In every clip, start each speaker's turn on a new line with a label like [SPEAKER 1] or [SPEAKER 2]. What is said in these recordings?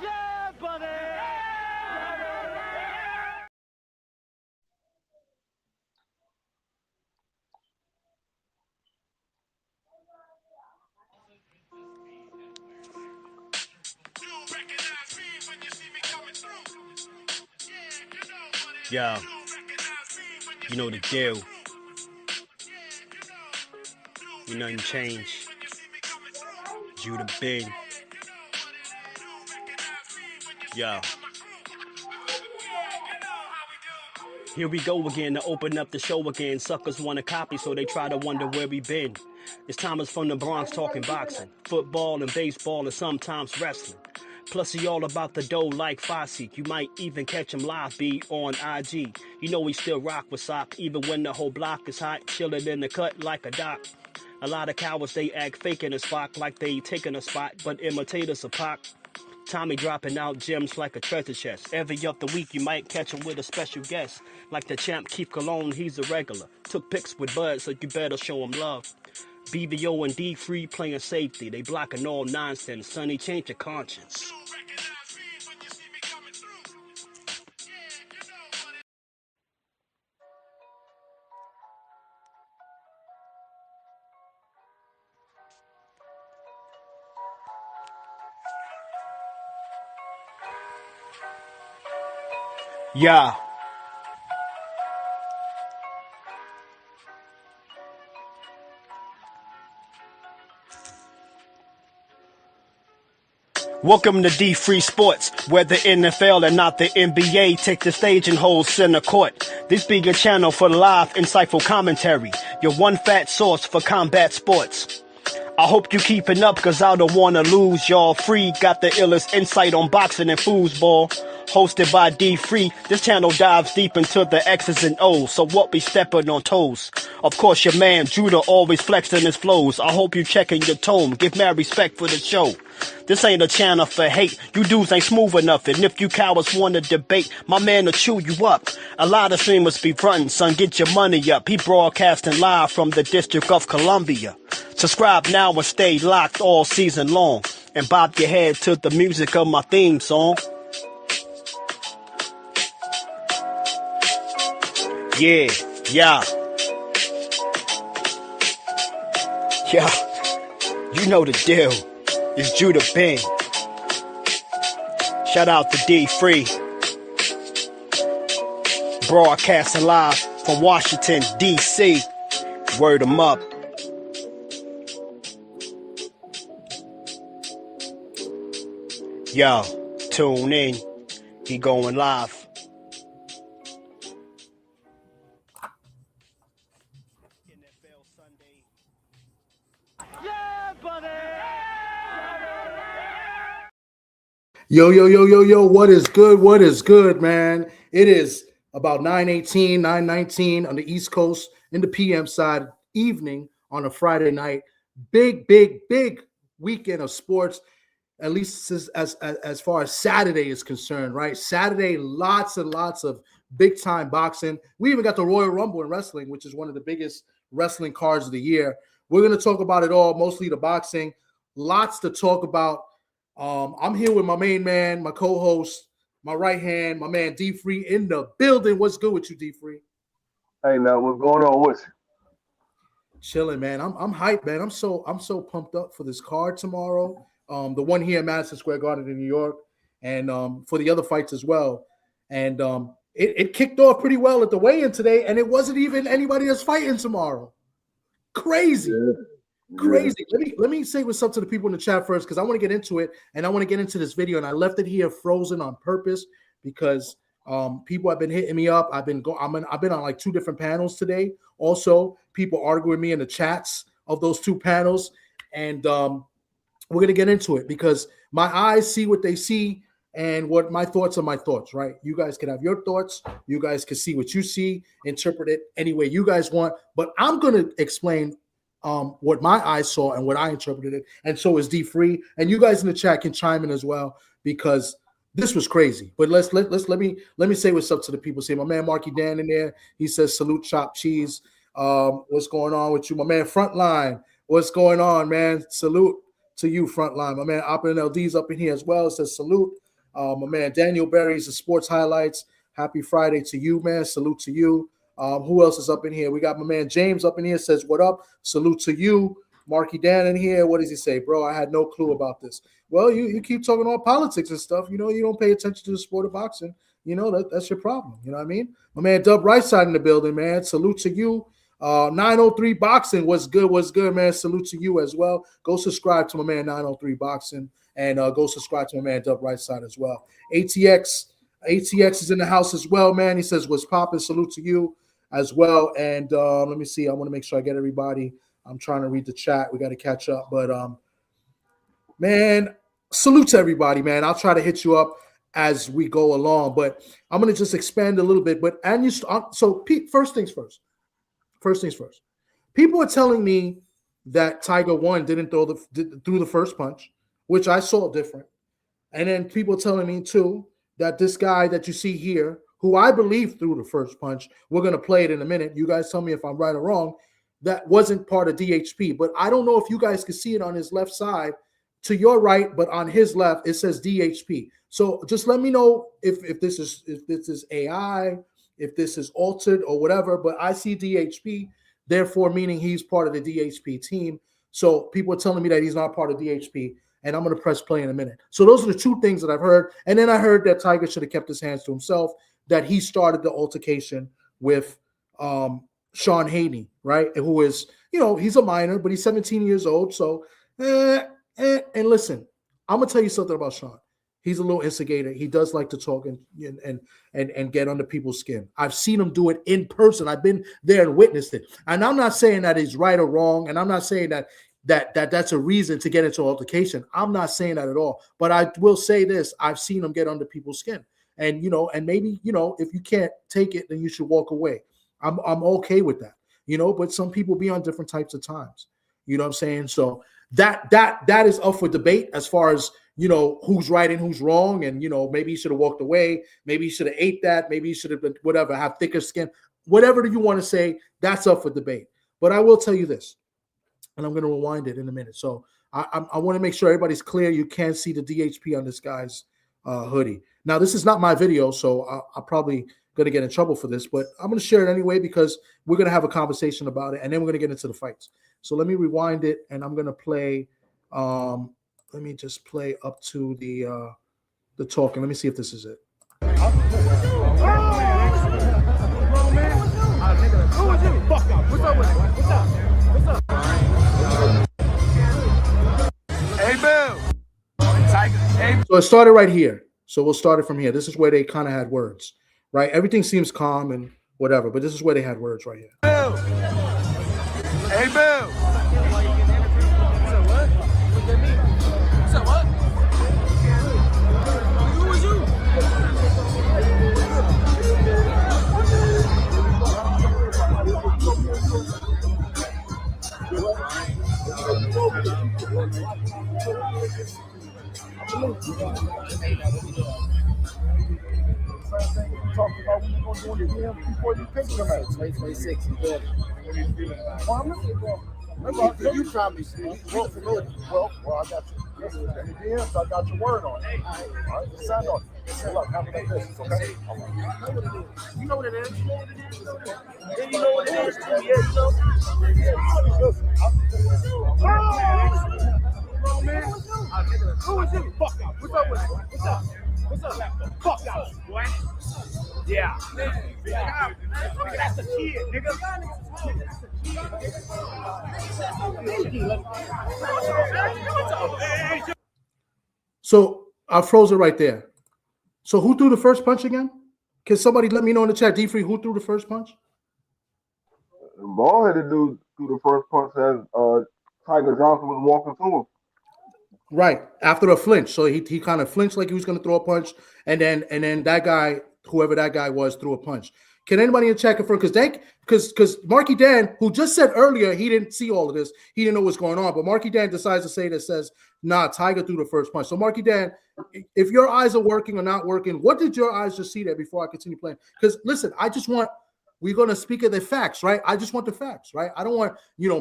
[SPEAKER 1] Yeah, buddy!
[SPEAKER 2] Yo, you know the deal. You nothing change. Judah Ben. Yo. Here we go again to open up the show again. Suckers want to copy, so they try to wonder where we been. It's Thomas from the Bronx talking boxing, football and baseball and sometimes wrestling. Plus he all about the dough like Fosse. You might even catch him live be on IG. You know he still rock with sock, even when the whole block is hot, chillin' in the cut like a doc. A lot of cowards, they act fake in a spot like they taking a spot, but imitators a Pac. Tommy dropping out gems like a treasure chest. Every other week you might catch him with a special guest. Like the champ Keith Cologne, he's a regular. Took pics with Bud, so you better show him love. BVO and D Free playing safety. They blocking all nonsense. Sonny, change your conscience. Yeah. Welcome to D Free Sports, where the NFL and not the NBA take the stage and hold center court. This be your channel for live, insightful commentary, your one fat source for combat sports. I hope you keeping up, cause I don't wanna lose y'all. Free got the illest insight on boxing and foosball. Hosted by D Free, this channel dives deep into the X's and O's, so what be stepping on toes? Of course your man Judah always flexing his flows. I hope you checking your tone, give mad respect for the show. This ain't a channel for hate, you dudes ain't smooth enough, and if you cowards wanna debate, my man will chew you up. A lot of streamers be frontin', son, get your money up. He broadcasting live from the District of Columbia. Subscribe now and stay locked all season long, and bob your head to the music of my theme song. Yeah, yeah. Yeah, you know the deal. It's Judah Ben. Shout out to D Free. Broadcasting live from Washington, D.C. Word 'em up. Yo, tune in. He going live. NFL Sunday.
[SPEAKER 1] Yeah, buddy!
[SPEAKER 3] Yo, what is good? What is good, man? It is about 9:18, 9:19 on the East Coast in the PM side, evening on a Friday night. Big weekend of sports, at least as far as Saturday is concerned, right? Saturday, lots and lots of big-time boxing. We even got the Royal Rumble in wrestling, which is one of the biggest wrestling cards of the year. We're going to talk about it all, mostly the boxing. Lots to talk about. I'm here with my main man, my co-host, my right hand, my man D Free in the building. What's good with you, D Free?
[SPEAKER 4] Hey, now what's going on with you?
[SPEAKER 3] Chilling, man. I'm hyped, man. I'm so pumped up for this card tomorrow. The one here at Madison Square Garden in New York, and for the other fights as well. And it kicked off pretty well at the weigh-in today, and it wasn't even anybody that's fighting tomorrow. Crazy. Yeah. Crazy. Let me say what's up to the people in the chat first, because I want to get into it, and I want to get into this video. And I left it here frozen on purpose because people have been hitting me up. I've been on like 2 different panels today. Also, people arguing with me in the chats of those 2 panels, and we're gonna get into it because my eyes see what they see, and what my thoughts are my thoughts. Right? You guys can have your thoughts. You guys can see what you see, interpret it any way you guys want. But I'm gonna explain what my eyes saw and what I interpreted it, and so is D Free, and you guys in the chat can chime in as well because this was crazy. But let me say what's up to the people. See my man Marky Dan in there. He says salute, chop cheese. What's going on with you, my man Frontline? What's going on, man? Salute to you, Frontline. My man Oppa and LD's up in here as well. It says salute. My man Daniel Berry's the sports highlights. Happy Friday to you, man. Salute to you. Who else is up in here? We got my man James up in here. Says, what up? Salute to you. Marky Dan in here. What does he say? Bro, I had no clue about this. Well, you keep talking about politics and stuff. You know, you don't pay attention to the sport of boxing. You know, that's your problem. You know what I mean? My man Dub Rightside in the building, man. Salute to you. 903 Boxing, what's good, man? Salute to you as well. Go subscribe to my man 903 Boxing, and go subscribe to my man Dub Rightside as well. ATX is in the house as well, man. He says, what's poppin'? Salute to you as well. And let me see. I want to make sure I get everybody. I'm trying to read the chat. We got to catch up. But, man, salute to everybody, man. I'll try to hit you up as we go along. But I'm going to just expand a little bit. But Pete, first things first. People are telling me that Tiger 1 didn't throw the first punch, which I saw different. And then people are telling me, too, that this guy that you see here, who I believe threw the first punch, we're going to play it in a minute. You guys tell me if I'm right or wrong. That wasn't part of DHP. But I don't know if you guys can see it on his left side to your right, but on his left, it says DHP. So just let me know if this is AI, if this is altered or whatever, but I see DHP, therefore meaning he's part of the DHP team. So people are telling me that he's not part of DHP, and I'm going to press play in a minute. So those are the two things that I've heard. And then I heard that Tiger should have kept his hands to himself, that he started the altercation with Sean Haney, right? Who is, you know, he's a minor, but he's 17 years old. So, and listen, I'm going to tell you something about Sean. He's a little instigator. He does like to talk and get under people's skin. I've seen him do it in person. I've been there and witnessed it. And I'm not saying that he's right or wrong. And I'm not saying that's a reason to get into altercation. I'm not saying that at all. But I will say this. I've seen him get under people's skin. And, you know, and maybe, you know, if you can't take it, then you should walk away. I'm okay with that, you know, but some people be on different types of times. You know what I'm saying? So that is up for debate as far as, you know, who's right and who's wrong. And, you know, maybe he should have walked away. Maybe he should have ate that. Maybe he should have been whatever, have thicker skin. Whatever you want to say, that's up for debate. But I will tell you this, and I'm going to rewind it in a minute. So I want to make sure everybody's clear. You can see the DHP on this guy's hoodie. Now, this is not my video, so I'll probably going to get in trouble for this, but I'm going to share it anyway because we're going to have a conversation about it, and then we're going to get into the fights. So let me rewind it, and I'm going to play let me just play up to the talk, and let me see if this is it.
[SPEAKER 1] Hey, Bill.
[SPEAKER 3] So it started right here. So we'll start it from here. This is where they kind of had words, right? Everything seems calm and whatever, but this is where they had words right here.
[SPEAKER 1] Bill. Hey, Bill. So what? Who was you?
[SPEAKER 5] Talking about when you're going to do it before you pick them out. 2026, you better. Remember, you found me, Steve. Well, I got you. In the DMs, I got your word on it. All right, sign on it. Say, look, how about this? Okay? You know what it is. Then you know what it is. Oh, man. Who is it? Fuck out. What's up with it? What's up? What's up? Fuck out, boy. Yeah. Nigga, that's a kid, nigga.
[SPEAKER 3] So I froze it right there. So who threw the first punch again? Can somebody let me know in the chat, D-Free, who threw the first punch?
[SPEAKER 4] Ball-headed dude threw the first punch as Tiger Johnson was walking to him.
[SPEAKER 3] Right, after a flinch. So he kind of flinched like he was going to throw a punch, and then that guy, whoever that guy was, threw a punch. Can anybody in chat confirm? Because Marky Dan, who just said earlier he didn't see all of this, he didn't know what's going on, but Marky Dan decides to say that says, nah, Tiger threw the first punch. So Marky Dan, if your eyes are working or not working, what did your eyes just see there before I continue playing? Because listen, I just want we're gonna speak of the facts, right? I just want the facts, right? I don't want,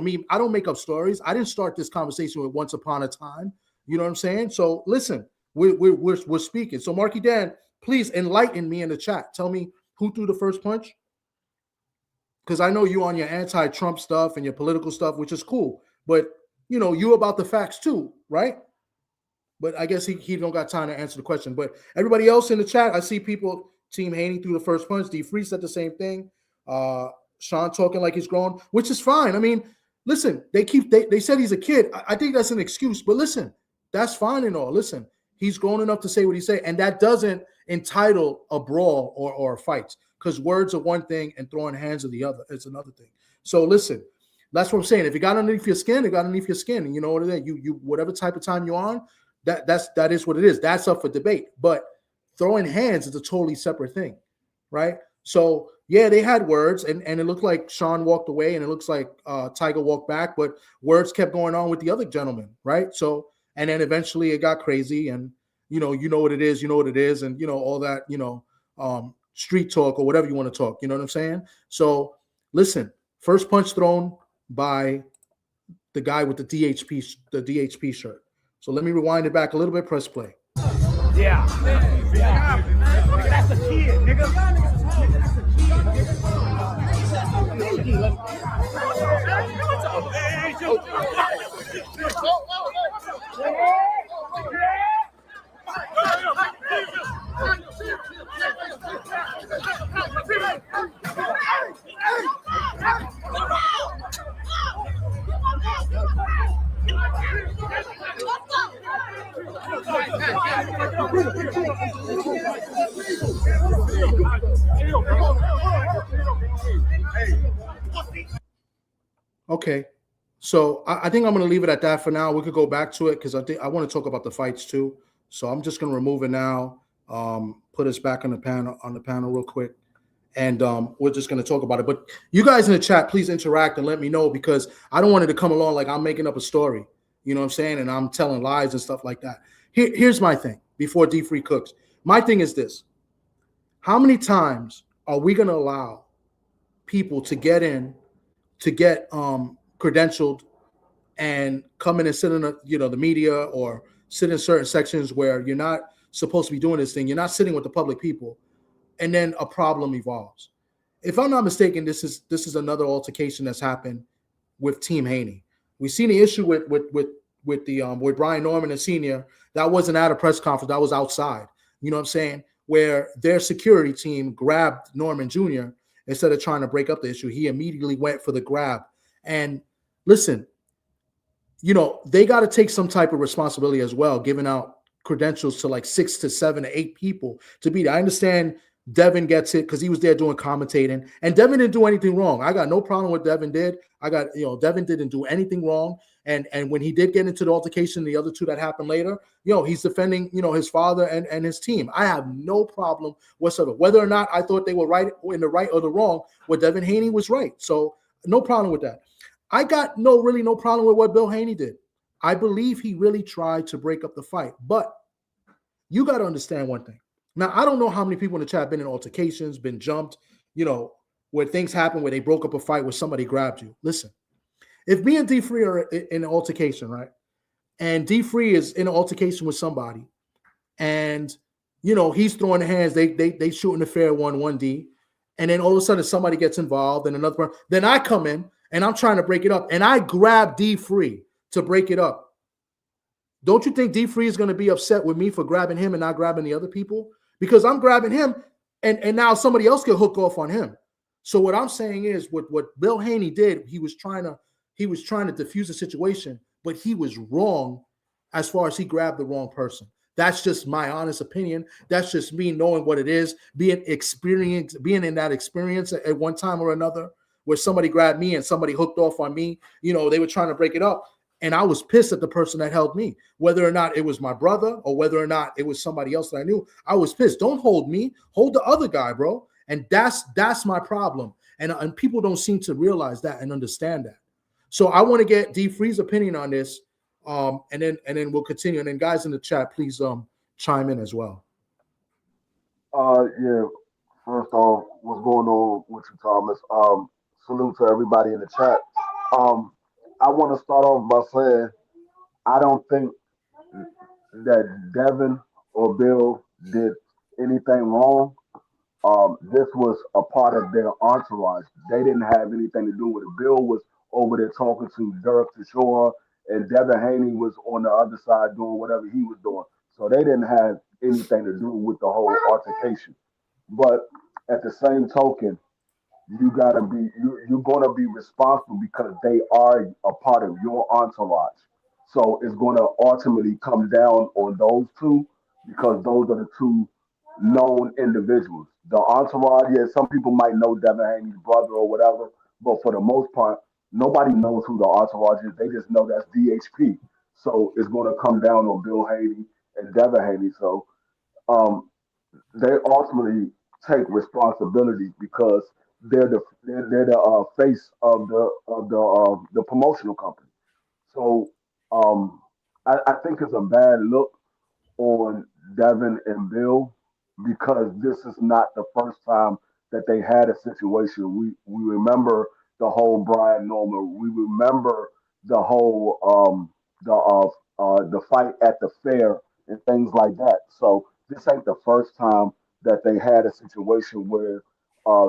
[SPEAKER 3] me. I don't make up stories. I didn't start this conversation with once upon a time. You know what I'm saying? So listen, we're speaking. So Marky Dan, please enlighten me in the chat. Tell me who threw the first punch, because I know you on your anti-Trump stuff and your political stuff, which is cool. But you about the facts too, right? But I guess he don't got time to answer the question. But everybody else in the chat, I see people. Team Haney threw the first punch. D Free said the same thing. Sean talking like he's grown, which is fine. I mean, listen, they said he's a kid. I think that's an excuse, but listen, that's fine and all. Listen, he's grown enough to say what he say, and that doesn't entitle a brawl or a fight, because words are one thing and throwing hands are the other. It's another thing. So listen, that's what I'm saying. If you got underneath your skin, it got underneath your skin, and you know what it is. You whatever type of time you're on, that is what it is. That's up for debate. But throwing hands is a totally separate thing, right? So yeah, they had words, and it looked like Sean walked away, and it looks like Tiger walked back, but words kept going on with the other gentleman, right? So, and then eventually it got crazy, and you know what it is, and all that, street talk or whatever you want to talk, you know what I'm saying? So listen, first punch thrown by the guy with the DHP shirt. So let me rewind it back a little bit, press play.
[SPEAKER 2] Yeah. That's a kid, nigga.
[SPEAKER 3] Okay, so I think I'm going to leave it at that for now. We could go back to it because I think I want to talk about the fights too. So I'm just going to remove it now. Put us back on the panel real quick, and we're just going to talk about it. But you guys in the chat, please interact and let me know, because I don't want it to come along like I'm making up a story. You know what I'm saying? And I'm telling lies and stuff like that. Here's my thing before D Free cooks. My thing is this: how many times are we going to allow people to get in, to get credentialed and come in and sit in the media or sit in certain sections where you're not supposed to be doing this thing? You're not sitting with the public people, and then a problem evolves. If I'm not mistaken, this is another altercation that's happened with Team Haney. We've seen the issue with Brian Norman and Senior. That wasn't at a press conference. That was outside. You know what I'm saying? Where their security team grabbed Norman Jr. instead of trying to break up the issue. He immediately went for the grab. And listen, they got to take some type of responsibility as well, giving out credentials to like 6 to 7 to 8 people to beat it. I understand Devin gets it because he was there doing commentating, and Devin didn't do anything wrong. I got no problem with Devin did. Devin didn't do anything wrong. And when he did get into the altercation, the other two that happened later, he's defending, his father and his team. I have no problem whatsoever. Whether or not I thought they were right in the right or the wrong, what Devin Haney was right. So no problem with that. I got no problem with what Bill Haney did. I believe he really tried to break up the fight. But you got to understand one thing. Now, I don't know how many people in the chat have been in altercations, been jumped, where things happen where they broke up a fight where somebody grabbed you. Listen, if me and D Free are in an altercation, right, and D Free is in an altercation with somebody, and he's throwing the hands, they shooting the fair 1-1D, and then all of a sudden somebody gets involved and another person, then I come in and I'm trying to break it up, and I grab D Free to break it up. Don't you think D Free is going to be upset with me for grabbing him and not grabbing the other people? Because I'm grabbing him, and now somebody else can hook off on him. So what I'm saying is, what Bill Haney did, he was trying to diffuse the situation, but he was wrong as far as he grabbed the wrong person. That's just my honest opinion. That's just me knowing what it is, being in that experience at one time or another, where somebody grabbed me and somebody hooked off on me. They were trying to break it up. And I was pissed at the person that held me, whether or not it was my brother or whether or not it was somebody else that I knew. I was pissed. Don't hold me, hold the other guy, bro. And that's my problem. And people don't seem to realize that and understand that. So I want to get D Free's opinion on this, and then we'll continue. And then guys in the chat, please chime in as well.
[SPEAKER 4] Yeah. First off, what's going on with you, Thomas? Salute to everybody in the chat. Um, I want to start off by saying I don't think that Devin or Bill did anything wrong. This was a part of their entourage. They didn't have anything to do with it. Bill was over there talking to Dirk to Shore, and Devin Haney was on the other side doing whatever he was doing. So they didn't have anything to do with the whole altercation. But at the same token, you're gonna be responsible because they are a part of your entourage. So it's gonna ultimately come down on those two because those are the two known individuals. The entourage, yeah, some people might know Devin Haney's brother or whatever, but for the most part, nobody knows who the entourage is. They just know that's DHP. So it's gonna come down on Bill Haney and Devin Haney. So um, they ultimately take responsibility because they're the face of the promotional company. So I think it's a bad look on Devin and Bill because this is not the first time that they had a situation. We remember the whole Brian Norman. We remember the whole the fight at the fair and things like that. So this ain't the first time that they had a situation where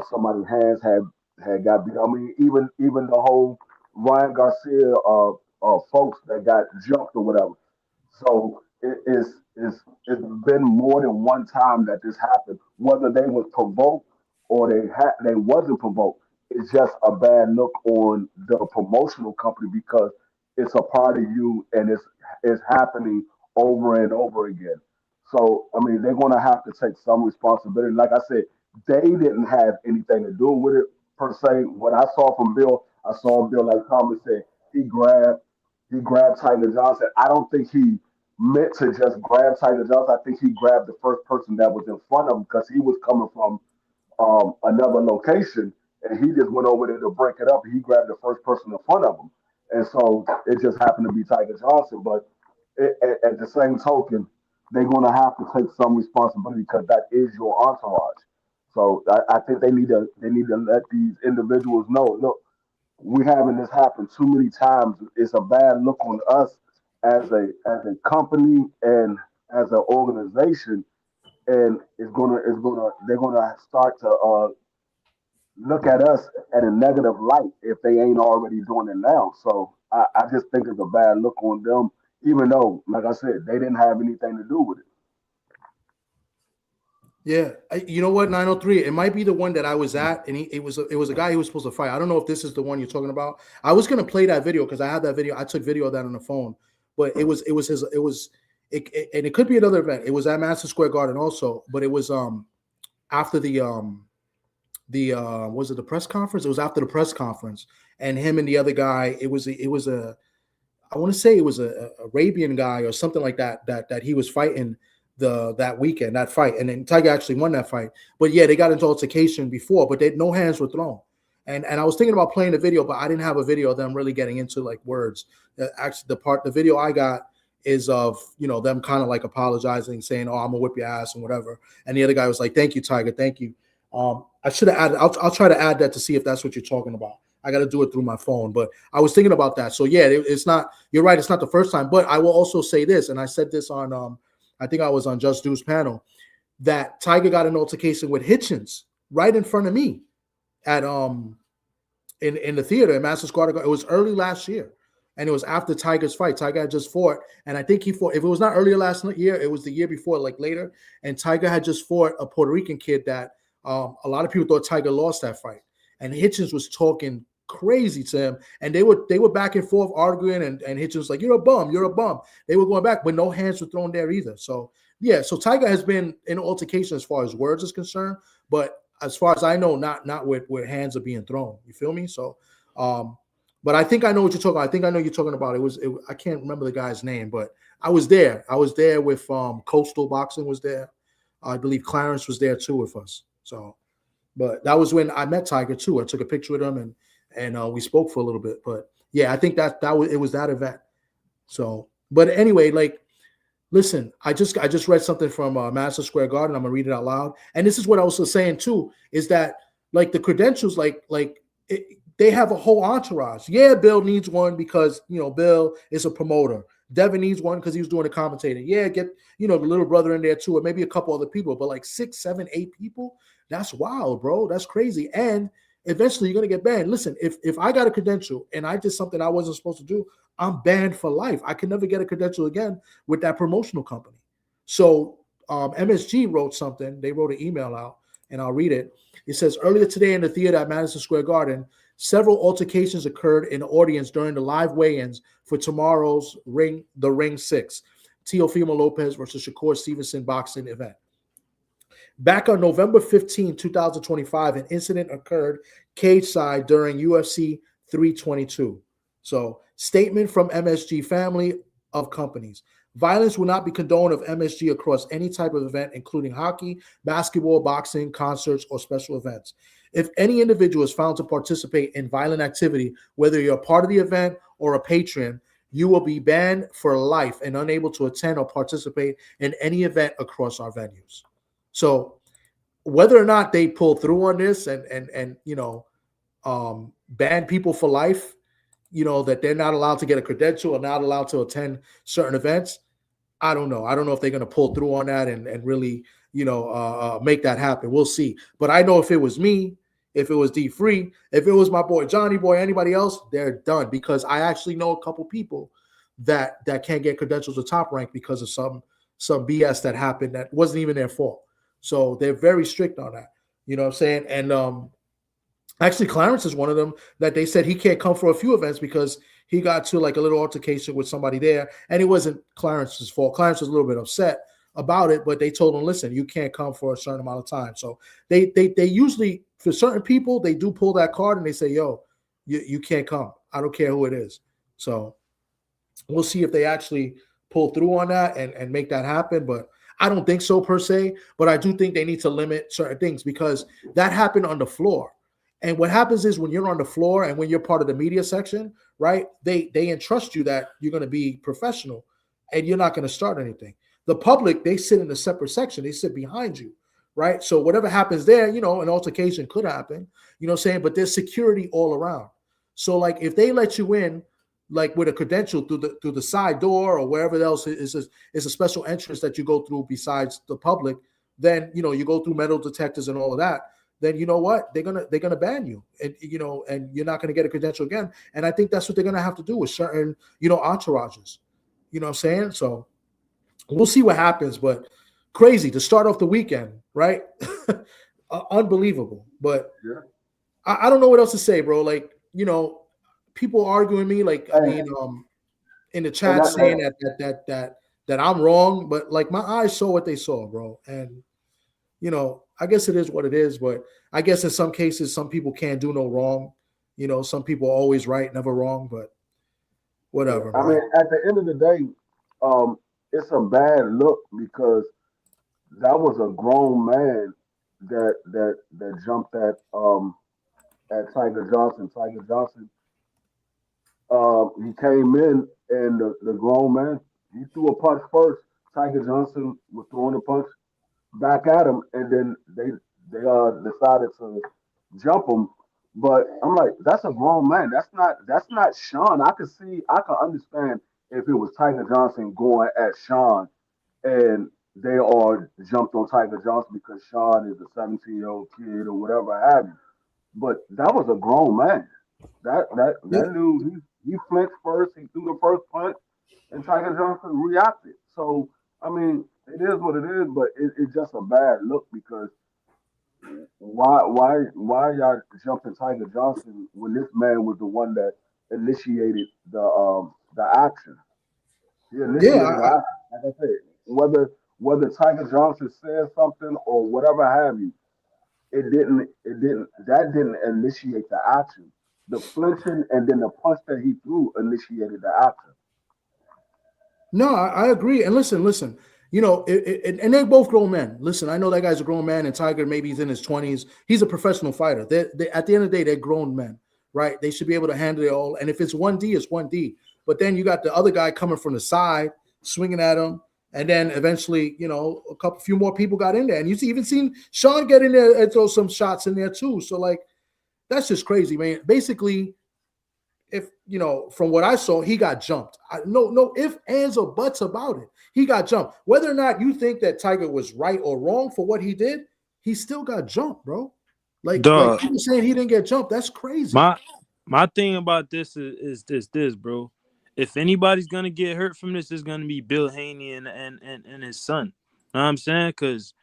[SPEAKER 4] somebody's hands had got beat. I mean, even the whole Ryan Garcia folks that got jumped or whatever. So it's been more than one time that this happened. Whether they was provoked or they wasn't provoked, it's just a bad look on the promotional company because it's a part of you and it's happening over and over again. So I mean, they're gonna have to take some responsibility. Like I said, they didn't have anything to do with it per se. What I saw from Bill, I saw Bill like Thomas said, he grabbed he grabbed Tiger Johnson. I don't think he meant to just grab Tiger Johnson. I think he grabbed the first person that was in front of him because he was coming from another location, and he just went over there to break it up. And he grabbed the first person in front of him, and so it just happened to be Tiger Johnson. But at the same token, they're going to have to take some responsibility because that is your entourage. So I think they need to let these individuals know. Look, we having this happen too many times. It's a bad look on us as a company and as an organization, and they're gonna start to look at us at a negative light if they ain't already doing it now. So I just think it's a bad look on them, even though, like I said, they didn't have anything to do with it.
[SPEAKER 3] Yeah, you know what? 903. It might be the one that I was at, and it was a guy who was supposed to fight. I don't know if this is the one you're talking about. I was gonna play that video because I had that video. I took video of that on the phone, but and it could be another event. It was at Madison Square Garden also, but it was after the was it the press conference? It was after the press conference, and him and the other guy. It was a I want to say it was a Arabian guy or something like that he was fighting that weekend, that fight, and then Tiger actually won that fight. But yeah, they got into altercation before, but no hands were thrown. And I was thinking about playing the video, but I didn't have a video of them really getting into like words. Actually, the video I got is of them kind of like apologizing, saying, "Oh, I'm gonna whip your ass" and whatever. And the other guy was like, "Thank you, Tiger, thank you." I should have added. I'll try to add that to see if that's what you're talking about. I got to do it through my phone, but I was thinking about that. So yeah, it's not. You're right. It's not the first time, but I will also say this, and I said this on I think I was on Just Du's panel, that Tiger got an altercation with Hitchens right in front of me at in the theater in Madison Square Garden. It was early last year, and it was after Tiger's fight. Tiger had just fought, and I think he fought. If it was not earlier last year, it was the year before, like later. And Tiger had just fought a Puerto Rican kid that a lot of people thought Tiger lost that fight, and Hitchens was talking crazy to him, and they were back and forth arguing, and Hitchens was like, "You're a bum, you're a bum." They were going back, but no hands were thrown there either. So yeah, so Tiger has been in altercation as far as words is concerned, but as far as I know, not where hands are being thrown. You feel me? So, but I think I know what you're talking about. I think I know you're talking about. I can't remember the guy's name, but I was there. I was there with Coastal Boxing was there. I believe Clarence was there too with us. So, but that was when I met Tiger too. I took a picture with him and we spoke for a little bit. But yeah, I think that was that event. So, but anyway, like Listen, I just read something from Madison Square Garden. I'm gonna read it out loud. And this is what I was saying too: is that like the credentials, they have a whole entourage. Yeah, Bill needs one because Bill is a promoter. Devin needs one because he was doing the commentating. Yeah, get the little brother in there too, or maybe a couple other people. But like 6, 7, 8 people, that's wild, bro. That's crazy. And eventually you're gonna get banned. Listen, if I got a credential and I did something I wasn't supposed to do, I'm banned for life. I can never get a credential again with that promotional company. So MSG wrote something. They wrote an email out, and I'll read it. It says, earlier today in the theater at Madison Square Garden, several altercations occurred in the audience during the live weigh-ins for tomorrow's Ring 6, Teofimo Lopez versus Shakur Stevenson boxing event. Back on November 15, 2025, an incident occurred cage side during UFC 322. So, statement from MSG family of companies. Violence will not be condoned of MSG across any type of event, including hockey, basketball, boxing, concerts, or special events. If any individual is found to participate in violent activity, whether you're a part of the event or a patron, you will be banned for life and unable to attend or participate in any event across our venues. So whether or not they pull through on this and ban people for life, that they're not allowed to get a credential or not allowed to attend certain events, I don't know. I don't know if they're going to pull through on that and really, make that happen. We'll see. But I know if it was me, if it was D-Free, if it was my boy Johnny Boy, anybody else, they're done, because I actually know a couple people that can't get credentials to Top Rank because of some BS that happened that wasn't even their fault. So they're very strict on that. You know what I'm saying? And actually, Clarence is one of them that they said he can't come for a few events because he got to like a little altercation with somebody there, and it wasn't Clarence's fault. Clarence was a little bit upset about it, but they told him, listen, you can't come for a certain amount of time. So they usually, for certain people, they do pull that card and they say, yo, you can't come. I don't care who it is. So we'll see if they actually pull through on that and make that happen. But I don't think so per se, but I do think they need to limit certain things because that happened on the floor. And what happens is when you're on the floor and when you're part of the media section, right, they entrust you that you're going to be professional and you're not going to start anything. The public, they sit in a separate section. They sit behind you, right? So whatever happens there, an altercation could happen, you know what I'm saying? But there's security all around. So like if they let you in, like with a credential through the side door or wherever else is a special entrance that you go through besides the public, then, you go through metal detectors and all of that. Then you know what? They're gonna ban you, and and you're not gonna get a credential again. And I think that's what they're gonna have to do with certain, entourages. You know what I'm saying? So we'll see what happens, but crazy to start off the weekend, right? Unbelievable. But yeah. I don't know what else to say, bro. Like, people arguing me, like, I mean, in the chat saying that I'm wrong, but like my eyes saw what they saw, bro. And I guess it is what it is, but I guess in some cases, some people can't do no wrong. Some people are always right, never wrong, but whatever.
[SPEAKER 4] I mean, at the end of the day, it's a bad look because that was a grown man that jumped at Tiger Johnson. Tiger Johnson, he came in and the grown man, he threw a punch first. Tiger Johnson was throwing a punch back at him, and then they decided to jump him. But I'm like, that's a grown man. That's not Sean. I can understand if it was Tiger Johnson going at Sean and they all jumped on Tiger Johnson because Sean is a 17-year-old kid or whatever have you. But that was a grown man. That dude, he flinched first, he threw the first punch, and Tiger Johnson reacted. So I mean, it is what it is, but it's just a bad look because why y'all jumping Tiger Johnson when this man was the one that initiated the action? He initiated the action. Like I said, whether Tiger Johnson said something or whatever have you, that didn't initiate the action. The flinching and then the punch that he threw initiated the action.
[SPEAKER 3] No, I agree. And listen, and they're both grown men. Listen, I know that guy's a grown man, and Tiger, maybe he's in his 20s. He's a professional fighter. They at the end of the day, they're grown men, right? They should be able to handle it all. And if it's 1D, it's 1D. But then you got the other guy coming from the side, swinging at him, And then eventually, you know, a few more people got in there. And you even seen Sean get in there and throw some shots in there too. So, like, that's just crazy, man. Basically, if, you know, from what I saw, he got jumped. No ifs, ands, or buts about it. He got jumped. Whether or not you think that Tiger was right or wrong for what he did, he still got jumped, bro. Like people saying he didn't get jumped. That's crazy.
[SPEAKER 6] My thing about this is this, bro. If anybody's gonna get hurt from this, it's gonna be Bill Haney and his son. Know what I'm saying? Because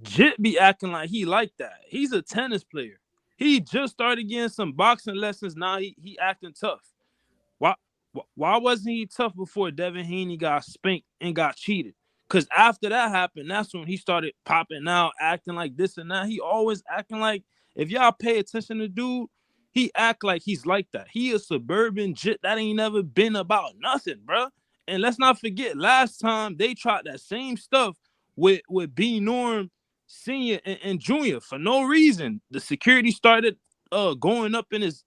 [SPEAKER 6] Jit be acting like he like that. He's a tennis player. He just started getting some boxing lessons. Now he acting tough. Why wasn't he tough before Devin Haney got spanked and got cheated? Because after that happened, that's when he started popping out, acting like this and that. He always acting like, if y'all pay attention to dude, he act like he's like that. He a suburban Jit that ain't never been about nothing, bro. And let's not forget, last time they tried that same stuff with B Norm Senior and Junior for no reason. The security started going up in his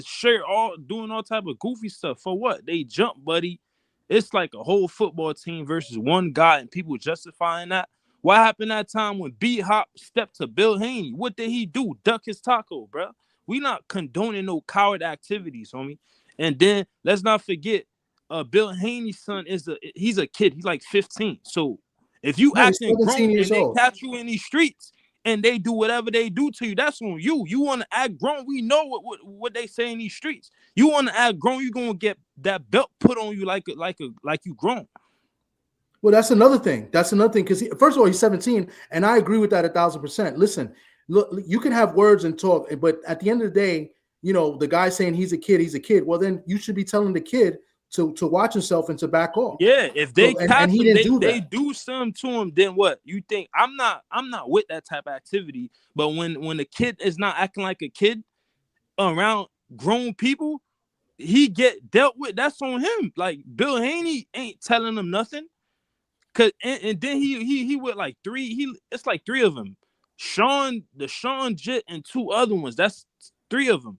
[SPEAKER 6] shirt, all doing all type of goofy stuff. For what? They jumped, buddy. It's like a whole football team versus one guy, and people justifying that. What happened that time when B-Hop stepped to Bill Haney? What did he do? Duck his taco, bro. We not condoning no coward activities, homie. And then let's not forget, Bill Haney's son he's a kid. He's like 15. So if you acting grown and they catch you in these streets and they do whatever they do to you, that's on you. You want to act grown. We know what they say in these streets. You want to act grown, you're gonna get that belt put on you like you grown.
[SPEAKER 3] Well, that's another thing. Because first of all, he's 17, and I agree with that 1,000%. Listen, look, you can have words and talk, but at the end of the day, you know, the guy saying he's a kid. Well, then you should be telling the kid to watch himself and to back off.
[SPEAKER 6] Yeah, if they catch him,
[SPEAKER 3] they
[SPEAKER 6] do something to him, then what? You think I'm not with that type of activity, but when the kid is not acting like a kid around grown people, he get dealt with. That's on him. Like Bill Haney ain't telling him nothing. And then he with like it's like three of them. Sean Jit and two other ones. That's three of them.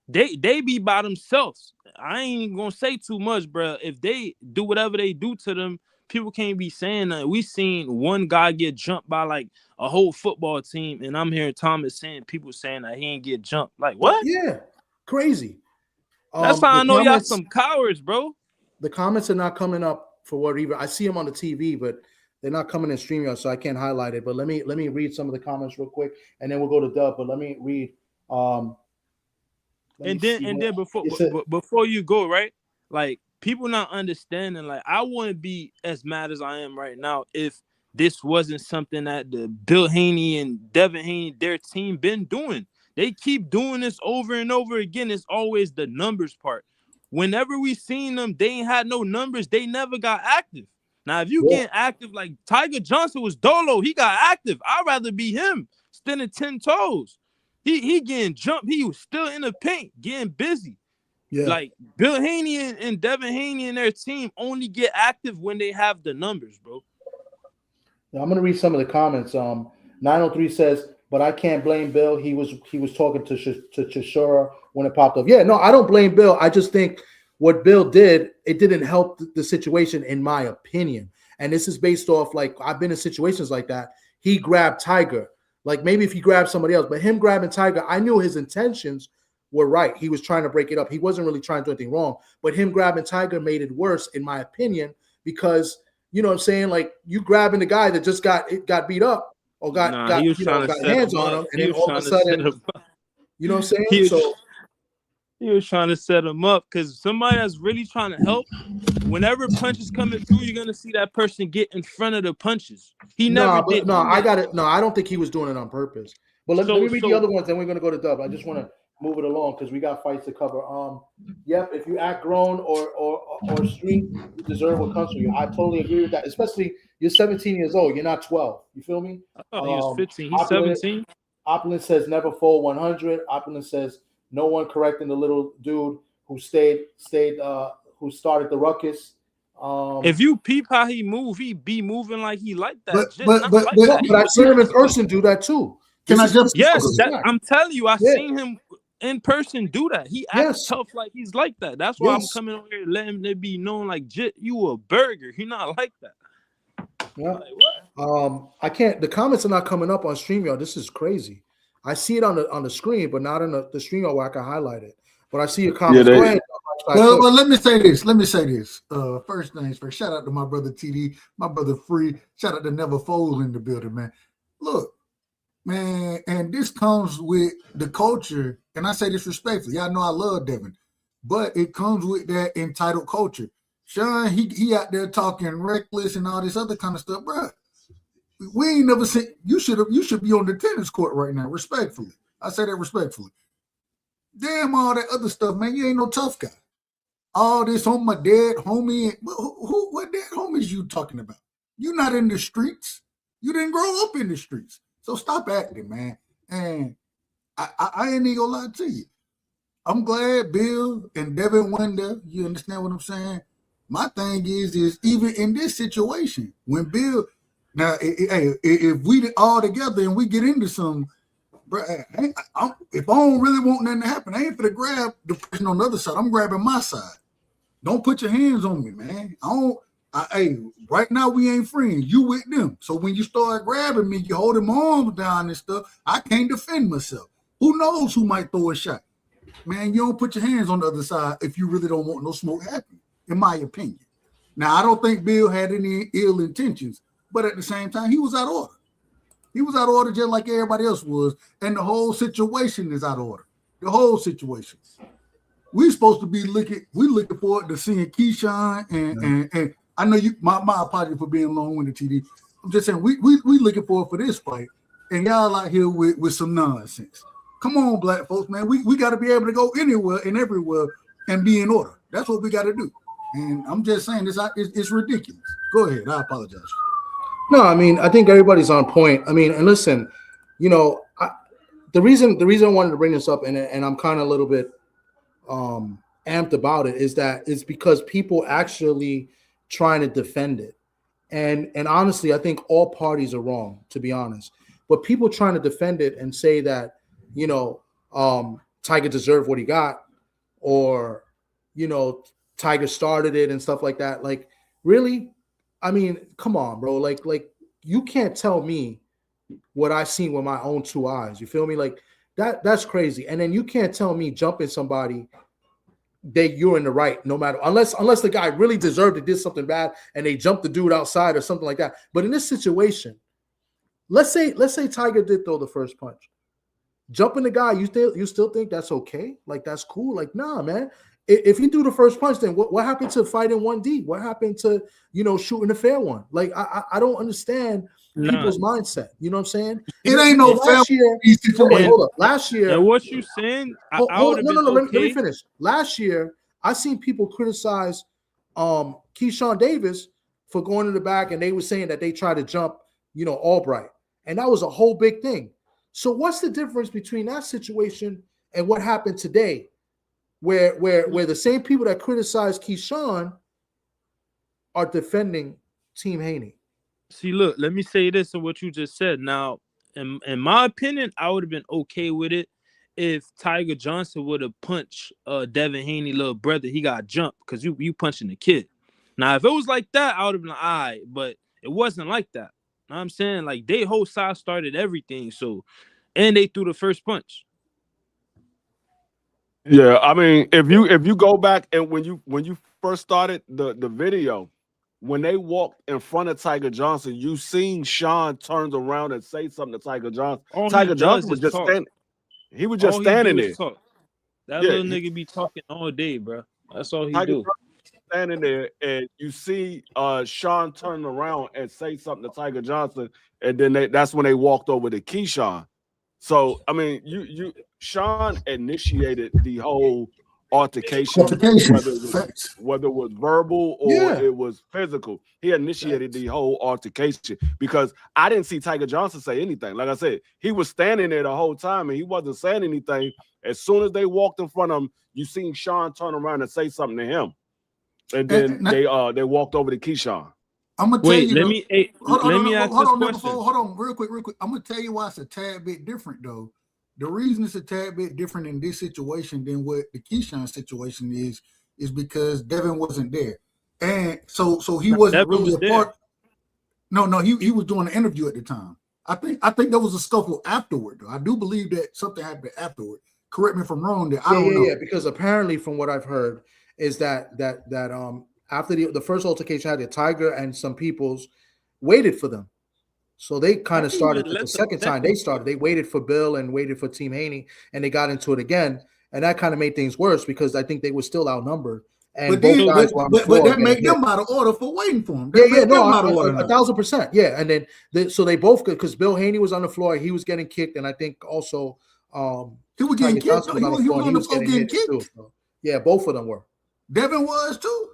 [SPEAKER 6] They be by themselves. I ain't gonna say too much, bro. If they do whatever they do to them, people can't be saying that. We seen one guy get jumped by like a whole football team, and I'm hearing Thomas saying people saying that he ain't get jumped. Like what?
[SPEAKER 3] Yeah, crazy.
[SPEAKER 6] That's how I know y'all some cowards, bro.
[SPEAKER 3] The comments are not coming up for whatever. I see them on the TV, but they're not coming in StreamYard, so I can't highlight it. But let me read some of the comments real quick, and then we'll go to Dub. But let me read. Before you go, right? Like people not understanding. Like I wouldn't be as mad as I am right now if this wasn't something that the Bill Haney and Devin Haney, their team, been doing. They keep doing this over and over again. It's always the numbers part. Whenever we seen them, they ain't had no numbers. They never got active. Now, if you get active, like Tiger Johnson was dolo, he got active. I'd rather be him standing 10 toes. He getting jumped. He was still in the paint, getting busy. Yeah. Like Bill Haney and Devin Haney and their team only get active when they have the numbers, bro. Now, I'm gonna read some of the comments. 903 says, but I can't blame Bill. He was talking to Chishura when it popped up. Yeah, no, I don't blame Bill. I just think what Bill did, it didn't help the situation, in my opinion. And this is based off, like, I've been in situations like that. He grabbed Tiger. Like, maybe if he grabbed somebody else, but him grabbing Tiger, I knew his intentions were right. He was trying to break it up. He wasn't really trying to do anything wrong. But him grabbing Tiger made it worse, in my opinion, because, you know what I'm saying? Like, you grabbing the guy that just got beat up, or got hands on him, and then all of a sudden, you know what I'm saying?
[SPEAKER 6] He was trying to set him up, because somebody that's really trying to help, whenever punches coming through, you're gonna see that person get in front of the punches. He never did.
[SPEAKER 3] No, I got it. No, I don't think he was doing it on purpose. But let me read the other ones, then we're gonna go to Dub. I just want to move it along because we got fights to cover. Yep, if you act grown or street, you deserve what comes to you. I totally agree with that. Especially you're 17 years old. You're not 12. You feel me?
[SPEAKER 6] I thought he was 15. He's 17.
[SPEAKER 3] Opulent says never fall 100. Opulent says no one correcting the little dude who who started the ruckus.
[SPEAKER 6] If you peep how he move, he be moving like he like that.
[SPEAKER 3] But I've seen him in person do that too.
[SPEAKER 6] I'm telling you, I seen him in person do that. He acts tough like he's like that. That's why I'm coming over here letting it be known like, Jit, you a burger. You're not like that.
[SPEAKER 3] Yeah.
[SPEAKER 6] Like, what?
[SPEAKER 3] I can't. The comments are not coming up on StreamYard. This is crazy. I see it on the screen, but not on the StreamYard where I can highlight it. But I see your comments. Go ahead.
[SPEAKER 7] Well, let me say this. First things first. Shout out to my brother TD, my brother Free. Shout out to Never Fold in the building, man. Look, man, and this comes with the culture, and I say this respectfully. Y'all know I love Devin, but it comes with that entitled culture. Sean, he out there talking reckless and all this other kind of stuff, bro. We ain't never seen you should be on the tennis court right now, respectfully. I say that respectfully. Damn all that other stuff, man. You ain't no tough guy. All this on my dead homie. What dead homies you talking about? You not in the streets. You didn't grow up in the streets. So stop acting, man. And I ain't even gonna lie to you. I'm glad Bill and Devin Wonder, you understand what I'm saying? My thing is even in this situation, when Bill, now, if we all together and we get into some, bro, if I don't really want nothing to happen, I ain't finna grab the person on the other side. I'm grabbing my side. Don't put your hands on me, man. Right now we ain't friends. You with them. So when you start grabbing me, you holding my arms down and stuff, I can't defend myself. Who knows who might throw a shot? Man, you don't put your hands on the other side if you really don't want no smoke happening, in my opinion. Now, I don't think Bill had any ill intentions, but at the same time, he was out of order. He was out of order just like everybody else was, and the whole situation is out of order. The whole situation. We supposed to be looking forward to seeing Keyshawn and I know you. My apology for being long-winded, TD. I'm just saying we looking forward for this fight, and y'all out here with some nonsense. Come on, black folks, man. We got to be able to go anywhere and everywhere and be in order. That's what we got to do. And I'm just saying it's ridiculous. Go ahead. I apologize.
[SPEAKER 3] No, I mean, I think everybody's on point. I mean, and listen, you know, the reason I wanted to bring this up, and I'm kind of a little bit amped about it, is that it's because people actually trying to defend it. And honestly, I think all parties are wrong, to be honest. But people trying to defend it and say that, you know, Tiger deserved what he got, or, you know, Tiger started it and stuff like that. Like, really? I mean, come on, bro. Like you can't tell me what I seen with my own two eyes. You feel me? Like that's crazy. And then you can't tell me jumping somebody that you're in the right, no matter, unless the guy really deserved it, did something bad, and they jumped the dude outside or something like that. But in this situation, let's say Tiger did throw the first punch. Jumping the guy, you still think that's okay? Like, that's cool? Like, nah, man. If he threw the first punch, then what happened to fighting 1D? What happened to, you know, shooting a fair one? Like, I don't understand people's mindset. You know what I'm saying?
[SPEAKER 7] It ain't no
[SPEAKER 3] last year. Hold up. Last year.
[SPEAKER 6] And what you saying?
[SPEAKER 3] Let me finish. Last year, I seen people criticize Keyshawn Davis for going to the back, and they were saying that they tried to jump, you know, Albright, and that was a whole big thing. So what's the difference between that situation and what happened today, where the same people that criticize Keyshawn are defending Team Haney?
[SPEAKER 6] See, look, let me say this to what you just said. Now, in my opinion, I would have been okay with it if Tiger Johnson would have punched Devin Haney, little brother. He got jumped because you punching the kid. Now, if it was like that, I would have been like, all right, but it wasn't like that. You know what I'm saying? Like, they whole side started everything, so, and they threw the first punch.
[SPEAKER 8] Yeah, I mean, if you go back and when you first started the video, when they walked in front of Tiger Johnson, you seen Sean turns around and say something to Tiger Johnson. Tiger Johnson was just standing. He was just standing there.
[SPEAKER 6] That little nigga be talking all day, bro. That's all he do.
[SPEAKER 8] Standing there, and you see Sean turn around and say something to Tiger Johnson, and then that's when they walked over to Keyshawn. So I mean, Sean initiated the whole altercation, whether it was verbal or it was physical. He initiated the whole altercation because I didn't see Tiger Johnson say anything. Like I said, he was standing there the whole time and he wasn't saying anything. As soon as they walked in front of him, you seen Sean turn around and say something to him, and then they walked over to Keyshawn.
[SPEAKER 7] I'm gonna tell you.
[SPEAKER 6] Let me ask this question.
[SPEAKER 7] Hold on, real quick. I'm gonna tell you why it's a tad bit different though. The reason it's a tad bit different in this situation than what the Keyshawn situation is because Devin wasn't there, and so he wasn't
[SPEAKER 6] Devin
[SPEAKER 7] really
[SPEAKER 6] was
[SPEAKER 7] a
[SPEAKER 6] there.
[SPEAKER 7] part. No, he was doing an interview at the time. I think there was a scuffle afterward. Though. I do believe that something happened afterward. Correct me if I'm wrong. There, I don't know.
[SPEAKER 3] Yeah. Because apparently, from what I've heard, is that after the first altercation had, the Tiger and some peoples waited for them. So they kind of started the second time they started. They waited for Bill and waited for Team Haney, and they got into it again. And that kind of made things worse because I think they were still outnumbered. And
[SPEAKER 7] but that made them out of order for waiting for him.
[SPEAKER 3] 1,000%. Yeah, and then so they both, because Bill Haney was on the floor, he was getting kicked, and I think also
[SPEAKER 7] he was getting kicked. He was on the floor getting kicked too.
[SPEAKER 3] So, yeah, both of them were.
[SPEAKER 7] Devin was too.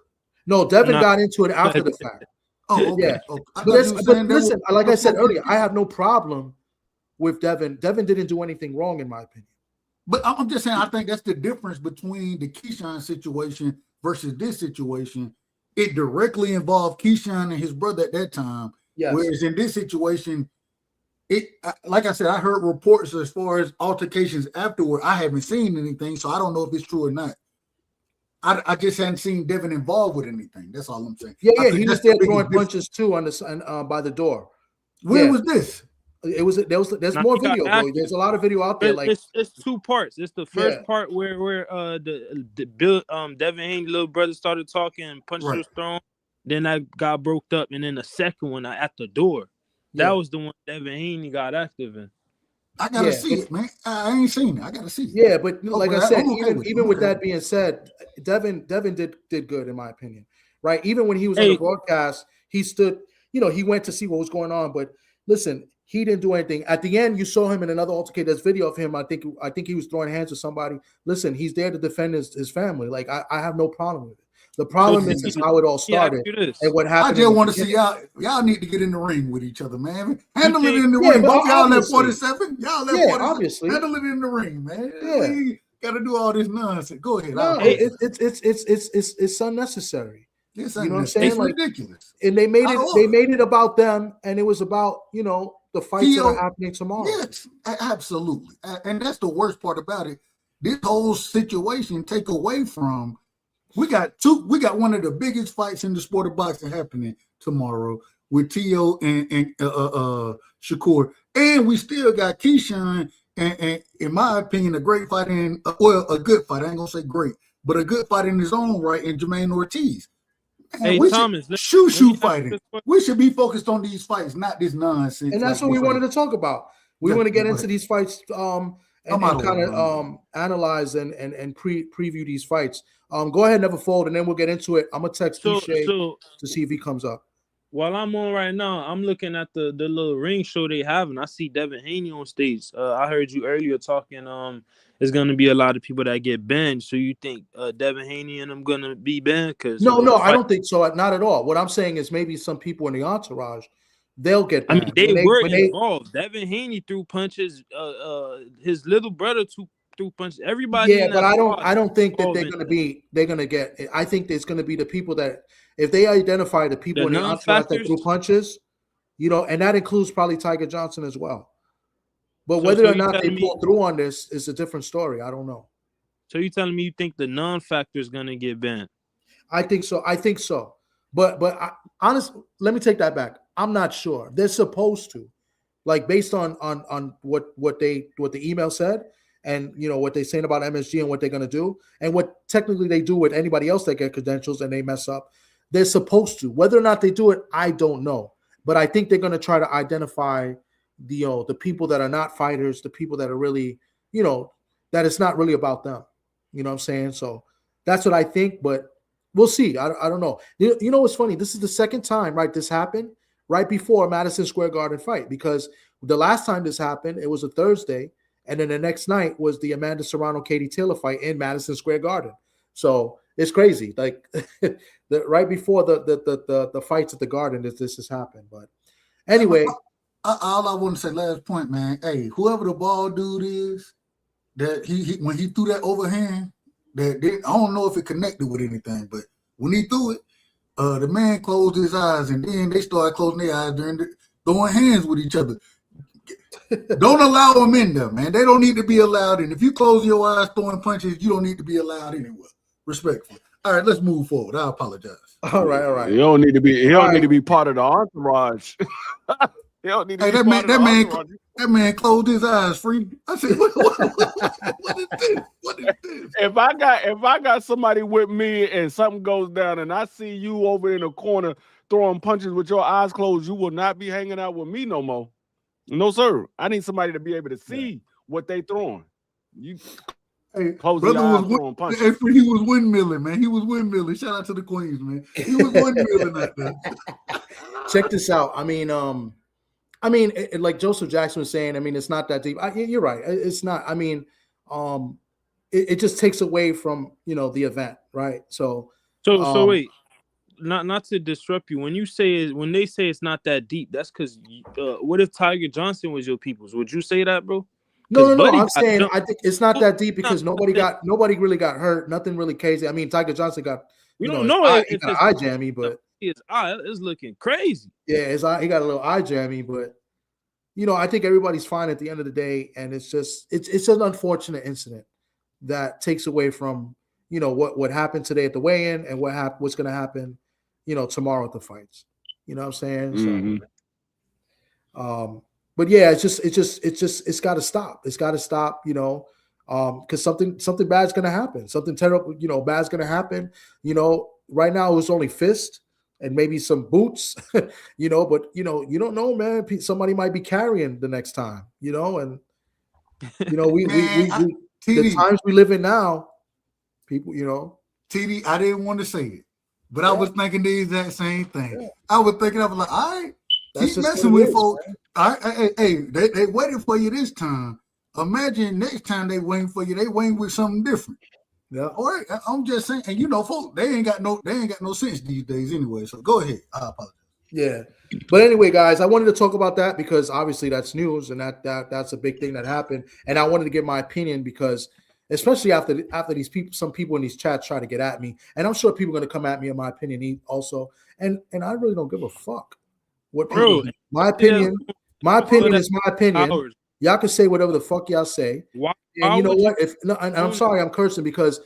[SPEAKER 3] No, Devin got into it after the fact.
[SPEAKER 7] Oh, okay.
[SPEAKER 3] Yeah.
[SPEAKER 7] Okay.
[SPEAKER 3] But listen, like I said earlier, I have no problem with Devin. Devin didn't do anything wrong, in my opinion.
[SPEAKER 7] But I'm just saying, I think that's the difference between the Keyshawn situation versus this situation. It directly involved Keyshawn and his brother at that time.
[SPEAKER 3] Yes.
[SPEAKER 7] Whereas in this situation, like I said, I heard reports as far as altercations afterward. I haven't seen anything, so I don't know if it's true or not. I just hadn't seen Devin involved with anything. That's all I'm saying.
[SPEAKER 3] Yeah, he was there throwing punches too on by the door.
[SPEAKER 7] When was this?
[SPEAKER 3] There's more video though. There's a lot of video out there.
[SPEAKER 6] It's two parts. It's the first part where the Bill Devin Haney little brother started talking, punches was thrown. Then that got broke up, and then the second one at the door. That was the one Devin Haney got active in.
[SPEAKER 7] I gotta see it, man. I ain't seen it. I gotta see it.
[SPEAKER 3] Yeah, but like I said, even with that being said, Devin did good in my opinion, right? Even when he was on the broadcast, he stood. He went to see what was going on, but listen, he didn't do anything. At the end, you saw him in another altercation. There's video of him. I think he was throwing hands with somebody. Listen, he's there to defend his family. Like I have no problem with it. The problem is how it all started and what happened.
[SPEAKER 7] I just want to see y'all. Y'all need to get in the ring with each other, man. Handle it in the ring. Both y'all at 47. Y'all at 47.
[SPEAKER 3] Obviously.
[SPEAKER 7] Handle it in the ring, man. Yeah. We got to do all this nonsense. Go ahead.
[SPEAKER 3] No, it's unnecessary.
[SPEAKER 7] It's
[SPEAKER 3] you know what I'm saying?
[SPEAKER 7] It's ridiculous.
[SPEAKER 3] And they made it about them, and it was about the fights that are happening tomorrow.
[SPEAKER 7] Yes, absolutely. And that's the worst part about it. This whole situation take away from. We got one of the biggest fights in the sport of boxing happening tomorrow with Teo and Shakur, and we still got Keyshawn and in my opinion, a great fight a good fight. I ain't gonna say great, but a good fight in his own right in Jermaine Ortiz. Man,
[SPEAKER 6] Thomas,
[SPEAKER 7] shushu fighting. We should be focused on these fights, not this nonsense.
[SPEAKER 3] And that's what we wanted to talk about. We want to get into these fights and kind of analyze and preview these fights. Go ahead, never fold, and then we'll get into it. I'm gonna text Ishe to see if he comes up.
[SPEAKER 6] While I'm on right now, I'm looking at the little ring show they have, and I see Devin Haney on stage. I heard you earlier talking. There's gonna be a lot of people that get banned. So you think Devin Haney and them gonna be banned?
[SPEAKER 3] No, I don't think so. Not at all. What I'm saying is maybe some people in the entourage, they'll get banned.
[SPEAKER 6] I mean, they were involved. Devin Haney threw punches. His little brother threw punches. Everybody.
[SPEAKER 3] Yeah, but I don't think that they're gonna get. I think there's gonna be the people that, if they identify the people in the entourage that threw punches, and that includes probably Tiger Johnson as well. But whether or not they pull through on this is a different story. I don't know.
[SPEAKER 6] So you telling me you think the non-factor is gonna get banned?
[SPEAKER 3] I think so. But honestly, let me take that back. I'm not sure. They're supposed to, like based on what the email said. And what they're saying about MSG and what they're gonna do, and what technically they do with anybody else that get credentials and they mess up, they're supposed to. Whether or not they do it, I don't know. But I think they're gonna try to identify the people that are not fighters, the people that are really, that it's not really about them. You know what I'm saying? So that's what I think. But we'll see. I don't know. You know what's funny? This is the second time, right? This happened right before Madison Square Garden fight, because the last time this happened, it was a Thursday. And then the next night was the Amanda Serrano-Katie Taylor fight in Madison Square Garden. So it's crazy. Like right before the fights at the Garden, this has happened. But anyway,
[SPEAKER 7] all I want to say, last point, man. Hey, whoever the ball dude is, that he when he threw that overhand, I don't know if it connected with anything, but when he threw it, the man closed his eyes, and then they started closing their eyes during throwing hands with each other. Don't allow them in there, man. They don't need to be allowed in. If you close your eyes throwing punches, you don't need to be allowed anywhere. Respectfully. All right, let's move forward. I apologize.
[SPEAKER 3] All right.
[SPEAKER 8] He don't need to be. He don't
[SPEAKER 3] All
[SPEAKER 8] need to
[SPEAKER 3] right.
[SPEAKER 8] be part of the entourage. He don't need to
[SPEAKER 7] Hey,
[SPEAKER 8] be part of the entourage.
[SPEAKER 7] that man closed his eyes, free. I said, what is this? What is this?
[SPEAKER 8] If I got somebody with me and something goes down and I see you over in the corner throwing punches with your eyes closed, you will not be hanging out with me no more. No, sir. I need somebody to be able to see what they throwing. You
[SPEAKER 7] Hey,
[SPEAKER 8] close
[SPEAKER 7] brother
[SPEAKER 8] your eyes
[SPEAKER 7] was
[SPEAKER 8] throwing punches.
[SPEAKER 7] he was windmilling, man. He was windmilling. Shout out to the Queens, man. He was windmilling out there.
[SPEAKER 3] Check this out. I mean, like Joseph Jackson was saying, I mean, it's not that deep. You're right. It's not. I mean, it just takes away from the event, right? So
[SPEAKER 6] wait, not to disrupt you. When they say it's not that deep, that's because what if Tiger Johnson was your people's? Would you say that, bro?
[SPEAKER 3] No. I'm saying I think it's not that deep because nobody really got hurt. Nothing really crazy. I mean, Tiger Johnson got
[SPEAKER 6] we don't know
[SPEAKER 3] he got an eye jammy, but
[SPEAKER 6] his eye is looking crazy.
[SPEAKER 3] Yeah, his eye, he got a little eye jammy, but I think everybody's fine at the end of the day, and it's an unfortunate incident that takes away from what happened today at the weigh-in and what's going to happen tomorrow at the fights. You know what I'm saying?
[SPEAKER 8] Mm-hmm.
[SPEAKER 3] So, but yeah, it's got to stop. It's got to stop. Because something bad's going to happen. Something terrible, bad's going to happen. Right now it was only fist and maybe some boots, but you don't know, man. Somebody might be carrying the next time, and the times we live in now, people,
[SPEAKER 7] TD, I didn't want to say it, but I was thinking the exact same thing. Yeah. I was like, all right, keep messing with folks. Hey, they waited for you this time. Imagine next time they waiting for you, they waiting with something different. Yeah. All right. I'm just saying, and folks, they ain't got no sense these days anyway. So go ahead. I apologize.
[SPEAKER 3] Yeah. But anyway, guys, I wanted to talk about that because obviously that's news and that's a big thing that happened. And I wanted to give my opinion because especially after these people, some people in these chats try to get at me. And I'm sure people are going to come at me in my opinion also. And I really don't give a fuck what people do. My opinion is my opinion. Y'all can say whatever the fuck y'all say. And you know what? And I'm sorry I'm cursing because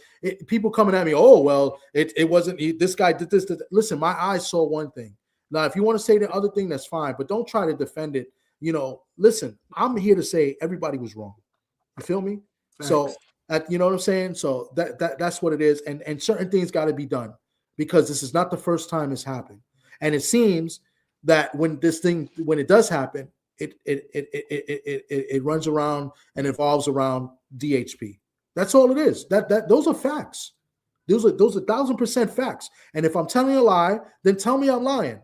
[SPEAKER 3] people coming at me, oh, well, it wasn't this guy did this. Listen, my eyes saw one thing. Now, if you want to say the other thing, that's fine, but don't try to defend it. Listen, I'm here to say everybody was wrong. You feel me? Thanks. So, you know what I'm saying? So that's what it is. And certain things got to be done because this is not the first time it's happened. And it seems that when it does happen, it runs around and evolves around DHP. That's all it is. Those are facts. Those are 1,000% facts. And if I'm telling a lie, then tell me I'm lying.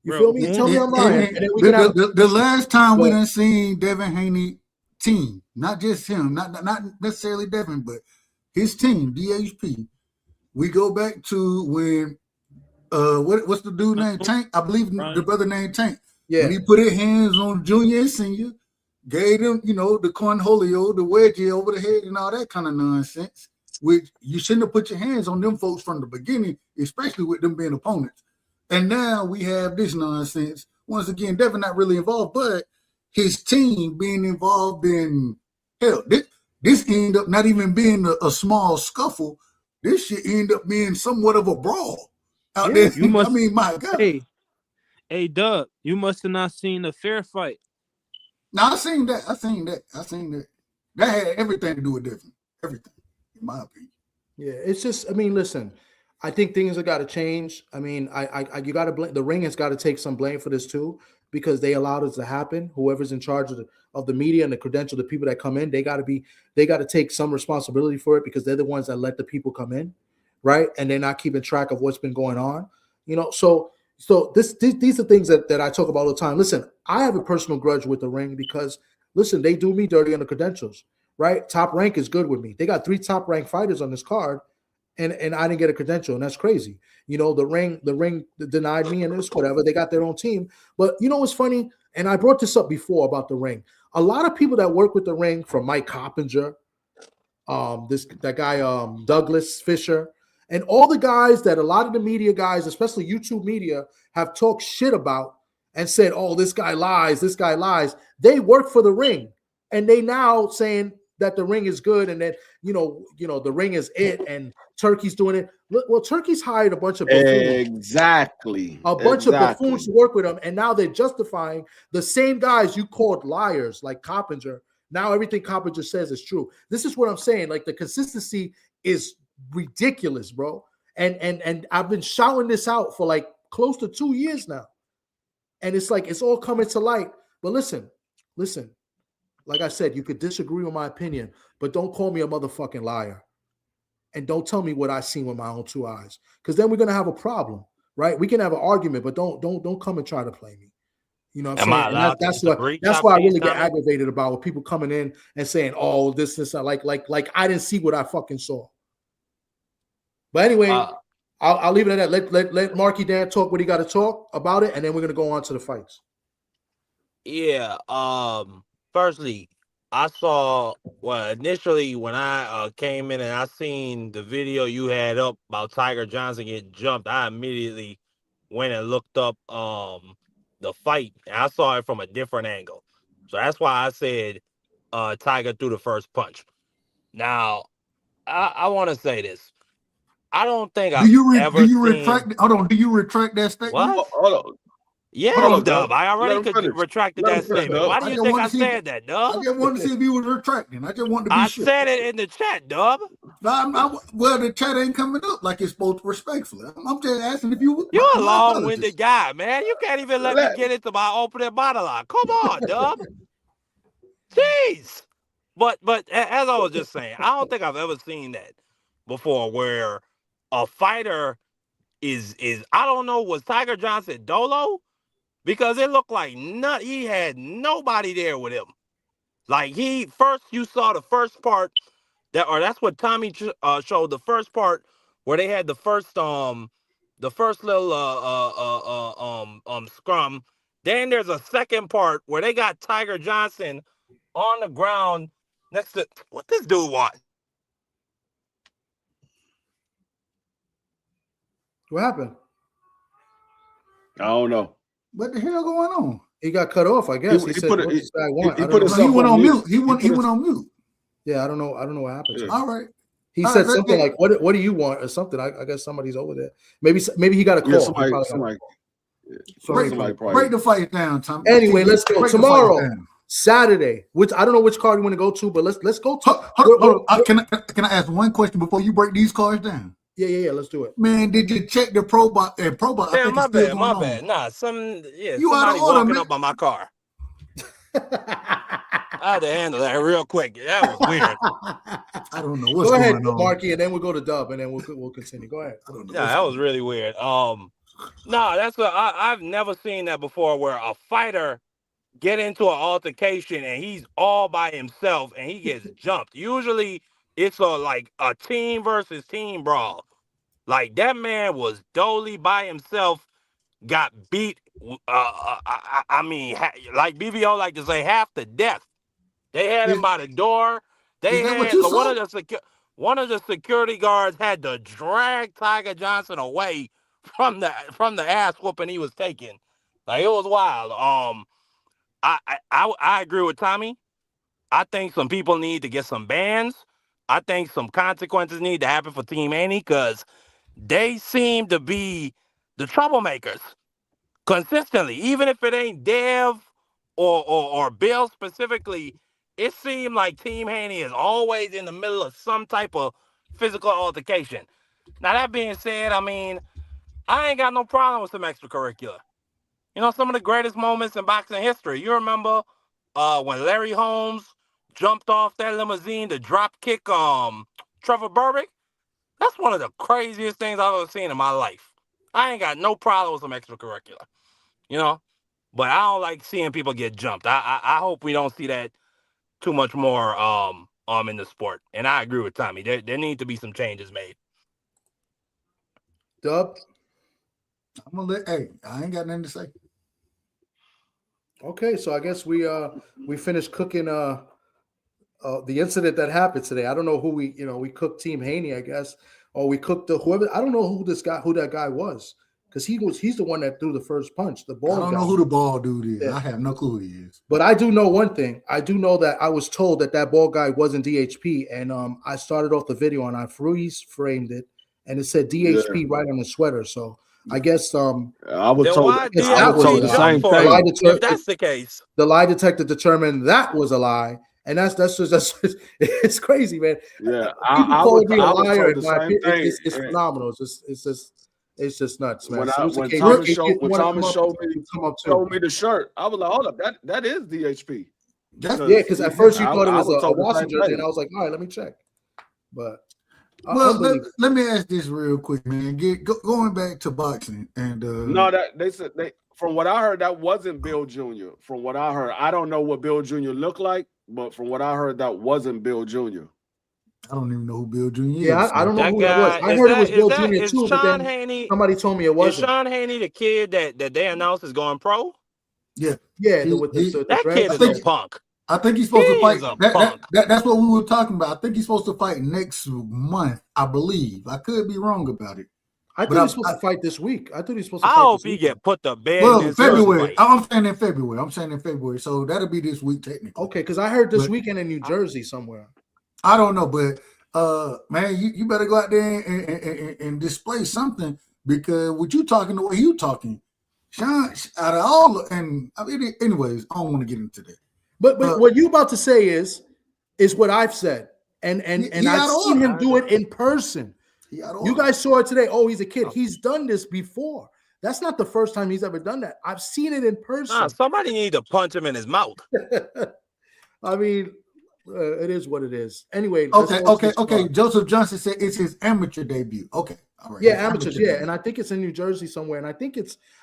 [SPEAKER 3] You feel me? Tell me I'm lying. And then we
[SPEAKER 7] the last time we done seen Devin Haney team, not just him, not necessarily Devin, but his team, DHP. We go back to when what's the dude named Tank? I believe the brother named Tank. Yeah. When he put his hands on Junior and Senior, gave him, the cornholio, the wedgie over the head and all that kind of nonsense, which you shouldn't have put your hands on them folks from the beginning, especially with them being opponents. And now we have this nonsense. Once again, Devin not really involved, but his team being involved in, hell, this ended up not even being a small scuffle. This shit ended up being somewhat of a brawl out there. My God.
[SPEAKER 6] Hey, Doug, you must have not seen the fair fight.
[SPEAKER 7] No, I seen that. That had everything to do with Devin. Everything, in my opinion.
[SPEAKER 3] Yeah, it's just, listen, I think things have got to change. You got to blame, the ring has got to take some blame for this too, because they allowed it to happen. Whoever's in charge of the media and the credential, the people that come in, they got to take some responsibility for it because they're the ones that let the people come in, right? And they're not keeping track of what's been going on, So these are things that I talk about all the time. Listen, I have a personal grudge with the ring because, listen, they do me dirty on the credentials, right? Top Rank is good with me. They got 3 top rank fighters on this card, and I didn't get a credential, and that's crazy. The ring denied me, and it's whatever. They got their own team. But you know what's funny? And I brought this up before about the ring. A lot of people that work with the ring, from Mike Coppinger, that guy Douglas Fisher, and all the guys that a lot of the media guys, especially YouTube media, have talked shit about and said, "Oh, this guy lies. This guy lies." They work for the ring, and they now saying that the ring is good, and that the ring is it, and Turkey's doing it. Well, Turkey's hired a bunch of buffoons.
[SPEAKER 8] Exactly.
[SPEAKER 3] A bunch of buffoons to work with them, and now they're justifying the same guys you called liars, like Coppinger. Now everything Coppinger says is true. This is what I'm saying. Like, the consistency is ridiculous, bro. And I've been shouting this out for like close to 2 years now. And it's like it's all coming to light. But listen. Like I said, you could disagree with my opinion, but don't call me a motherfucking liar. And don't tell me what I seen with my own 2 eyes. Because then we're gonna have a problem, right? We can have an argument, but don't come and try to play me. You know what I'm saying? And that's why I really get aggravated about with people coming in and saying, "Oh, this like I didn't see what I fucking saw." But anyway, I'll leave it at that. Let Marky Dan talk what he got to talk about it, and then we're gonna go on to the fights.
[SPEAKER 9] Yeah. Firstly, I saw initially when I came in and I seen the video you had up about Tiger Johnson getting jumped, I immediately went and looked up the fight, and I saw it from a different angle. So that's why I said Tiger threw the first punch. Now, I want to say this. I don't think I've ever seen...
[SPEAKER 7] retract? Hold on. Do you retract that statement?
[SPEAKER 9] What?
[SPEAKER 8] Hold on.
[SPEAKER 9] Yeah,
[SPEAKER 8] Hold on,
[SPEAKER 9] Dub. I already
[SPEAKER 8] finish.
[SPEAKER 9] retracted
[SPEAKER 8] Let
[SPEAKER 9] that
[SPEAKER 8] him finish,
[SPEAKER 9] statement.
[SPEAKER 8] Dub.
[SPEAKER 9] Why do you think I said that, Dub?
[SPEAKER 7] I just wanted to see if you was retracting. I just wanted to be sure.
[SPEAKER 9] I said it in the chat, Dub.
[SPEAKER 7] Well, the chat ain't coming up like it's supposed to respectfully. I'm just asking if you...
[SPEAKER 9] You're a long-winded guy, man. You can't even let me get into my opening monologue. Come on, Dub. Jeez. But as I was just saying, I don't think I've ever seen that before where a fighter is I don't know, was Tiger Johnson dolo? Because it looked like he had nobody there with him. Like you saw the first part that's what Tommy showed, the first part where they had the first little scrum. Then there's a second part where they got Tiger Johnson on the ground next to what this dude want.
[SPEAKER 3] What happened?
[SPEAKER 8] I don't know.
[SPEAKER 7] What the hell going on?
[SPEAKER 3] He got cut off, I guess. He said, "What this guy want?"
[SPEAKER 7] He went on mute. He went on mute.
[SPEAKER 3] Yeah, I don't know what happened.
[SPEAKER 7] Yeah. All right.
[SPEAKER 3] He said something like, "What do you want?" or something. I guess somebody's over there. Maybe he got a call.
[SPEAKER 8] Yeah, somebody
[SPEAKER 7] break the fight down, Tom.
[SPEAKER 3] Anyway, let's go tomorrow, Saturday. Which I don't know which card you want to go to, but let's go to.
[SPEAKER 7] Hold on. Can I ask one question before you break these cards down?
[SPEAKER 3] Yeah. Let's do it.
[SPEAKER 7] Man, did you check the Probot? Probot.
[SPEAKER 9] Yeah, my bad. Nah, somebody walking up on my car. I had to handle that real quick. That was weird.
[SPEAKER 7] I don't know what's going on.
[SPEAKER 3] Go ahead, Marky, and then we'll go to Dub, and then we'll continue. Go ahead.
[SPEAKER 9] Yeah, that was really weird. No, that's what I've never seen that before, where a fighter get into an altercation and he's all by himself and he gets jumped. Usually it's a team versus team brawl. Like that man was dolly by himself, got beat. I mean, like BBO like to say, half to death. They had him by the door. They had one of the security guards had to drag Tiger Johnson away from the ass whooping he was taking. Like it was wild. I agree with Tommy. I think some people need to get some bans. I think some consequences need to happen for Team Haney because they seem to be the troublemakers consistently. Even if it ain't Dev or Bill specifically, it seemed like Team Haney is always in the middle of some type of physical altercation. Now, that being said, I mean, I ain't got no problem with some extracurricular. You know, some of the greatest moments in boxing history. You remember when Larry Holmes jumped off that limousine to drop kick Trevor Burbick? That's one of the craziest things I've ever seen in my life. I ain't got no problem with some extracurricular, you know? But I don't like seeing people get jumped. I hope we don't see that too much more in the sport. And I agree with Tommy. There need to be some changes made.
[SPEAKER 3] Dub?
[SPEAKER 7] I ain't got nothing to say.
[SPEAKER 3] Okay, so I guess we finished cooking the incident that happened today. I don't know who we cooked Team Haney, I guess, or we cooked whoever. I don't know who that guy was. because he's the one that threw the first punch. The ball.
[SPEAKER 7] I don't know who the ball dude is. Yeah. I have no clue who he is.
[SPEAKER 3] But I do know one thing. I do know that I was told that ball guy wasn't DHP, and I started off the video and I freeze framed it, and it said DHP right on the sweater. So I guess
[SPEAKER 8] I was told
[SPEAKER 9] the same thing. If that's the case,
[SPEAKER 3] the lie detector determined that was a lie. And that's just it's crazy, man.
[SPEAKER 8] Yeah,
[SPEAKER 3] people call me a liar. It's phenomenal. It's just nuts, man.
[SPEAKER 8] When Thomas showed me the shirt, I was like, hold up, that is DHP.
[SPEAKER 3] Because at first you thought it was a Washington jersey, and I was like, all right, let me check. But
[SPEAKER 7] let me ask this real quick, man. Going back to boxing and
[SPEAKER 8] no, that they said from what I heard, that wasn't Bill Jr. From what I heard, I don't know what Bill Jr. looked like. But from what I heard, that wasn't Bill Jr.
[SPEAKER 7] I don't even know who Bill Jr. is.
[SPEAKER 3] Yeah, I don't know who that was. I heard it was Bill Jr. too, but then Haney, somebody told me it wasn't.
[SPEAKER 9] Is Sean Haney the kid that they announced is going pro?
[SPEAKER 7] Yeah.
[SPEAKER 9] That kid is a punk.
[SPEAKER 7] I think he's supposed to fight. That's what we were talking about. I think he's supposed to fight next month, I believe. I could be wrong about it.
[SPEAKER 3] I thought he was supposed to fight this week. I
[SPEAKER 9] hope he get put to bed.
[SPEAKER 7] Well, February. I'm saying in February. So that'll be this week technically.
[SPEAKER 3] Okay, because I heard this weekend in New Jersey somewhere.
[SPEAKER 7] I don't know, but man, you better go out there and display something, because what you talking the way you talking, Sean, out of all, and I mean, anyways, I don't want to get into that.
[SPEAKER 3] But what you about to say is what I've said, and I've seen him do it in person. You guys saw it today. Oh, he's a kid. He's done this before. That's not the first time he's ever done that. I've seen it in person.
[SPEAKER 9] Somebody need to punch him in his mouth.
[SPEAKER 3] I mean, it is what it is. Anyway.
[SPEAKER 7] Okay. Joseph Johnson said it's his amateur debut. Okay. All right.
[SPEAKER 3] Yeah, amateur. Yeah, and I think it's in New Jersey somewhere. And I think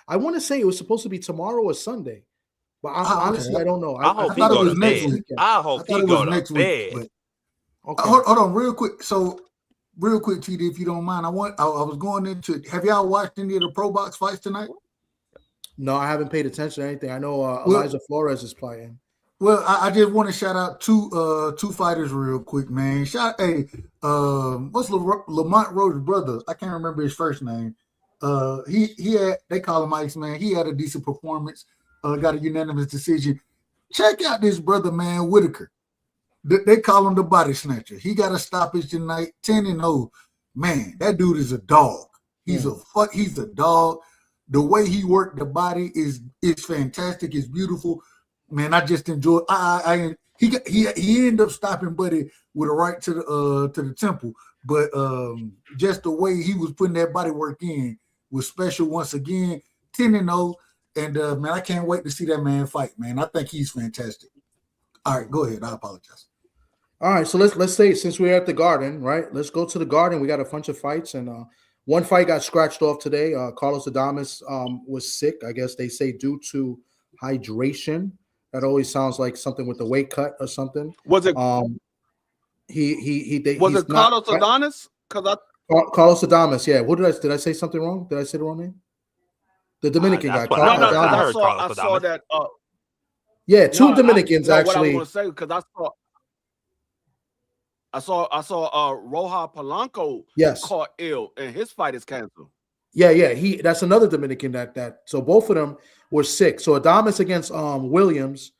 [SPEAKER 3] I want to say it was supposed to be tomorrow or Sunday. But honestly, I don't know.
[SPEAKER 9] I hope he go to bed. I hope he go to bed.
[SPEAKER 7] Hold on real quick. So, real quick, TD, if you don't mind, I was going into. Have y'all watched any of the pro box fights tonight?
[SPEAKER 3] No, I haven't paid attention to anything. I know Elijah Flores is playing.
[SPEAKER 7] Well, I just want to shout out two fighters real quick, man. What's Lamont Rose's brother? I can't remember his first name. He had, they call him Ice Man. He had a decent performance. Got a unanimous decision. Check out this brother, man, Whitaker. They call him the body snatcher. He got a stoppage tonight, 10-0. Man, that dude is a dog. He's a dog. The way he worked the body is fantastic. It's beautiful. Man, I just enjoy. He ended up stopping Buddy with a right to the temple, but just the way he was putting that body work in was special. Once again, 10-0, and man, I can't wait to see that man fight. Man, I think he's fantastic. All right, go ahead. I apologize.
[SPEAKER 3] All right, so let's say, since we're at the Garden, right? Let's go to the Garden. We got a bunch of fights, and one fight got scratched off today. Carlos Adames was sick, I guess they say, due to hydration. That always sounds like something with the weight cut or something.
[SPEAKER 8] Was it?
[SPEAKER 3] Carlos
[SPEAKER 8] Adames?
[SPEAKER 3] Carlos Adames, yeah. What did I say something wrong? Did I say the wrong name? The Dominican guy.
[SPEAKER 8] I saw that.
[SPEAKER 3] Yeah, two Dominicans actually.
[SPEAKER 8] What I want to say, because I saw Roja Polanco caught ill and his fight is canceled.
[SPEAKER 3] Yeah. That's another Dominican that so both of them were sick. So Adames against Williams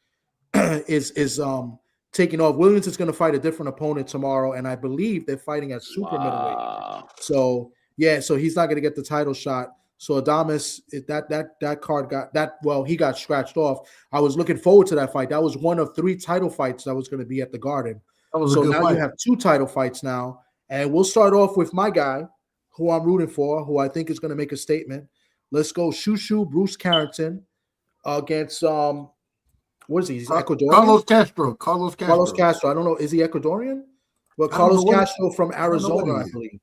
[SPEAKER 3] is taking off. Williams is going to fight a different opponent tomorrow, and I believe they're fighting at super middleweight. So so he's not going to get the title shot. So Adames, that card he got scratched off. I was looking forward to that fight. That was one of 3 title fights that was going to be at the Garden. So now you have 2 title fights now, and we'll start off with my guy, who I'm rooting for, who I think is going to make a statement. Let's go, Shushu Bruce Carrington against what is he? He's Ecuadorian.
[SPEAKER 7] Carlos Castro.
[SPEAKER 3] I don't know. Is he Ecuadorian? Well, Carlos Castro from Arizona, I believe.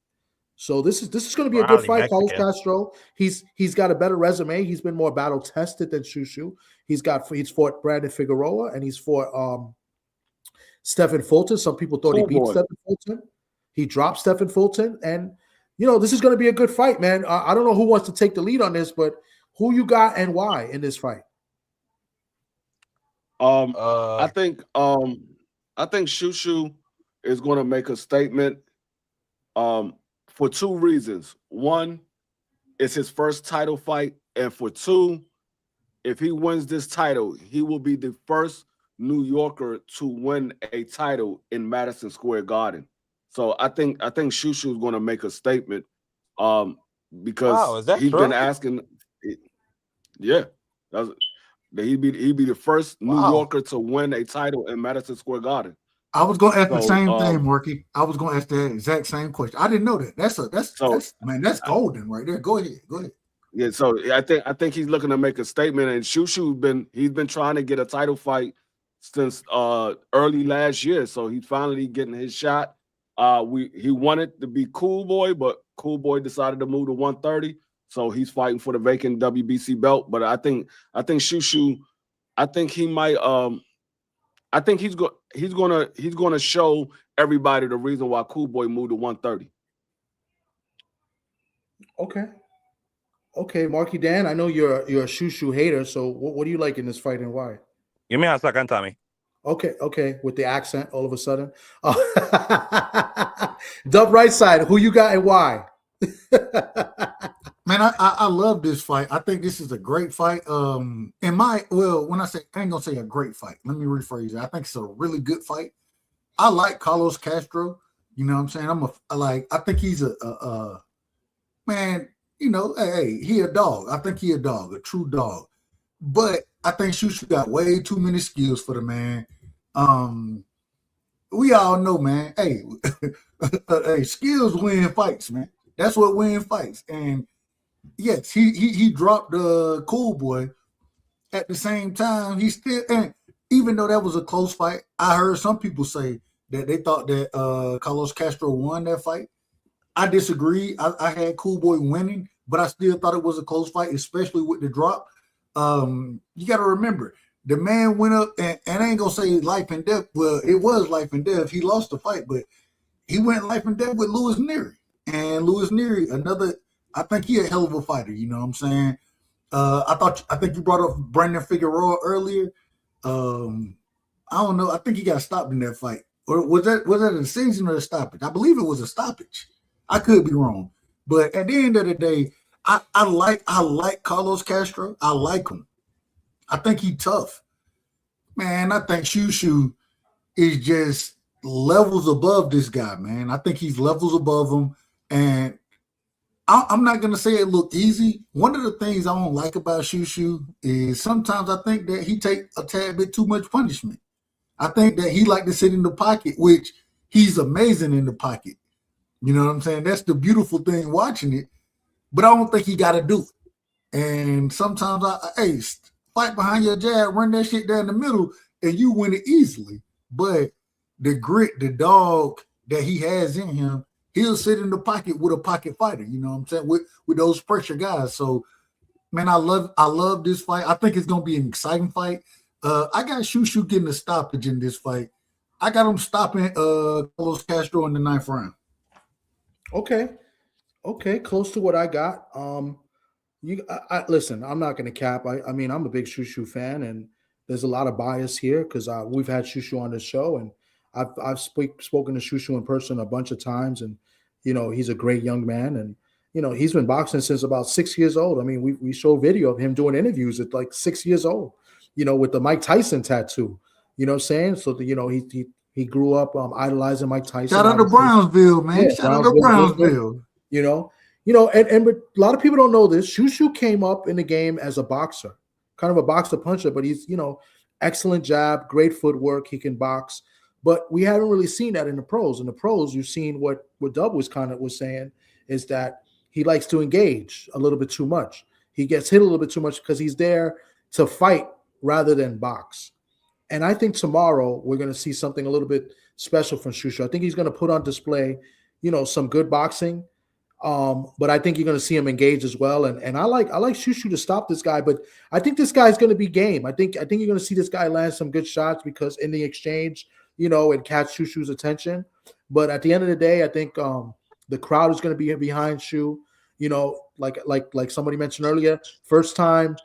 [SPEAKER 3] So this is going to be a good fight. Mexican. Carlos Castro. He's got a better resume. He's been more battle tested than Shushu. He's fought Brandon Figueroa and he's fought Stephen Fulton. Some people thought he beat Stephen Fulton. He dropped Stephen Fulton, and this is going to be a good fight, man. I don't know who wants to take the lead on this, but who you got and why in this fight?
[SPEAKER 8] I think Shushu is going to make a statement for 2 reasons. One, it's his first title fight, and for 2, if he wins this title, he will be the first New Yorker to win a title in Madison Square Garden. So I think Shushu is going to make a statement, because
[SPEAKER 9] is that
[SPEAKER 8] he's
[SPEAKER 9] true?
[SPEAKER 8] been asking. Yeah, he'd be the first New Yorker to win a title in Madison Square Garden.
[SPEAKER 7] I was going to ask the
[SPEAKER 8] So,
[SPEAKER 7] same thing, Marky. I was going to ask the exact same question. I didn't know that. That's golden right there. Go ahead.
[SPEAKER 8] Yeah, so I think he's looking to make a statement, and Shushu he's been trying to get a title fight since early last year. So he's finally getting his shot. He wanted to be Cool Boy, but Cool Boy decided to move to 130. So he's fighting for the vacant WBC belt. But I think Shushu, I think he might I think he's gonna show everybody the reason why Cool Boy moved to 130.
[SPEAKER 3] Okay, Marky Dan, I know you're a shushu hater, so what do you like in this fight and why?
[SPEAKER 9] Give me a second, Tommy.
[SPEAKER 3] Okay, with the accent all of a sudden. Dub right side, who you got and why?
[SPEAKER 7] Man, I love this fight. I think this is a great fight. When I say, I ain't gonna say a great fight. Let me rephrase it. I think it's a really good fight. I like Carlos Castro. You know what I'm saying? I think he's a man. You know, hey, he a dog. I think he a dog, a true dog. But I think Shushu got way too many skills for the man. We all know, man. Hey, hey, skills win fights, man. That's what win fights. And yes, he dropped the Cool Boy. At the same time, he still, and even though that was a close fight, I heard some people say that they thought that Carlos Castro won that fight. I disagree. I had Cool Boy winning, but I still thought it was a close fight, especially with the drop. You got to remember, the man went up, and I ain't gonna say life and death. Well, it was life and death. He lost the fight, but he went life and death with Louis Neary. And Louis Neary, I think he a hell of a fighter. You know what I'm saying? I think you brought up Brandon Figueroa earlier. I don't know. I think he got stopped in that fight, or was that a decision or a stoppage? I believe it was a stoppage. I could be wrong, but at the end of the day, I like Carlos Castro. I like him. I think he's tough, man. I think Shushu is just levels above this guy, man. I think he's levels above him, and I'm not gonna say it look easy. One of the things I don't like about Shushu is sometimes I think that he take a tad bit too much punishment. I think that he like to sit in the pocket, which he's amazing in the pocket. You know what I'm saying? That's the beautiful thing watching it. But I don't think he got to do it. And sometimes fight behind your jab, run that shit down the middle, and you win it easily. But the grit, the dog that he has in him, he'll sit in the pocket with a pocket fighter. You know what I'm saying? With those pressure guys. So, man, I love this fight. I think it's gonna be an exciting fight. I got Shushu getting a stoppage in this fight. I got him stopping Carlos Castro in the 9th round.
[SPEAKER 3] Okay, close to what I got. Listen, I'm not going to cap. I mean, I'm a big Shushu fan, and there's a lot of bias here because we've had Shushu on this show, and I've spoken to Shushu in person a bunch of times, and you know he's a great young man, and you know he's been boxing since about 6 years old. I mean, we show video of him doing interviews at like 6 years old, you know, with the Mike Tyson tattoo. You know what I'm saying? So you know he grew up idolizing Mike Tyson.
[SPEAKER 7] Shout out to Brownsville, man. Yeah, Shout out to Brownsville.
[SPEAKER 3] You know, and but a lot of people don't know this. Shushu came up in the game as a boxer, kind of a boxer puncher, but he's, you know, excellent jab, great footwork. He can box, but we haven't really seen that in the pros. In the pros, you've seen what Dub was saying is that he likes to engage a little bit too much. He gets hit a little bit too much because he's there to fight rather than box. And I think tomorrow we're going to see something a little bit special from Shushu. I think he's going to put on display, you know, some good boxing. But I think you're going to see him engage as well. And I like Shushu to stop this guy, but I think this guy's going to be game. I think you're going to see this guy land some good shots because in the exchange, you know, it catch Shushu's attention. But at the end of the day, I think the crowd is going to be behind Shu. You know, like somebody mentioned earlier, first time,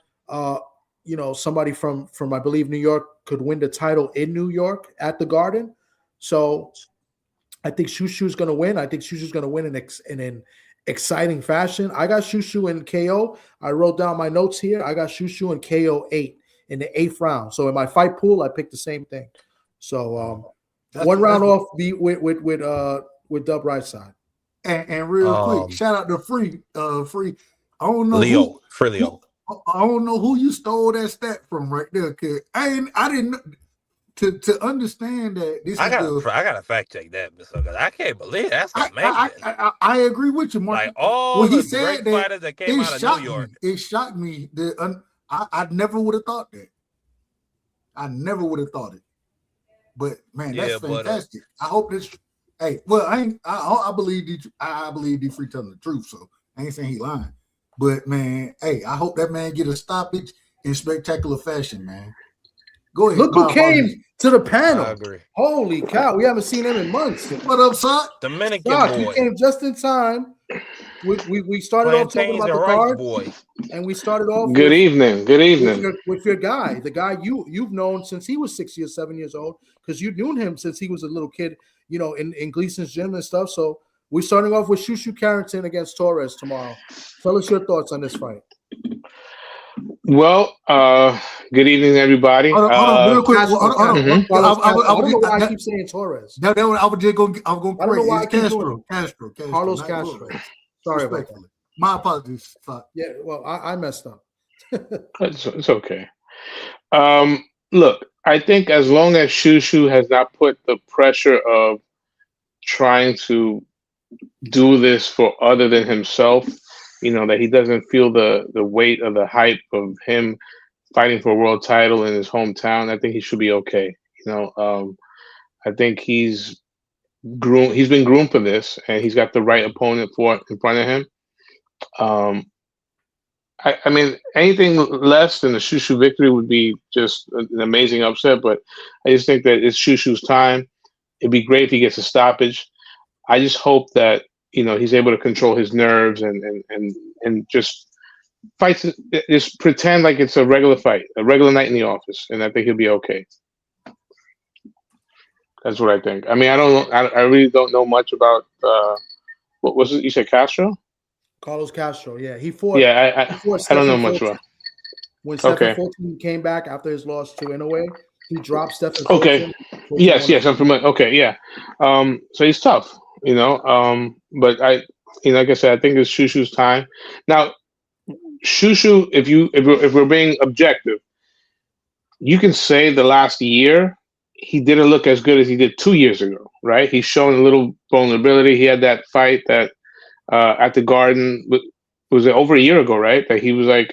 [SPEAKER 3] you know, somebody from I believe New York could win the title in New York at the Garden. So I think Shushu's going to win. I think Shushu's going to win exciting fashion. I got Shushu and KO. I wrote down my notes here. I got Shushu and KO 8 in the 8th round. So in my fight pool, I picked the same thing. So one round off beat with Dub right side.
[SPEAKER 7] And real quick, shout out to Free. Free. I don't know
[SPEAKER 9] Leo. For Leo.
[SPEAKER 7] I don't know who you stole that stat from right there. Cause I didn't to understand that this
[SPEAKER 9] I gotta fact check that, because I can't believe that's amazing.
[SPEAKER 7] I agree with you, Mark.
[SPEAKER 9] Like all
[SPEAKER 7] when he
[SPEAKER 9] the
[SPEAKER 7] said
[SPEAKER 9] great fighters that came out of New York.
[SPEAKER 7] It shocked me. I never would have thought that. I never would have thought it. But man, that's fantastic. I hope this. Hey, well, I believe D Free telling the truth, so I ain't saying he lying. But man, hey, I hope that man get a stoppage in spectacular fashion, man. Go ahead.
[SPEAKER 3] Look who came to the panel.
[SPEAKER 9] I agree.
[SPEAKER 3] Holy cow, we haven't seen him in months.
[SPEAKER 7] What up, Sock?
[SPEAKER 9] Dominican
[SPEAKER 3] Sock,
[SPEAKER 9] boy.
[SPEAKER 3] he came just in time. We started off talking about the card,
[SPEAKER 9] boy.
[SPEAKER 3] And we started off.
[SPEAKER 10] Good evening.
[SPEAKER 3] With your guy, the guy you've known since he was 6 years, 7 years old, because you knew him since he was a little kid, in Gleason's gym and stuff. So we're starting off with Shushu Carrington against Torres tomorrow. Tell us your thoughts on this fight.
[SPEAKER 10] Well, good evening, everybody.
[SPEAKER 7] Hold on, real quick.
[SPEAKER 3] I don't know why I keep saying Torres.
[SPEAKER 7] I was going to
[SPEAKER 3] I don't know why I keep doing
[SPEAKER 7] Castro.
[SPEAKER 3] Carlos Castro. Sorry about that.
[SPEAKER 7] My apologies.
[SPEAKER 3] Yeah, well, I messed up.
[SPEAKER 10] It's okay. Look, I think as long as Shushu has not put the pressure of trying to do this for other than himself, that he doesn't feel the weight of the hype of him fighting for a world title in his hometown, I think he should be okay. I think he's been groomed for this, and he's got the right opponent in front of him. I mean, anything less than a Shushu victory would be just an amazing upset, but I just think that it's Shushu's time. It'd be great if he gets a stoppage. I just hope that he's able to control his nerves and just fights. Just pretend like it's a regular fight, a regular night in the office, and I think he'll be okay. That's what I think. I mean, I don't know. I really don't know much about what was it? You said Castro?
[SPEAKER 3] Carlos Castro. Yeah, he fought.
[SPEAKER 10] Yeah, I don't know much about.
[SPEAKER 3] When Stephen Fulton came back after his loss to Inoue, he dropped Stephen.
[SPEAKER 10] Okay. Yes, I'm familiar. Okay, yeah. So he's tough, but like I said, I think it's Shushu's time. Now, Shushu, if we're being objective, you can say the last year he didn't look as good as he did 2 years ago, right? He's shown a little vulnerability. He had that fight that at the Garden, was it over a year ago, right? That he was like,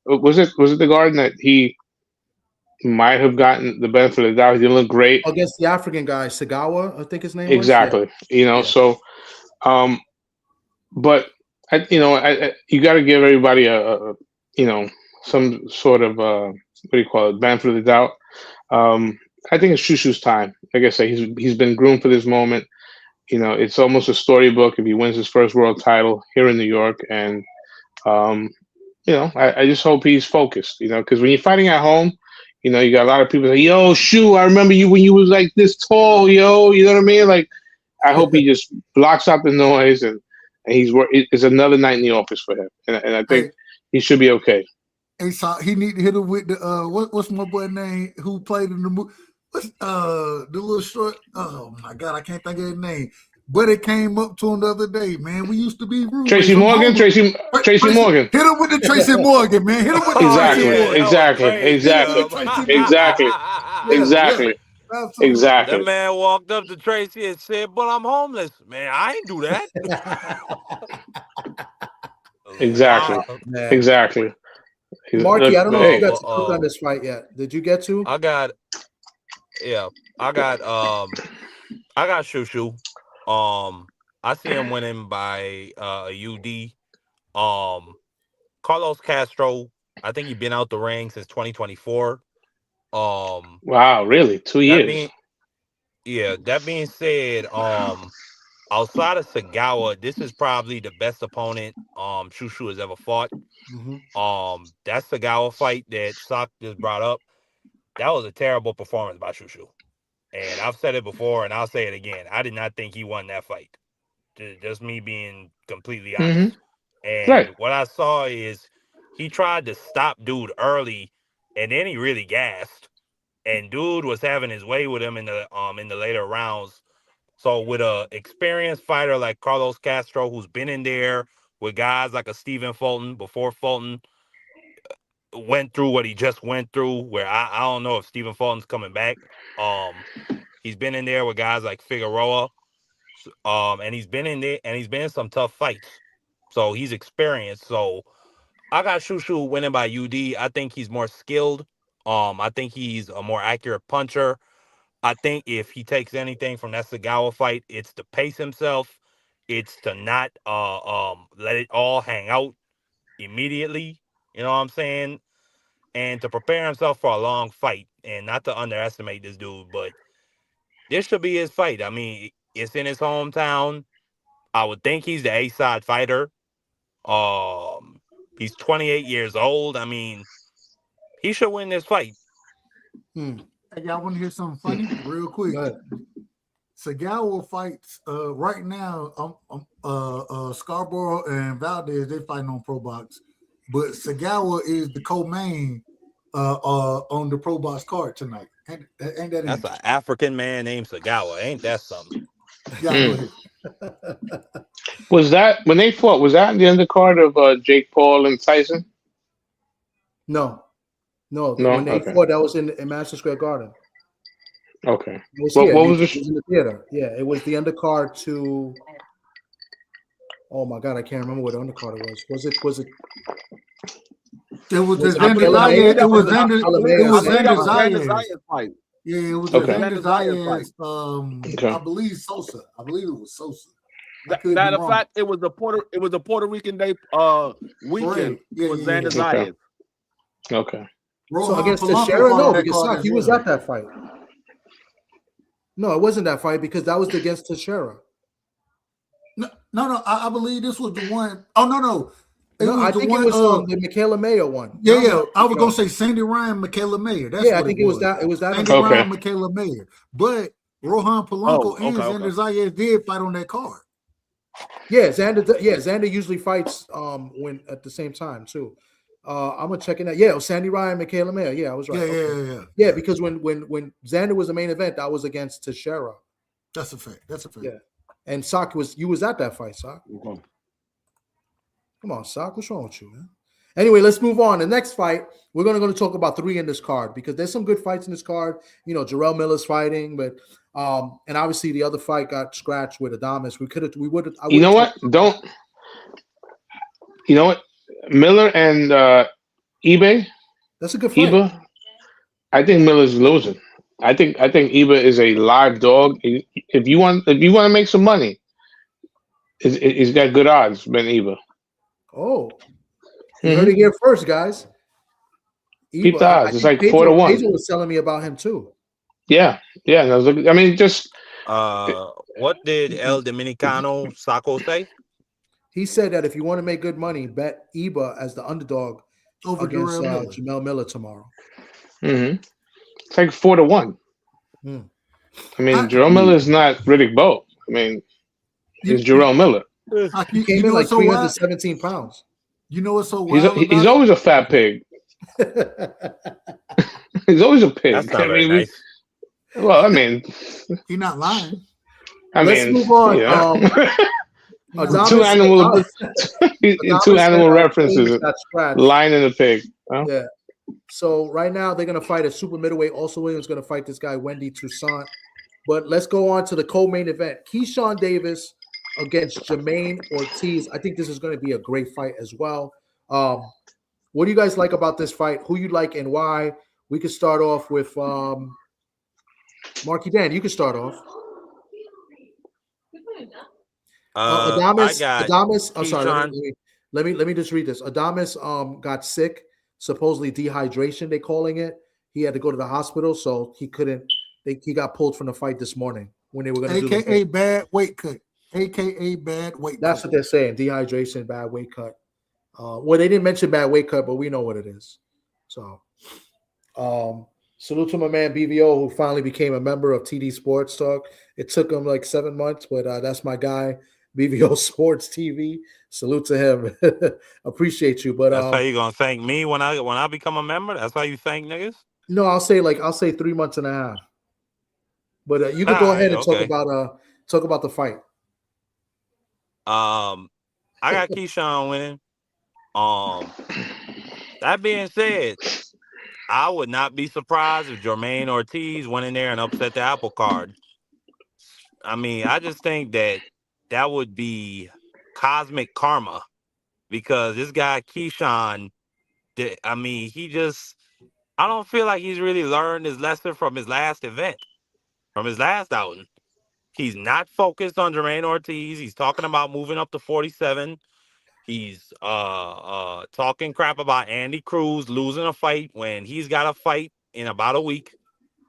[SPEAKER 10] was it the Garden that he might have gotten the benefit of the doubt? He didn't look great
[SPEAKER 3] against the African guy, Sagawa, I think his name
[SPEAKER 10] exactly.
[SPEAKER 3] was.
[SPEAKER 10] So, but you got to give everybody a some sort of benefit of the doubt. I think it's Shushu's time. Like I say, he's been groomed for this moment. It's almost a storybook if he wins his first world title here in New York. And I just hope he's focused. Because when you're fighting at home, you got a lot of people say, "Yo, Shu, I remember you when you was like this tall, yo." You know what I mean? Like, I hope he just blocks out the noise and it's another night in the office for him. And I think he should be okay.
[SPEAKER 7] Hey, so he need to hit him with the what's my boy name who played in the movie? What's the little short? Oh my God, I can't think of his name. But it came up to him the other day, man. We used to be roommates.
[SPEAKER 10] Tracy Morgan. Tracy Morgan.
[SPEAKER 7] Hit him with the Tracy Morgan, man. Hit him with
[SPEAKER 10] the Exactly.
[SPEAKER 9] That man walked up to Tracy and said, "But I'm homeless, man. I ain't do that."
[SPEAKER 10] Exactly.
[SPEAKER 3] Marky, I don't know if you got to click on this fight yet. Did you get to?
[SPEAKER 9] I got Shushu. I see him winning by UD. Carlos Castro, I think he's been out the ring since 2024.
[SPEAKER 10] Wow, really? 2 years?
[SPEAKER 9] That being said, outside of Sagawa, this is probably the best opponent Shushu has ever fought.
[SPEAKER 3] Mm-hmm.
[SPEAKER 9] That Sagawa fight that Sock just brought up, that was a terrible performance by Shushu. And I've said it before, and I'll say it again. I did not think he won that fight. Just me being completely
[SPEAKER 10] Mm-hmm.
[SPEAKER 9] honest. And
[SPEAKER 10] Right.
[SPEAKER 9] what I saw is he tried to stop dude early, and then he really gassed. And dude was having his way with him in the later rounds. So with a experienced fighter like Carlos Castro, who's been in there with guys like a Stephen Fulton before Fulton went through what he just went through, where I don't know if Stephen Fulton's coming back. He's been in there with guys like Figueroa, and he's been in there and he's been in some tough fights. So he's experienced. So I got Shushu winning by UD. I think he's more skilled. I think he's a more accurate puncher. I think if he takes anything from that Sagawa fight, it's to pace himself. It's to not let it all hang out immediately. You know what I'm saying? And to prepare himself for a long fight, and not to underestimate this dude, but this should be his fight. I mean, it's in his hometown. I would think he's the A-side fighter. He's 28 years old. I mean, he should win this fight.
[SPEAKER 7] Hey, y'all want to hear something funny? Real quick. Sagawa fights right now. Scarborough and Valdez, they fighting on Pro Box, but Sagawa is the co-main on the Pro Box card tonight. Ain't that
[SPEAKER 9] That's an African man named Sagawa. Ain't that something?
[SPEAKER 10] Was that when they fought? Was that in the undercard of Jake Paul and Tyson?
[SPEAKER 3] No. When they fought, that was in Madison Square Garden.
[SPEAKER 10] Okay.
[SPEAKER 3] What was it was in the theater? Yeah, it was the undercard to. Oh my God, I can't remember what the undercard it was. Was it?
[SPEAKER 7] It was the Xander Zayas. It was Xander Zayas
[SPEAKER 8] fight.
[SPEAKER 7] Yeah, it was the Xander Zayas. I believe Sosa. I believe it was Sosa.
[SPEAKER 8] Matter of fact, it was the Puerto Rican Day weekend with Xander Zayas.
[SPEAKER 10] Okay.
[SPEAKER 3] So against Teixeira, no, because he was at that fight. No, it wasn't that fight because that was against Teixeira.
[SPEAKER 7] No. I believe this was the one. Oh no.
[SPEAKER 3] I think it was the Michaela Mayer one.
[SPEAKER 7] Yeah. I was gonna say Sandy Ryan, Michaela Mayer. That's
[SPEAKER 3] I think it was that. It was that.
[SPEAKER 7] Sandy Ryan, Michaela Mayer. But Rohan Polanco and Xander Zayas did fight on that card.
[SPEAKER 3] Yeah, Xander usually fights when at the same time too. I'm gonna check it out. Yeah, it was Sandy Ryan, Michaela Mayer. Yeah, I was right. Yeah. Because when Xander was the main event, that was against Teixeira.
[SPEAKER 7] That's a fact.
[SPEAKER 3] Yeah, and Sock was at that fight, Sock. Okay. Come on, Sock. What's wrong with you, man? Anyway, let's move on. The next fight, we're going to talk about 3 in this card because there's some good fights in this card. You know, Jarrell Miller's fighting, but and obviously the other fight got scratched with Adames. We would have.
[SPEAKER 10] You know what? Miller and eBay.
[SPEAKER 3] That's a good fight.
[SPEAKER 10] Iba, I think Miller's losing. I think Iba is a live dog. If you want to make some money, he's got good odds, Ben Iba.
[SPEAKER 3] Oh, you heard it here first, guys.
[SPEAKER 10] Keep the odds. It's like
[SPEAKER 3] Pedro,
[SPEAKER 10] 4-1.
[SPEAKER 3] Pedro was telling me about him too.
[SPEAKER 10] Yeah. I was looking. I mean, just.
[SPEAKER 9] What did El Dominicano Sacco say?
[SPEAKER 3] He said that if you want to make good money, bet Iba as the underdog over against Jamel Miller tomorrow.
[SPEAKER 10] Mm-hmm. It's like 4-1. I mean, Jarrell Miller is not Riddick Bowe. I mean, he's Jarrell Miller.
[SPEAKER 3] He came in like 317 pounds.
[SPEAKER 7] You know what's so wild?
[SPEAKER 10] He's always a fat pig. He's always a pig.
[SPEAKER 9] That's not very nice.
[SPEAKER 10] Well, I mean,
[SPEAKER 7] he's not lying.
[SPEAKER 3] Let's move on.
[SPEAKER 10] Yeah. Two animal references. Lion and a pig. Huh?
[SPEAKER 3] Yeah. So right now they're gonna fight a super middleweight. Also, Williams gonna fight this guy Wendy Toussaint. But let's go on to the co-main event: Keyshawn Davis against Jermaine Ortiz. I think this is going to be a great fight as well. What do you guys like about this fight? Who you like and why? We could start off with Marky Dan. You can start off. Adames. I'm sorry. Let me just read this. Adames got sick, supposedly dehydration. They calling it. He had to go to the hospital, so he couldn't. He got pulled from the fight this morning when they were going to do
[SPEAKER 7] AKA bad weight cut. AKA bad weight.
[SPEAKER 3] That's what they're saying. Dehydration, bad weight cut. Well, they didn't mention bad weight cut, but we know what it is. So, salute to my man BVO, who finally became a member of TD Sports Talk. It took him like 7 months, but that's my guy. BVO Sports TV. Salute to him. Appreciate you. But
[SPEAKER 9] That's how you gonna thank me when I become a member? That's how you thank niggas?
[SPEAKER 3] no, I'll say 3 months and a half. But you can go ahead and talk about the fight.
[SPEAKER 9] I got Keyshawn winning. That being said, I would not be surprised if Jermaine Ortiz went in there and upset the apple card. I mean, I just think that would be cosmic karma because this guy Keyshawn, I mean, I don't feel like he's really learned his lesson from his last event, from his last outing. He's not focused on Jermaine Ortiz. He's talking about moving up to 47. He's talking crap about Andy Cruz losing a fight when he's got a fight in about a week.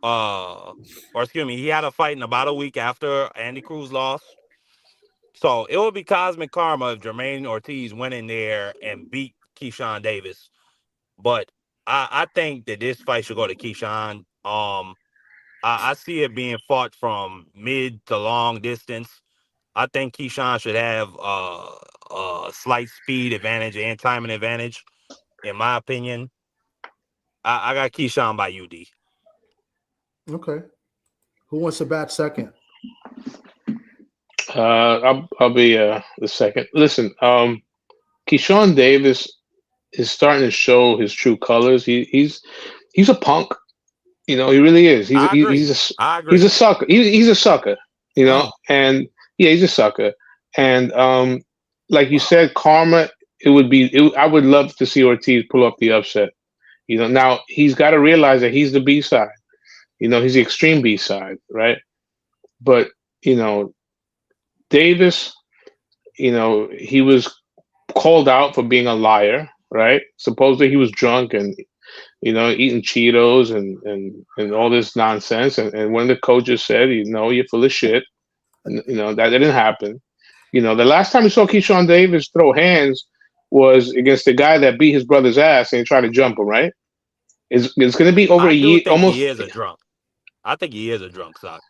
[SPEAKER 9] Or excuse me, he had a fight in about a week after Andy Cruz lost. So it would be cosmic karma if Jermaine Ortiz went in there and beat Keyshawn Davis. But I think that this fight should go to Keyshawn. I see it being fought from mid to long distance. I think Keyshawn should have a slight speed advantage and timing advantage, in my opinion. I got Keyshawn by UD.
[SPEAKER 3] Okay. Who wants to bat second?
[SPEAKER 10] I'll be the second. Listen, Keyshawn Davis is starting to show his true colors. He's a punk. You know, he really is. He's a sucker. He's a sucker. You know, and yeah, he's a sucker. And like you said, karma. I would love to see Ortiz pull up the upset. You know, now he's got to realize that he's the B side. You know, he's the extreme B side, right? But you know, Davis, you know, he was called out for being a liar, right? Supposedly he was drunk and, you know, eating Cheetos and all this nonsense. And one of the coaches said, you know, you're full of shit. And, you know, that didn't happen. You know, the last time we saw Keyshawn Davis throw hands was against the guy that beat his brother's ass and he tried to jump him, right? It's going to be over a year. Almost.
[SPEAKER 9] He is a drunk. I think he is a drunk, Sock.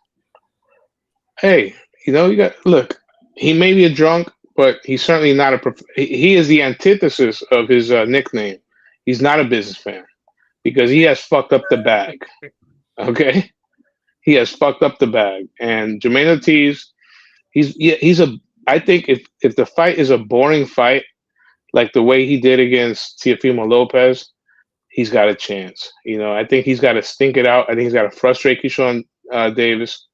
[SPEAKER 10] Hey, you know, look, he may be a drunk, but he's certainly not he is the antithesis of his nickname. He's not a businessman because he has fucked up the bag. Okay? He has fucked up the bag. And Jermaine Ortiz, I think if the fight is a boring fight, like the way he did against Teofimo Lopez, he's got a chance. You know, I think he's got to stink it out. I think he's got to frustrate Keyshawn Davis.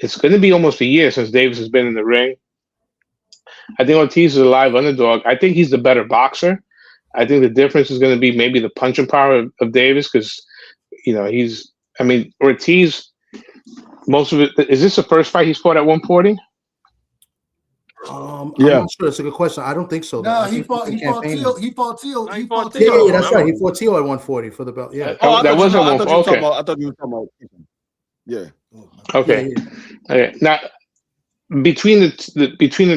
[SPEAKER 10] It's going to be almost a year since Davis has been in the ring. I think Ortiz is a live underdog. I think he's the better boxer. I think the difference is going to be maybe the punching power of Davis because, you know, Ortiz, most of it, is this the first fight he's fought at 140?
[SPEAKER 3] I'm not sure. It's a good question. I don't think so.
[SPEAKER 7] No, he fought Teal. He fought Teal.
[SPEAKER 3] Yeah, that's right. He fought Teal at 140 for the belt. Yeah.
[SPEAKER 10] That wasn't
[SPEAKER 8] I
[SPEAKER 10] 140.
[SPEAKER 8] I thought you were talking about. Yeah.
[SPEAKER 10] Okay. Okay. Now, between the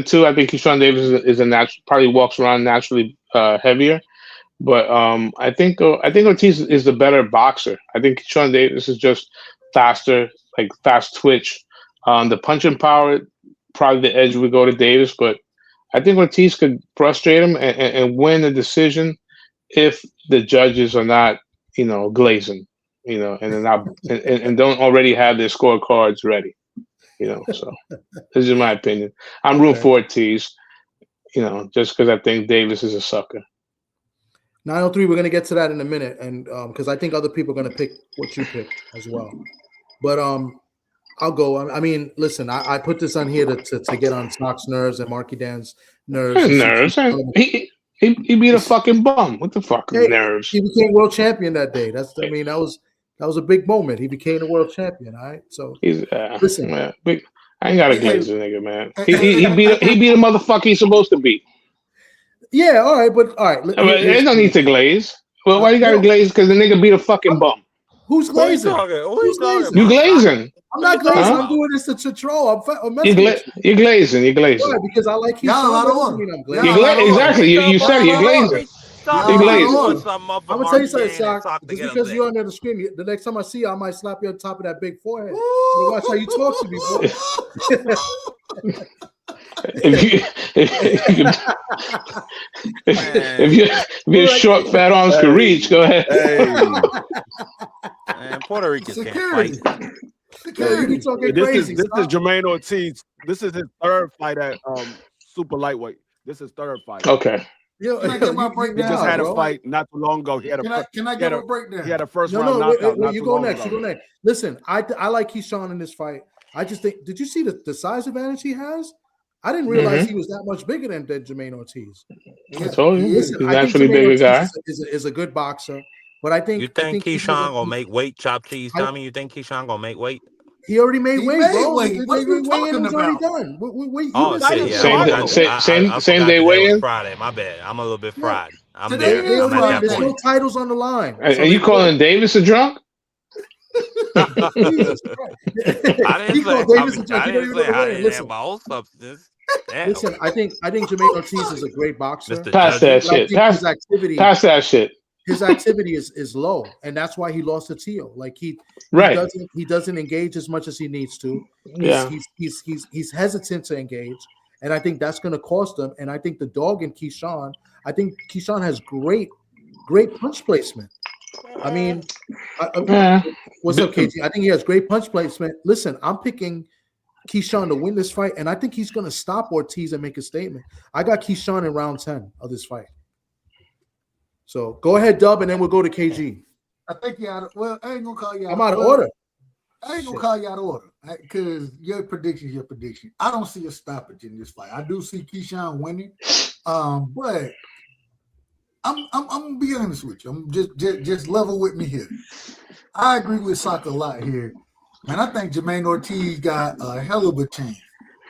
[SPEAKER 10] two, I think Keyshawn Davis is a natural. Probably walks around naturally heavier, but I think Ortiz is the better boxer. I think Keyshawn Davis is just faster, like fast twitch. The punching power, probably the edge would go to Davis, but I think Ortiz could frustrate him and win the decision if the judges are not, you know, glazing. You know, and they're not and don't already have their scorecards ready. You know, so this is my opinion. I'm rooting for Ortiz, you know, just because I think Davis is a sucker.
[SPEAKER 3] 903, we're gonna get to that in a minute, and because I think other people are gonna pick what you pick as well. But I'll go. I mean, listen, I put this on here to get on Sock's nerves and Marky Dan's nerves.
[SPEAKER 10] He beat a fucking bum. What the fuck? Nerves.
[SPEAKER 3] He became world champion that day. That was a big moment. He became the world champion. All right. So listen,
[SPEAKER 10] man, I ain't got a glaze the nigga, man. He beat a motherfucker he's supposed to beat.
[SPEAKER 3] Yeah, all right, but all right.
[SPEAKER 10] There's no need to glaze. Well, why you got to glaze? Because the nigga beat a fucking bum.
[SPEAKER 3] Who's glazing?
[SPEAKER 9] Who's glazing?
[SPEAKER 10] You glazing?
[SPEAKER 3] I'm not glazing. I'm doing this to troll.
[SPEAKER 10] You're glazing. You're glazing.
[SPEAKER 3] Why? Because I like you.
[SPEAKER 10] Exactly. You said you're glazing.
[SPEAKER 3] I'm gonna tell you something, Sock. Just because you're under the screen, the next time I see you, I might slap you on top of that big forehead. Watch how you talk to me, boy.
[SPEAKER 10] if your short, fat arms can reach, go ahead.
[SPEAKER 9] Man, Puerto Ricans
[SPEAKER 7] Security.
[SPEAKER 9] can't fight.
[SPEAKER 7] Security.
[SPEAKER 8] This is Jermaine Ortiz. This is his third fight at super lightweight. This is his third fight.
[SPEAKER 10] Okay.
[SPEAKER 7] Can I get my
[SPEAKER 8] He
[SPEAKER 7] breakdown?
[SPEAKER 8] just had
[SPEAKER 7] bro?
[SPEAKER 8] a fight not too long ago.
[SPEAKER 7] Can I get a breakdown?
[SPEAKER 8] He had a first round knockout.
[SPEAKER 3] No, you go next. You go next. Listen, I like Keyshawn in this fight. I just think, did you see the size advantage he has? I didn't realize he was that much bigger than Jermaine Ortiz.
[SPEAKER 10] I told you.
[SPEAKER 3] Listen,
[SPEAKER 10] He's
[SPEAKER 3] I think
[SPEAKER 10] naturally
[SPEAKER 3] Jermaine
[SPEAKER 10] bigger guy.
[SPEAKER 3] Ortiz is a good boxer, but I think
[SPEAKER 9] You think Keyshawn gonna make weight? Chop cheese, Tommy. You think Keyshawn gonna make weight?
[SPEAKER 3] He already made weight, bro.
[SPEAKER 7] What are you talking
[SPEAKER 3] already
[SPEAKER 7] about?
[SPEAKER 3] done.
[SPEAKER 9] Oh, shit, yeah.
[SPEAKER 10] Same day weigh-in.
[SPEAKER 9] Friday. My bad. I'm a little bit fried. I'm
[SPEAKER 7] Today
[SPEAKER 9] there.
[SPEAKER 7] is
[SPEAKER 9] I'm at that
[SPEAKER 3] There's no
[SPEAKER 9] point.
[SPEAKER 3] titles on the line.
[SPEAKER 10] Are you calling Davis a drunk?
[SPEAKER 3] Jesus Christ.
[SPEAKER 9] I
[SPEAKER 3] He
[SPEAKER 9] didn't say
[SPEAKER 3] called Davis a
[SPEAKER 9] I
[SPEAKER 3] drunk. He don't
[SPEAKER 9] didn't
[SPEAKER 3] even
[SPEAKER 9] say
[SPEAKER 3] know
[SPEAKER 9] I
[SPEAKER 3] the
[SPEAKER 9] didn't
[SPEAKER 3] way.
[SPEAKER 9] have my own substance. Damn.
[SPEAKER 3] Listen, I think Jermaine Ortiz is a great boxer.
[SPEAKER 9] Mr.
[SPEAKER 10] Pass that
[SPEAKER 3] But I
[SPEAKER 10] shit.
[SPEAKER 3] think his activity,
[SPEAKER 10] Pass that shit.
[SPEAKER 3] his activity is low, and that's why he lost to Teo. Like he doesn't engage as much as he needs to. He's hesitant to engage, and I think that's going to cost him. And I think the dog in Keyshawn, I think Keyshawn has great punch placement. I mean, what's up, KG? I think he has great punch placement. Listen, I'm picking Keyshawn to win this fight, and I think he's going to stop Ortiz and make a statement. I got Keyshawn in round 10 of this fight. So go ahead, Dub, and then we'll go to KG.
[SPEAKER 7] I think you out of, well, I ain't gonna call you out.
[SPEAKER 3] I'm out of order.
[SPEAKER 7] I ain't gonna call you out of order because your prediction is your prediction. I don't see a stoppage in this fight. I do see Keyshawn winning, but I'm gonna be honest with you. I'm just level with me here. I agree with Saka a lot here, man. I think Jermaine Ortiz got a hell of a chance.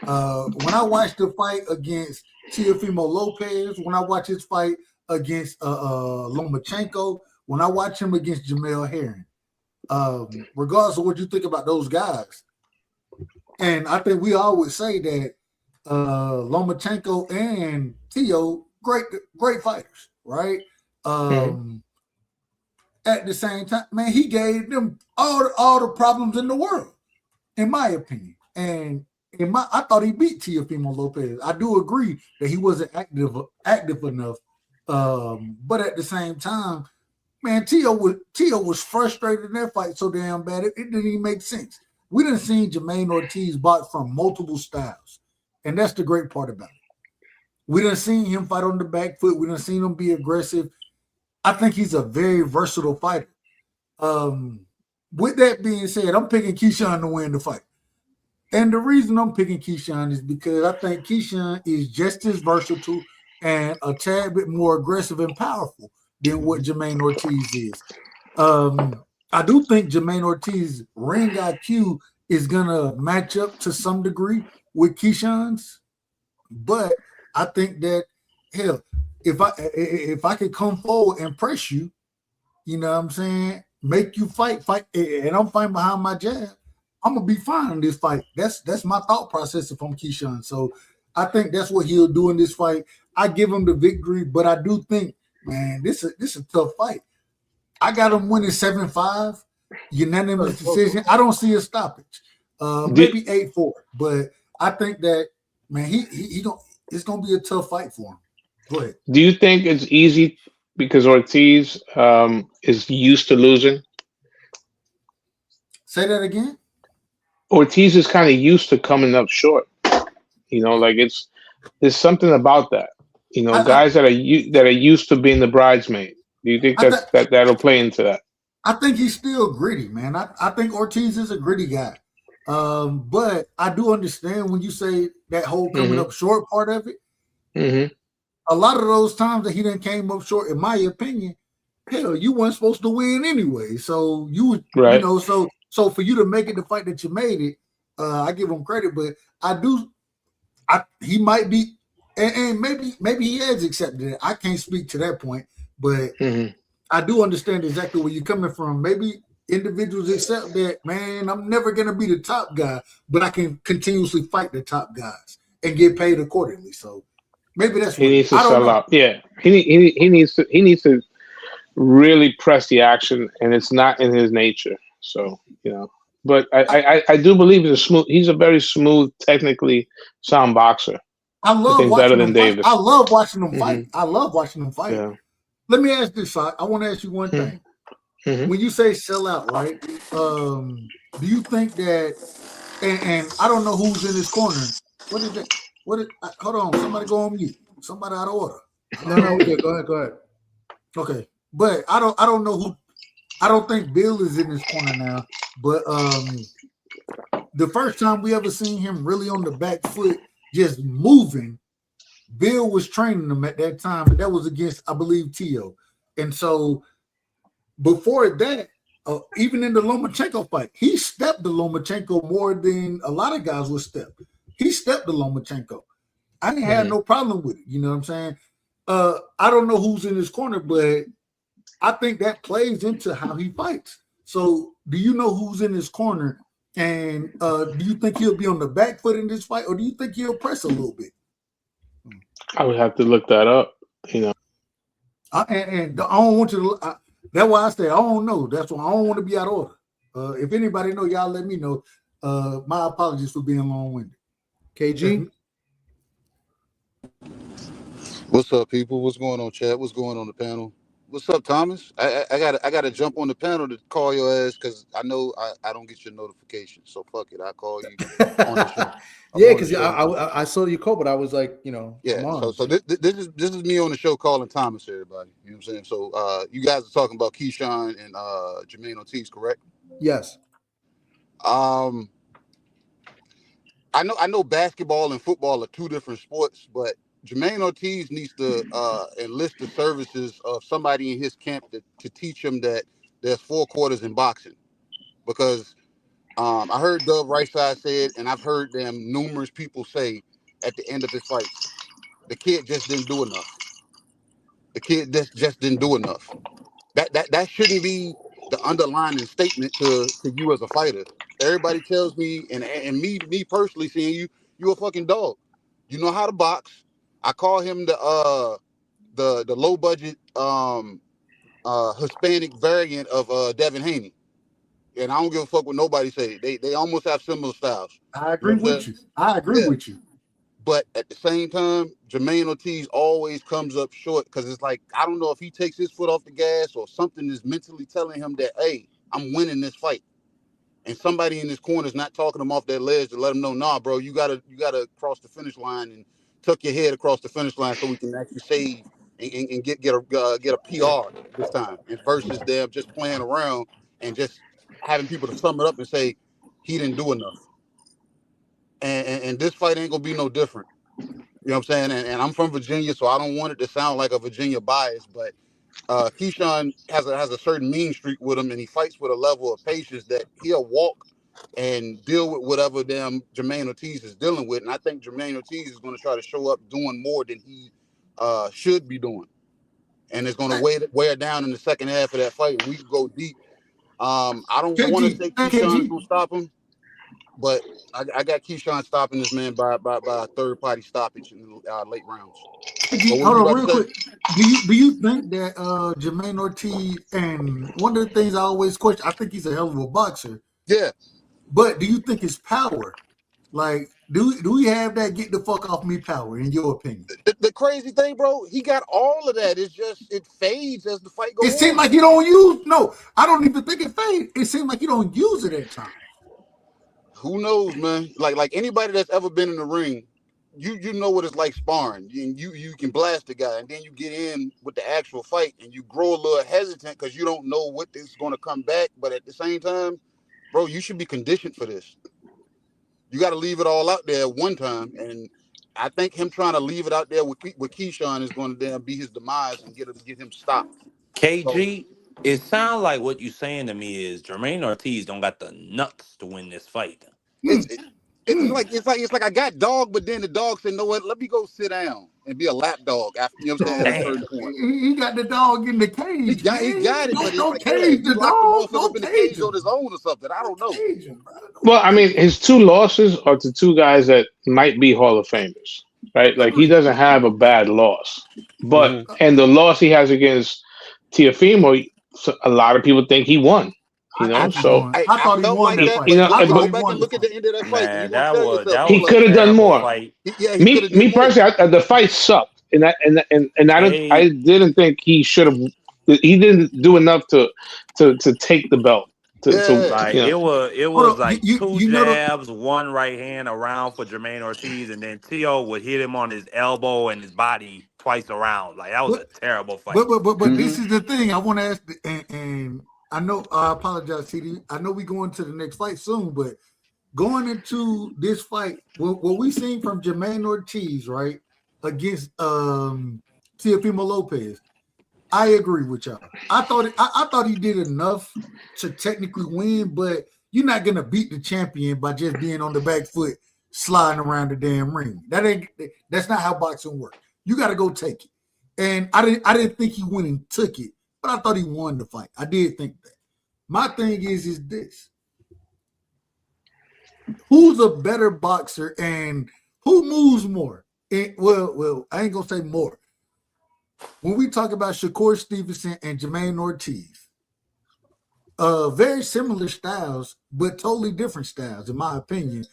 [SPEAKER 7] When I watched the fight against Teofimo Lopez, when I watched his fight against Lomachenko, when I watch him against Jamel Herring, regardless of what you think about those guys, and I think we always say that Lomachenko and Teo, great fighters, right? At the same time, man, he gave them all the problems in the world, in my opinion. And I thought he beat Teofimo Lopez. I do agree that he wasn't active enough. But at the same time, man, Teo was frustrated in that fight so damn bad it didn't even make sense. We done seen Jermaine Ortiz box from multiple styles, and that's the great part about it. We done seen him fight on the back foot. We done seen him be aggressive. I think he's a very versatile fighter. With that being said, I'm picking Keyshawn to win the fight. And the reason I'm picking Keyshawn is because I think Keyshawn is just as versatile and a tad bit more aggressive and powerful than what Jermaine Ortiz is. I do think Jermaine Ortiz's ring IQ is going to match up to some degree with Keyshawn's, but I think that, hell, if I could come forward and press you, you know what I'm saying, make you fight, and I'm fighting behind my jab, I'm going to be fine in this fight. That's my thought process if I'm Keyshawn. So I think that's what he'll do in this fight. I give him the victory, but I do think, man, this is a tough fight. I got him winning 7-5, unanimous decision. I don't see a stoppage. Maybe 8-4, but I think that, man, it's gonna be a tough fight for him. Go ahead.
[SPEAKER 10] Do you think it's easy because Ortiz is used to losing?
[SPEAKER 7] Say that again.
[SPEAKER 10] Ortiz is kind of used to coming up short. You know, like there's something about that. You know, guys that are used to being the bridesmaid. Do you think that'll play into that?
[SPEAKER 7] I think he's still gritty, man. I think Ortiz is a gritty guy. But I do understand when you say that whole coming up short part of it.
[SPEAKER 10] Mm-hmm.
[SPEAKER 7] A lot of those times that he done came up short, in my opinion, hell, you weren't supposed to win anyway. So you know, so for you to make it the fight that you made it, I give him credit, but he might be, and maybe he has accepted it. I can't speak to that point, but I do understand exactly where you're coming from. Maybe individuals accept that, man, I'm never going to be the top guy, but I can continuously fight the top guys and get paid accordingly. So maybe that's what
[SPEAKER 10] he needs to sell out. Yeah, he needs to really press the action, and it's not in his nature. So, you know, but I do believe he's a very smooth, technically sound boxer.
[SPEAKER 7] I love
[SPEAKER 10] think
[SPEAKER 7] watching
[SPEAKER 10] better
[SPEAKER 7] them
[SPEAKER 10] than
[SPEAKER 7] fight.
[SPEAKER 10] Davis.
[SPEAKER 7] I love watching them fight.
[SPEAKER 10] Mhm.
[SPEAKER 7] I love watching them fight.
[SPEAKER 10] Yeah.
[SPEAKER 7] Let me ask this, I want to ask you one thing.
[SPEAKER 10] Mhm.
[SPEAKER 7] When you say sell out, right? Do you think that? And I don't know who's in this corner. What is that? Hold on, somebody go on mute. Somebody out of order.
[SPEAKER 3] No, we good. Go ahead.
[SPEAKER 7] Okay, but I don't know who. I don't think Bill is in this corner now. But the first time we ever seen him really on the back foot, just moving, Bill was training him at that time, but that was against, I believe, Teo. And so before that, even in the Lomachenko fight, he stepped the Lomachenko more than a lot of guys would step. He stepped the Lomachenko. I didn't have no problem with it. You know what I'm saying? I don't know who's in his corner, but I think that plays into how he fights. So do you know who's in his corner? And do you think he'll be on the back foot in this fight, or do you think he'll press a little bit?
[SPEAKER 10] I would have to look that up. You know,
[SPEAKER 7] and I don't want you to. That's why I say I don't know. That's why I don't want to be out of order. If anybody know, y'all let me know. My apologies for being long-winded.
[SPEAKER 3] KG.
[SPEAKER 11] What's up, people? What's going on, chat? What's going on the panel? What's up, Thomas? I got to jump on the panel to call your ass because I know I don't get your notifications. So fuck it, I call you on the show.
[SPEAKER 3] Yeah, because I saw your call, but I was like,
[SPEAKER 11] yeah.
[SPEAKER 3] I'm on.
[SPEAKER 11] So this is me on the show calling Thomas, everybody. You know what I'm saying? So you guys are talking about Keyshawn and Jermaine Ortiz, correct?
[SPEAKER 3] Yes.
[SPEAKER 11] I know basketball and football are two different sports, but Jermaine Ortiz needs to enlist the services of somebody in his camp to teach him that there's 4 quarters in boxing. Because I heard Dub Rightside say it, and I've heard them numerous people say at the end of his fights, the kid just didn't do enough. The kid just didn't do enough. That shouldn't be the underlying statement to you as a fighter. Everybody tells me, and me personally, seeing you a fucking dog. You know how to box. I call him the low budget Hispanic variant of Devin Haney, and I don't give a fuck what nobody say. They almost have similar styles.
[SPEAKER 7] I agree with you. I agree with you.
[SPEAKER 11] But at the same time, Jermaine Ortiz always comes up short because it's like, I don't know if he takes his foot off the gas or something is mentally telling him that, hey, I'm winning this fight. And somebody in his corner is not talking him off that ledge to let him know, nah, bro, you gotta cross the finish line and tuck your head across the finish line so we can actually save and get a PR this time. And versus them just playing around and just having people to sum it up and say he didn't do enough. And this fight ain't gonna be no different. You know what I'm saying? And I'm from Virginia, so I don't want it to sound like a Virginia bias, but Keyshawn has a certain mean streak with him, and he fights with a level of patience that he'll walk and deal with whatever damn Jermaine Ortiz is dealing with. And I think Jermaine Ortiz is going to try to show up doing more than he should be doing, and it's going to wear down in the second half of that fight. And we can go deep. I don't want to say Keyshawn's going to stop him, but I got Keyshawn stopping this man by a third-party stoppage in the late rounds.
[SPEAKER 7] Hold on, real quick. Do you think that Jermaine Ortiz, and one of the things I always question, I think he's a hell of a boxer.
[SPEAKER 11] Yeah.
[SPEAKER 7] But do you think his power, like, do we have that get the fuck off me power, in your opinion?
[SPEAKER 11] The crazy thing, bro, he got all of that. It's just, it fades as the fight goes on.
[SPEAKER 7] It seems like you don't use, no, I don't even think it fades. It seems like you don't use it at times.
[SPEAKER 11] Who knows, man? Like anybody that's ever been in the ring, you know what it's like sparring. You can blast the guy, and then you get in with the actual fight, and you grow a little hesitant because you don't know what is going to come back. But at the same time, bro, you should be conditioned for this. You got to leave it all out there at one time, and I think him trying to leave it out there with Keyshawn is going to then be his demise and get him stopped.
[SPEAKER 9] KG, it sounds like what you're saying to me is Jermaine Ortiz don't got the nuts to win this fight.
[SPEAKER 11] It's like I got dog, but then the dog said, "No, what? Let me go sit down and be a lap dog." After, you know what I'm saying? At a certain point,
[SPEAKER 7] he got the dog in the cage.
[SPEAKER 11] He got it, but
[SPEAKER 7] don't
[SPEAKER 11] it's
[SPEAKER 7] cage the dog.
[SPEAKER 11] Don't in the cage on his own or something. I don't know.
[SPEAKER 10] Well, I mean, his 2 losses are to 2 guys that might be Hall of Famers, right? Like, he doesn't have a bad loss, but and the loss he has against Teofimo, a lot of people think he won. You know,
[SPEAKER 7] I thought he
[SPEAKER 11] felt
[SPEAKER 7] won
[SPEAKER 11] like
[SPEAKER 7] that
[SPEAKER 11] that,
[SPEAKER 7] fight.
[SPEAKER 10] you know,
[SPEAKER 11] but you
[SPEAKER 10] but
[SPEAKER 11] go back and look at the end of that fight, and you're
[SPEAKER 9] Man,
[SPEAKER 11] gonna
[SPEAKER 9] that
[SPEAKER 11] tell
[SPEAKER 9] was
[SPEAKER 11] yourself,
[SPEAKER 9] that
[SPEAKER 11] you
[SPEAKER 10] he
[SPEAKER 9] was
[SPEAKER 11] like,
[SPEAKER 10] could
[SPEAKER 9] a
[SPEAKER 10] have done
[SPEAKER 9] terrible
[SPEAKER 10] more.
[SPEAKER 9] fight.
[SPEAKER 11] yeah, he could have did
[SPEAKER 10] Me
[SPEAKER 11] more.
[SPEAKER 10] personally, the fight sucked, and I
[SPEAKER 9] They
[SPEAKER 10] didn't think he should have. He didn't do enough to take the belt. To
[SPEAKER 11] Yeah.
[SPEAKER 9] like
[SPEAKER 10] you know,
[SPEAKER 9] it
[SPEAKER 7] Hold
[SPEAKER 9] was
[SPEAKER 7] on,
[SPEAKER 9] like two
[SPEAKER 7] you know the
[SPEAKER 9] jabs, one right hand around for Jermaine Ortiz, and then Tio would hit him on his elbow and his body twice around. Like that was a terrible fight.
[SPEAKER 7] but this is the thing I want to ask, and I know I apologize, CD. I know we going to the next fight soon, but going into this fight, what we seen from Jermaine Ortiz, right, against Teofimo Lopez, I agree with y'all. I thought he did enough to technically win, but you're not gonna beat the champion by just being on the back foot, sliding around the damn ring. That's not how boxing works. You got to go take it. And I didn't think he went and took it, but I thought he won the fight. I did think that. My thing is this: who's a better boxer and who moves more? Well, I ain't gonna say more. When we talk about Shakur Stevenson and Jermaine Ortiz, very similar styles, but totally different styles, in my opinion.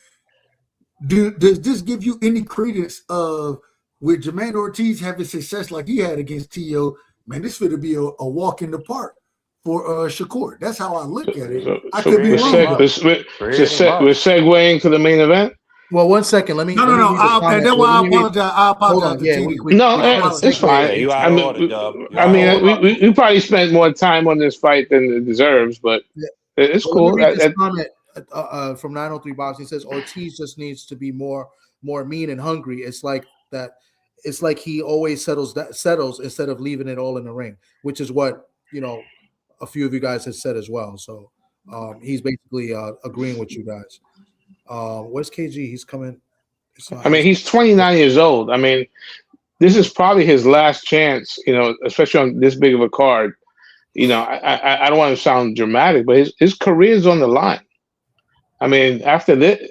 [SPEAKER 7] Does this give you any credence of with Jermaine Ortiz having success like he had against T.O.? Man, this would be a walk in the park for Shakur. That's how I look at it. I could be wrong.
[SPEAKER 10] We're segueing to the main event.
[SPEAKER 3] Well, 1 second. Let me.
[SPEAKER 7] No. And that's why I apologize. I apologize.
[SPEAKER 3] Yeah,
[SPEAKER 10] it's fine.
[SPEAKER 9] You out of order, Dub.
[SPEAKER 10] We probably spent more time on this fight than it deserves, but it's cool.
[SPEAKER 3] Let me read this comment from 903 Boxing. He says Ortiz just needs to be more mean and hungry. It's like that. It's like he always settles instead of leaving it all in the ring, which is what a few of you guys have said as well. So he's basically agreeing with you guys. Where's KG? He's coming.
[SPEAKER 10] He's 29 years old. This is probably his last chance, especially on this big of a card. I don't want to sound dramatic, but his career is on the line. After this,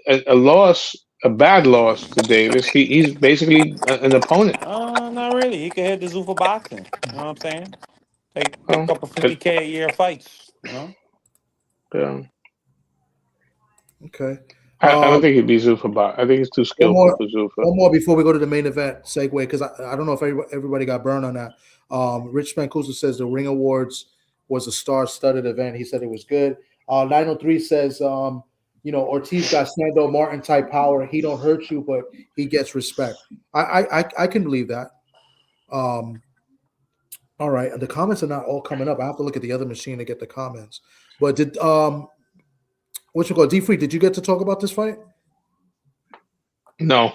[SPEAKER 10] a bad loss to Davis, he's basically an opponent.
[SPEAKER 9] Not really. He could head to Zuffa Boxing. You know what I'm saying? Pick up a $50K a year fights.
[SPEAKER 10] Yeah.
[SPEAKER 3] Okay.
[SPEAKER 10] I don't think he'd be Zuffa Boxing. I think he's too skillful for Zuffa.
[SPEAKER 3] One more before we go to the main event segue, because I don't know if everybody got burned on that. Rich Mancuso says the Ring Awards was a star-studded event. He said it was good. 903 says, Ortiz got Sando Martin type power. He don't hurt you, but he gets respect. I can believe that. All right, the comments are not all coming up. I have to look at the other machine to get the comments. But did D-Free, did you get to talk about this fight?
[SPEAKER 10] No.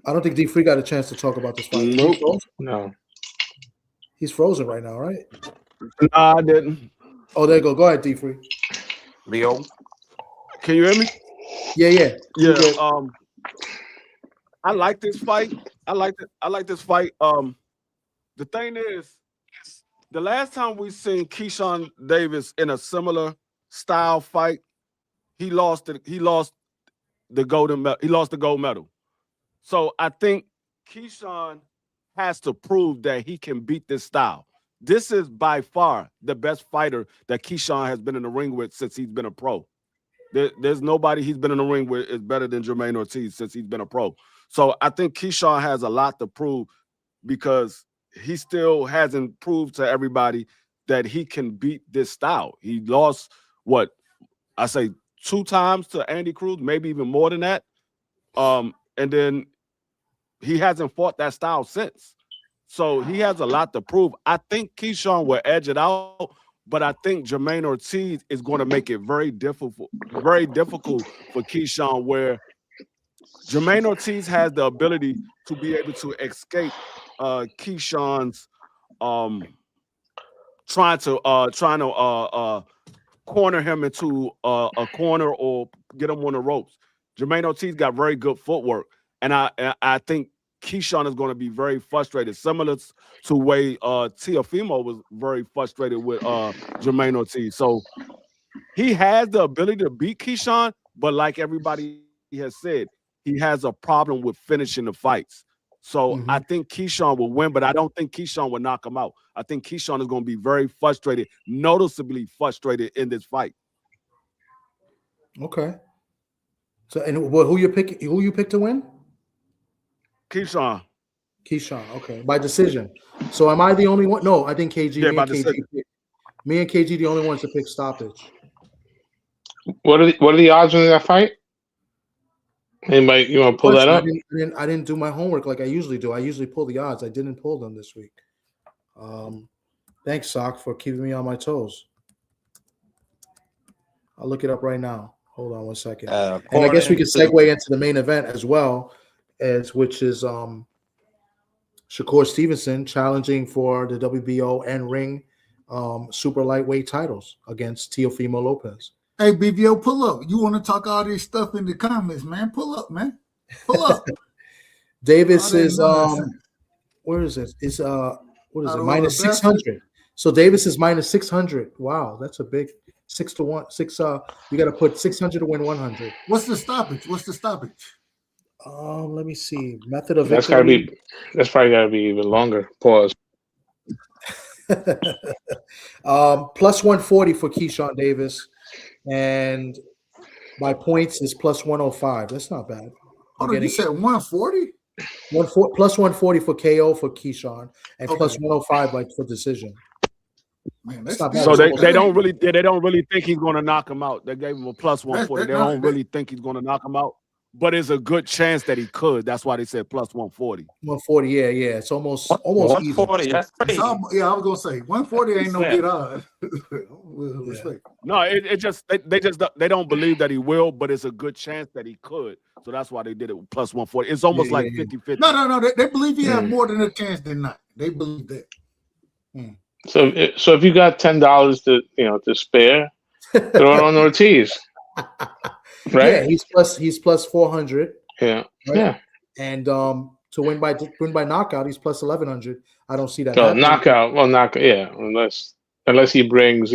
[SPEAKER 3] I don't think D-Free got a chance to talk about this fight.
[SPEAKER 8] Nope.
[SPEAKER 10] No.
[SPEAKER 3] He's frozen right now, right?
[SPEAKER 8] Nah, I didn't.
[SPEAKER 3] Oh, there you go. Go ahead, D-Free.
[SPEAKER 9] Leo.
[SPEAKER 8] Can you hear me?
[SPEAKER 3] Yeah.
[SPEAKER 8] Yeah. I like this fight. I like this fight. The thing is, the last time we seen Keyshawn Davis in a similar style fight, he lost the golden medal. He lost the gold medal. So I think Keyshawn has to prove that he can beat this style. This is by far the best fighter that Keyshawn has been in the ring with since he's been a pro. There's nobody he's been in the ring with is better than Jermaine Ortiz since he's been a pro. So I think Keyshawn has a lot to prove because he still hasn't proved to everybody that he can beat this style. He lost, 2 times to Andy Cruz, maybe even more than that. And then he hasn't fought that style since. So he has a lot to prove. I think Keyshawn will edge it out, but I think Jermaine Ortiz is going to make it very difficult for Keyshawn, where Jermaine Ortiz has the ability to be able to escape Keyshawn's trying to corner him into a corner or get him on the ropes. Jermaine Ortiz got very good footwork, and I think Keyshawn is going to be very frustrated, similar to the way Teofimo was very frustrated with Jermaine Ortiz. So he has the ability to beat Keyshawn, but like everybody has said, he has a problem with finishing the fights. So I think Keyshawn will win, but I don't think Keyshawn will knock him out. I think Keyshawn is going to be very frustrated, noticeably frustrated in this fight.
[SPEAKER 3] Okay. So and who you pick? Who you pick to win?
[SPEAKER 8] Keyshawn.
[SPEAKER 3] Keyshawn. Okay, by decision. So am I the only one? No, I think KG.
[SPEAKER 8] Yeah, by decision.
[SPEAKER 3] Me and KG the only ones to pick stoppage.
[SPEAKER 10] What are the odds in that fight? Anybody, you want to pull that up?
[SPEAKER 3] I didn't do my homework like I usually do. I usually pull the odds. I didn't pull them this week. Thanks, Sock, for keeping me on my toes. I'll look it up right now. Hold on one second. And I guess we can segue into the main event as well, which is Shakur Stevenson challenging for the WBO and ring super lightweight titles against Teofimo Lopez.
[SPEAKER 7] Hey, BBO, pull up. You want to talk all this stuff in the comments, man? Pull up, man. Pull up.
[SPEAKER 3] Davis is where is it? It's what is it? Minus 600. So Davis is minus 600. Wow, that's a big 6-1. You got to put 600 to win 100.
[SPEAKER 7] What's the stoppage?
[SPEAKER 3] Let me see. Method of
[SPEAKER 10] That's probably gotta be even longer. Pause.
[SPEAKER 3] Plus 140 for Keyshawn Davis, and by points is plus 105. That's not bad.
[SPEAKER 7] You said 140?
[SPEAKER 3] Plus 140 for KO for Keyshawn, and plus 105 for decision.
[SPEAKER 7] Man,
[SPEAKER 3] that's not bad.
[SPEAKER 8] So they don't really think he's going to knock him out. They gave him a plus 140. They don't really think he's going to knock him out, but it's a good chance that he could. That's why they said plus 140.
[SPEAKER 3] 140, yeah. It's almost
[SPEAKER 9] 140.
[SPEAKER 3] even.
[SPEAKER 9] That's crazy.
[SPEAKER 7] Yeah, I was gonna say 140 ain't no good odds. Respect.
[SPEAKER 8] No, they don't believe that he will, but it's a good chance that he could. So that's why they did it with plus 140. It's almost like 50-50.
[SPEAKER 7] No. They believe he has more than a chance than not. They believe that.
[SPEAKER 10] So if you got $10 to spare, throw it on Ortiz. Right?
[SPEAKER 3] Yeah, he's plus 400.
[SPEAKER 10] Yeah.
[SPEAKER 3] Right?
[SPEAKER 10] Yeah.
[SPEAKER 3] And to win by knockout, he's plus 1100. I don't see that.
[SPEAKER 10] So knockout. Well, knockout. Yeah, unless he brings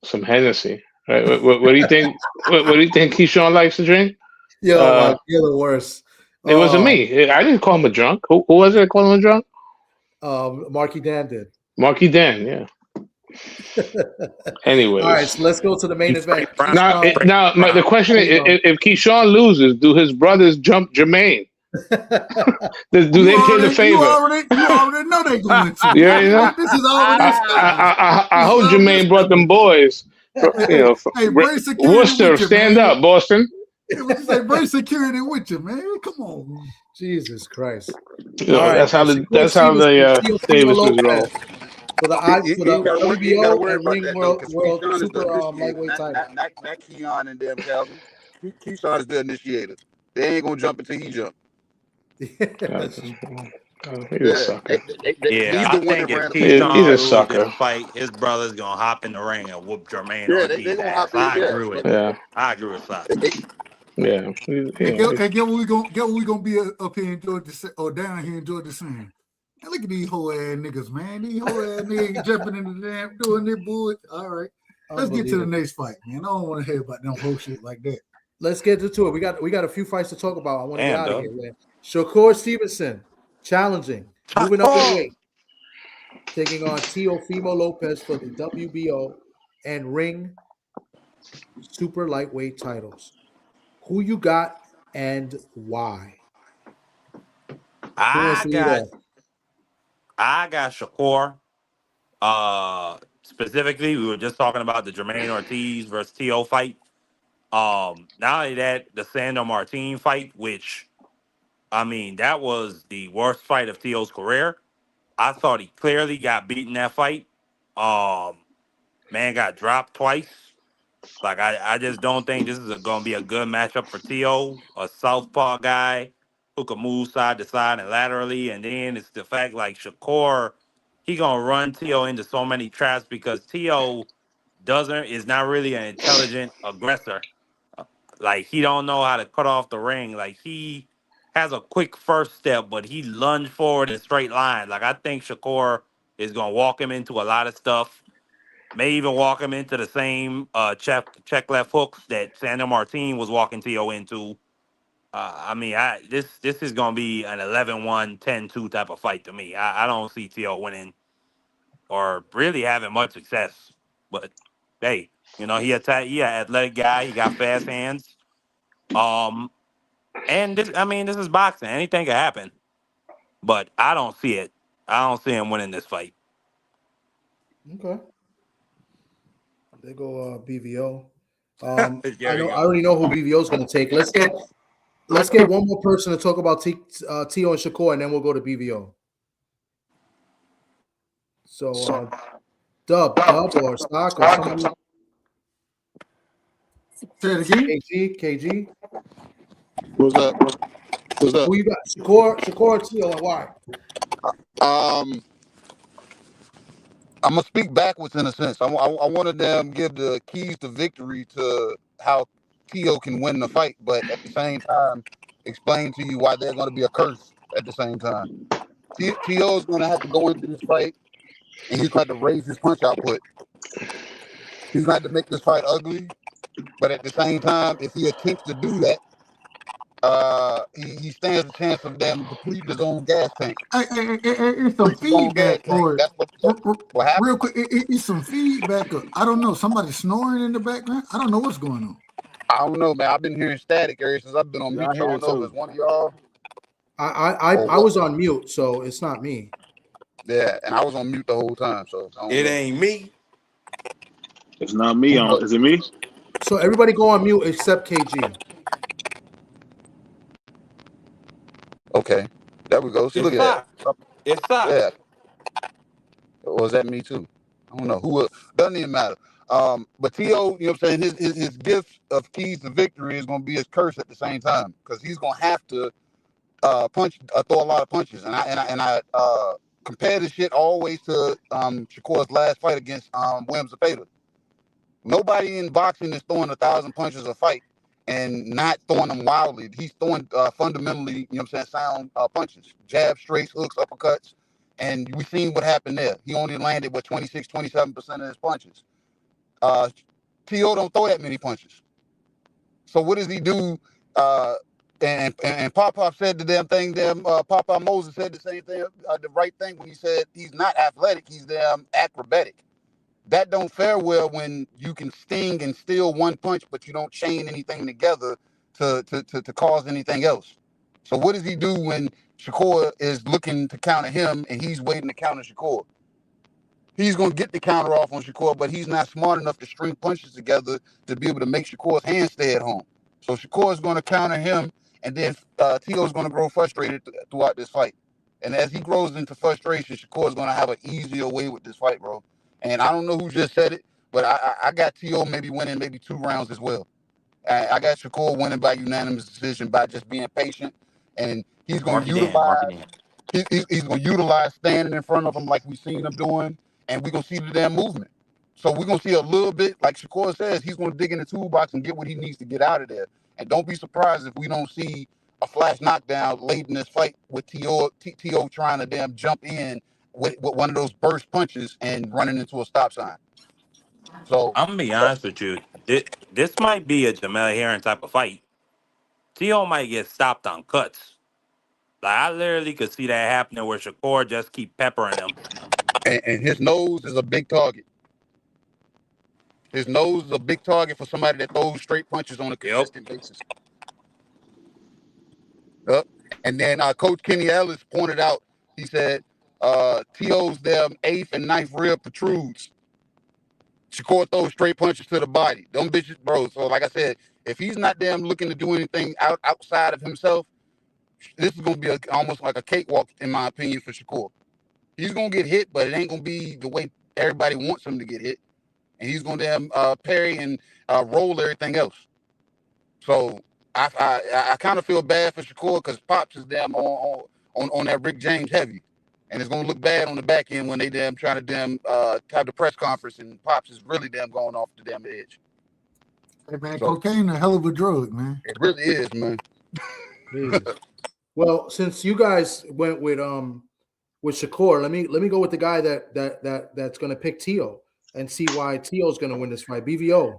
[SPEAKER 10] some Hennessy. Right? What do you think? What do you think Keyshawn likes to drink?
[SPEAKER 3] Yo, you're the worst.
[SPEAKER 10] It wasn't me. I didn't call him a drunk. Who was it that called him a drunk?
[SPEAKER 3] Marky Dan did.
[SPEAKER 10] Marky Dan, yeah. Anyways.
[SPEAKER 3] All right, so let's go to the main event.
[SPEAKER 10] Now, the question is, if Keyshawn loses, do his brothers jump Jermaine? Do they pay the favor?
[SPEAKER 7] You already know they're going to.
[SPEAKER 10] You already know?
[SPEAKER 7] This is already established.
[SPEAKER 10] I hope Jermaine brought them boys.
[SPEAKER 7] Hey, bring security
[SPEAKER 10] Worcester,
[SPEAKER 7] with you,
[SPEAKER 10] stand
[SPEAKER 7] man.
[SPEAKER 10] up, Boston.
[SPEAKER 7] Say, bring security with you, man. Come on.
[SPEAKER 3] Jesus Christ.
[SPEAKER 10] That's how the Davis is roll.
[SPEAKER 3] For the WBO and ring world super lightweight title.
[SPEAKER 11] Not Keon and them Calvin. Keyshawn is the initiator. They ain't gonna jump until he jump.
[SPEAKER 10] He's a sucker.
[SPEAKER 9] I think if
[SPEAKER 10] He's a
[SPEAKER 9] Keyshawn
[SPEAKER 10] sucker.
[SPEAKER 9] loses fight, his brother's gonna hop in the ring and whoop Jermaine
[SPEAKER 11] they gonna
[SPEAKER 9] ass.
[SPEAKER 11] hop in.
[SPEAKER 9] I agree with
[SPEAKER 10] Yeah.
[SPEAKER 9] I agree with that.
[SPEAKER 10] Yeah.
[SPEAKER 7] Get what we gonna be up here in Georgia or down here in Georgia saying. Hey, look at these whole ass niggas, man. These whole ass niggas jumping in the damn doing their bullshit. All right. Let's get to the next fight, man. I don't want to hear about them whole shit like that.
[SPEAKER 3] Let's get to it. We got a few fights to talk about. I want to get out of here, man. Shakur Stevenson challenging, moving up in weight, taking on Teofimo Lopez for the WBO and ring super lightweight titles. Who you got and why?
[SPEAKER 9] I got Shakur. Specifically, we were just talking about the Jermaine Ortiz versus Teo fight. Not only that, the Sandor Martin fight, which, I mean, that was the worst fight of Teo's career. I thought he clearly got beaten that fight. Man got dropped twice. Like, I just don't think this is going to be a good matchup for Teo, a southpaw guy who can move side to side and laterally. And then it's the fact, like, Shakur, he going to run Teo into so many traps because Teo is not really an intelligent aggressor. Like, he don't know how to cut off the ring. Like, he has a quick first step, but he lunged forward in straight line. Like, I think Shakur is going to walk him into a lot of stuff. May even walk him into the same check left hooks that Sandor Martin was walking Teo into. This is going to be an 11-1, 10-2 type of fight to me. I don't see Teo winning or really having much success. But, hey, You know, he an athletic guy. He got fast hands. And this is boxing. Anything can happen. But I don't see it. I don't see him winning this fight.
[SPEAKER 3] Okay. They go BVO.
[SPEAKER 9] There
[SPEAKER 3] I
[SPEAKER 9] we
[SPEAKER 3] know. I
[SPEAKER 9] go.
[SPEAKER 3] already know who BVO is going to take. Let's get one more person to talk about Tio and Shakur, and then we'll go to BVO. So, Dub or Stock or somebody.
[SPEAKER 7] Say it again.
[SPEAKER 3] KG.
[SPEAKER 11] What's up? What's up?
[SPEAKER 3] Who you got? Shakur or Tio, and why?
[SPEAKER 11] I'm gonna speak backwards in a sense. I wanted them give the keys to victory to how Tio can win the fight, but at the same time, explain to you why they're going to be a curse at the same time. Tio is going to have to go into this fight, and he's going to have to raise his punch output. He's going to have to make this fight ugly, but at the same time, if he attempts to do that, he stands a chance of them depleting his own gas tank.
[SPEAKER 7] It's some feedback, or
[SPEAKER 11] That's what happened.
[SPEAKER 7] real quick. It's some feedback. I don't know. Somebody snoring in the background. I don't know what's going on.
[SPEAKER 11] I don't know, man. I've been hearing static ever since I've been on mute. I don't know if it's one of y'all.
[SPEAKER 3] I was on mute, so it's not me.
[SPEAKER 11] Yeah, and I was on mute the whole time, so
[SPEAKER 9] it ain't me.
[SPEAKER 10] It's not me. Is it me?
[SPEAKER 3] So everybody go on mute except KG.
[SPEAKER 11] Okay, there we go. See, look at that.
[SPEAKER 9] It's Sock.
[SPEAKER 11] Yeah. Or is that me too? I don't know. Who doesn't even matter. But Tio, you know what I'm saying, his gift of keys to victory is going to be his curse at the same time, because he's going to have to throw a lot of punches. And I compare this shit always to Shakur's last fight against Williams Zepeda. Nobody in boxing is throwing 1,000 punches a fight and not throwing them wildly. He's throwing fundamentally, you know what I'm saying, sound punches, jabs, straights, hooks, uppercuts. And we've seen what happened there. He only landed with 26, 27% of his punches. Tio don't throw that many punches. So what does he do? And Pop said the damn thing. Papa Moses said the same thing, the right thing, when he said he's not athletic, he's damn acrobatic. That don't fare well when you can sting and steal one punch, but you don't chain anything together to cause anything else. So what does he do when Shakur is looking to counter him and he's waiting to counter Shakur? He's going to get the counter off on Shakur, but he's not smart enough to string punches together to be able to make Shakur's hand stay at home. So Shakur is going to counter him, and then Tio is going to grow frustrated throughout this fight. And as he grows into frustration, Shakur is going to have an easier way with this fight, bro. And I don't know who just said it, but I got Tio maybe winning maybe 2 rounds as well. I got Shakur winning by unanimous decision by just being patient, and he's going to utilize standing in front of him like we've seen him doing, and we're going to see the damn movement. So we're going to see a little bit, like Shakur says, he's going to dig in the toolbox and get what he needs to get out of there. And don't be surprised if we don't see a flash knockdown late in this fight with Tio trying to damn jump in with one of those burst punches and running into a stop sign. So
[SPEAKER 9] I'm gonna be honest with you. This might be a Jamel Herring type of fight. Tio might get stopped on cuts. Like, I literally could see that happening where Shakur just keep peppering him.
[SPEAKER 11] And his nose is a big target. His nose is a big target for somebody that throws straight punches on a consistent basis. And then Coach Kenny Ellis pointed out, he said, Tio's damn 8th and 9th rib protrudes. Shakur throws straight punches to the body. Them bitches, bro. So like I said, if he's not damn looking to do anything outside of himself, this is going to be almost like a cakewalk, in my opinion, for Shakur. He's going to get hit, but it ain't going to be the way everybody wants him to get hit. And he's going to damn parry and roll everything else. So I kind of feel bad for Shakur because Pops is damn on that Rick James heavy. And it's going to look bad on the back end when they damn trying to damn have the press conference and Pops is really damn going off the damn edge.
[SPEAKER 7] Hey, man, cocaine a hell of a drug, man.
[SPEAKER 11] It really is, man.
[SPEAKER 3] Well, since you guys went with Shakur, let me go with the guy that's going to pick Tio and see why Tio's going to win this fight. BVO.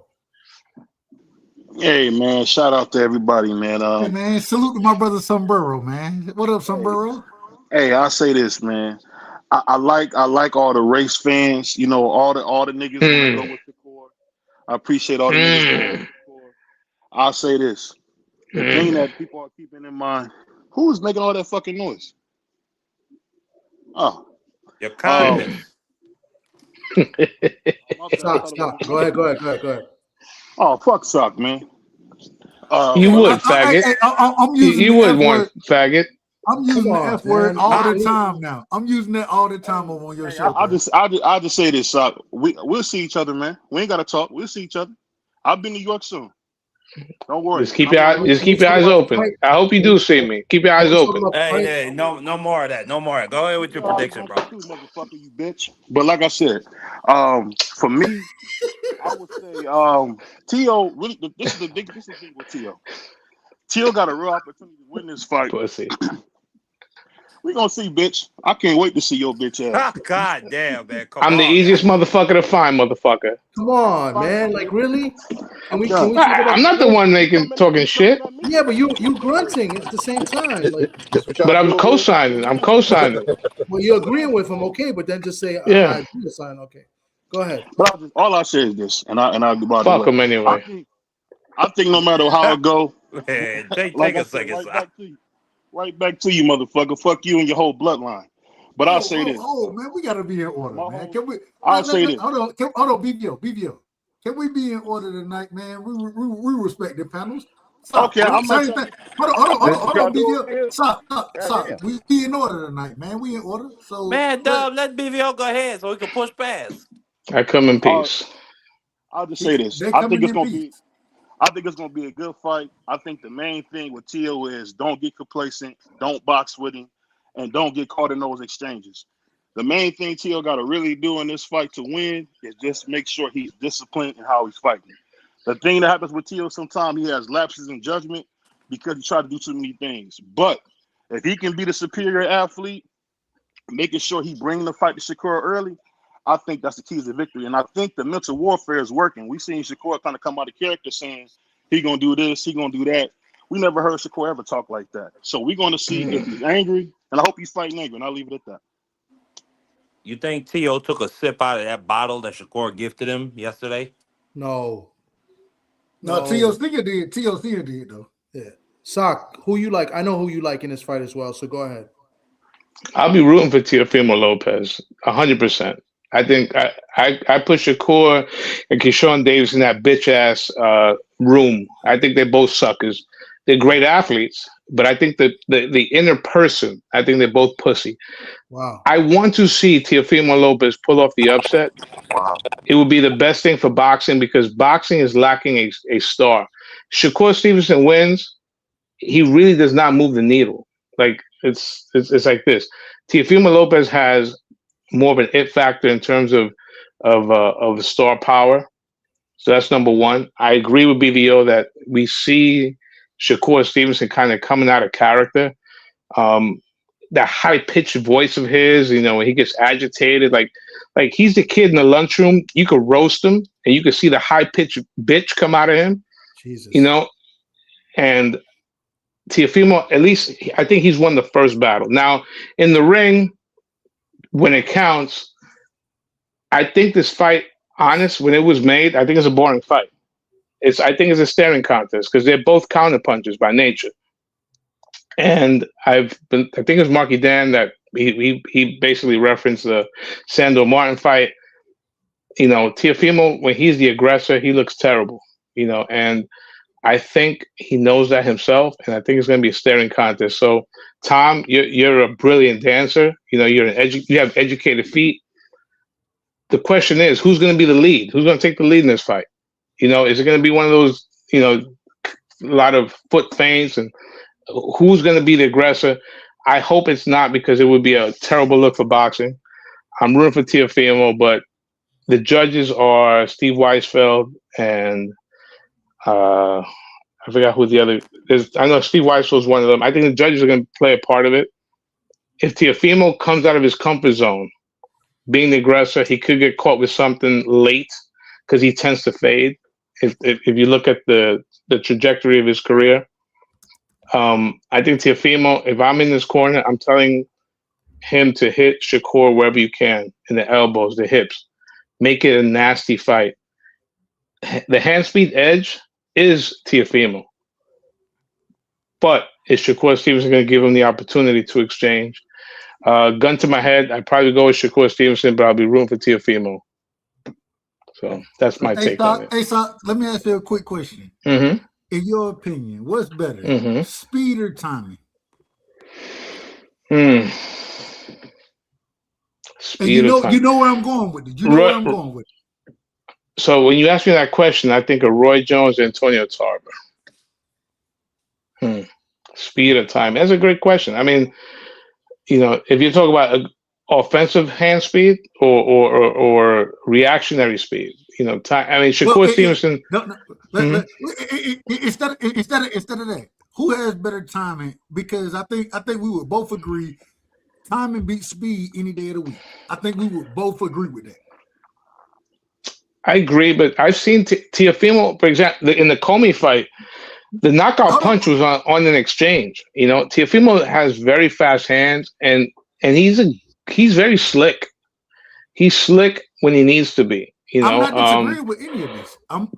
[SPEAKER 10] Hey man, shout out to everybody, man.
[SPEAKER 7] Hey man, salute to my brother Sombrero, man. What up, Sombrero?
[SPEAKER 10] Hey, I'll say this, man. I like all the race fans, you know, all the niggas want to go with Shakur.
[SPEAKER 12] I appreciate all the niggas. I'll say this. The thing that people are keeping in mind, who is making all that fucking noise? Oh.
[SPEAKER 9] Your kindness.
[SPEAKER 3] Stop. Go ahead.
[SPEAKER 12] Oh, fuck Sock, man.
[SPEAKER 10] You would, faggot.
[SPEAKER 7] I'm using
[SPEAKER 10] you
[SPEAKER 7] the
[SPEAKER 10] would
[SPEAKER 7] F
[SPEAKER 10] want
[SPEAKER 7] word.
[SPEAKER 10] faggot.
[SPEAKER 7] I'm using the F word
[SPEAKER 3] man.
[SPEAKER 7] all the time now. I'm using that all the time on your show.
[SPEAKER 12] I'll just say this, Sock. We'll see each other, man. We ain't gotta talk. We'll see each other. I'll be in New York soon. Don't worry.
[SPEAKER 10] Just keep your eyes open. I hope you do see me. Keep your eyes open.
[SPEAKER 9] Hey, no more of that. No more. Go ahead with your prediction, bro.
[SPEAKER 12] Motherfucker, you bitch. But like I said, for me, I would say Teo. Really, this is the thing with Teo. Teo got a real opportunity to win this fight.
[SPEAKER 10] Pussy.
[SPEAKER 12] We gonna see, bitch. I can't wait to see your bitch ass.
[SPEAKER 9] God damn, man.
[SPEAKER 10] I'm the easiest motherfucker to find, motherfucker.
[SPEAKER 3] Come on, man. Like, really? Can we
[SPEAKER 10] I'm not the one talking shit.
[SPEAKER 3] Yeah, but you grunting at the same time. Like,
[SPEAKER 10] but I'm co-signing.
[SPEAKER 3] Well, you're agreeing with him, okay? But then just say,
[SPEAKER 10] yeah.
[SPEAKER 3] I agree to sign, okay? Go ahead.
[SPEAKER 12] But all I say is this, and I'll go
[SPEAKER 10] fuck him anyway.
[SPEAKER 12] I think no matter how it go,
[SPEAKER 9] man, take a second.
[SPEAKER 12] Right back to you, motherfucker. Fuck you and your whole bloodline. But I'll say this.
[SPEAKER 7] Oh man, we gotta be in order, man. Can we?
[SPEAKER 12] I'll say this.
[SPEAKER 7] Hold on, BBO. Can we be in order tonight, man? We respect the panels.
[SPEAKER 12] Stop. Okay, I'm
[SPEAKER 7] saying that. Hold on, BBO. Stop.
[SPEAKER 12] Yeah.
[SPEAKER 7] We be in order tonight, man. We in order. So
[SPEAKER 9] man, let BBO go ahead so we can push past.
[SPEAKER 10] I come in peace.
[SPEAKER 12] I'll just say this. I think it's gonna be a good fight. I think the main thing with Teo is don't get complacent, don't box with him, and don't get caught in those exchanges. The main thing Teo got to really do in this fight to win is just make sure he's disciplined in how he's fighting. The thing that happens with Teo sometimes he has lapses in judgment because he tried to do too many things. But if he can be the superior athlete, making sure he bring the fight to Shakur early, I think that's the key to victory. And I think the mental warfare is working. We've seen Shakur kind of come out of character saying he going to do this, he going to do that. We never heard Shakur ever talk like that. So we're going to see if he's angry, and I hope he's fighting angry, and I'll leave it at that.
[SPEAKER 9] You think Teo took a sip out of that bottle that Shakur gifted him yesterday?
[SPEAKER 3] No.
[SPEAKER 7] Teo Stinger did. Teo Stinger did, though.
[SPEAKER 3] Yeah. Sock, who you like? I know who you like in this fight as well, so go ahead.
[SPEAKER 10] I'll be rooting for Teofimo Lopez, 100%. I think I put Shakur and Keyshawn Davis in that bitch ass room. I think they're both suckers. They're great athletes, but I think that the inner person, I think they're both pussy.
[SPEAKER 3] Wow.
[SPEAKER 10] I want to see Teofimo Lopez pull off the upset.
[SPEAKER 9] Wow.
[SPEAKER 10] It would be the best thing for boxing because boxing is lacking a star. Shakur Stevenson wins. He really does not move the needle. Like it's like this. Teofimo Lopez has more of an it factor in terms of star power. So that's number one. I agree with BVO that we see Shakur Stevenson kind of coming out of character. That high-pitched voice of his, when he gets agitated, like he's the kid in the lunchroom. You could roast him, and you could see the high-pitched bitch come out of him.
[SPEAKER 3] Jesus.
[SPEAKER 10] And Teofimo, at least I think he's won the first battle. Now, in the ring, when it counts, I think this fight, honest, when it was made, I think it's a boring fight. I think it's a staring contest because they're both counterpunchers by nature. And I think it was Marky Dan that he basically referenced the Sandor Martin fight. Teofimo, when he's the aggressor, he looks terrible. And I think he knows that himself, and I think it's going to be a staring contest. So, Tom, you're a brilliant dancer. You have educated feet. The question is, who's going to be the lead? Who's going to take the lead in this fight? Is it going to be one of those, a lot of foot feints, and who's going to be the aggressor? I hope it's not because it would be a terrible look for boxing. I'm rooting for Teofimo, but the judges are Steve Weisfeld and I forgot who the other is. I know Steve Weisfeld is one of them. I think the judges are going to play a part of it. If Teofimo comes out of his comfort zone, being the aggressor, he could get caught with something late because he tends to fade. If you look at the trajectory of his career, I think Teofimo, if I'm in this corner, I'm telling him to hit Shakur wherever you can, in the elbows, the hips. Make it a nasty fight. the hand speed edge is Teofimo. But is Shakur Stevenson going to give him the opportunity to exchange? Gun to my head, I'd probably go with Shakur Stevenson, but I'll be rooting for Teofimo. So that's my take on it.
[SPEAKER 7] Hey, so let me ask you a quick question.
[SPEAKER 10] Mm-hmm.
[SPEAKER 7] In your opinion, what's better, speed or timing?
[SPEAKER 10] Speed
[SPEAKER 7] and
[SPEAKER 10] or timing.
[SPEAKER 7] you know where I'm going with it. You know where I'm going with it.
[SPEAKER 10] So when you ask me that question, I think of Roy Jones and Antonio Tarver. Speed or time? That's a great question. I mean, if you talk about offensive hand speed or reactionary speed, time. I mean, Shakur Stevenson.
[SPEAKER 7] Instead of that, who has better timing? Because I think we would both agree, timing beats speed any day of the week. I think we would both agree with that.
[SPEAKER 10] I agree, but I've seen Teofimo, for example, in the Comey fight. The knockout punch was on an exchange. Teofimo has very fast hands, and he's very slick. He's slick when he needs to be.
[SPEAKER 7] I'm not disagreeing with any of this. I'm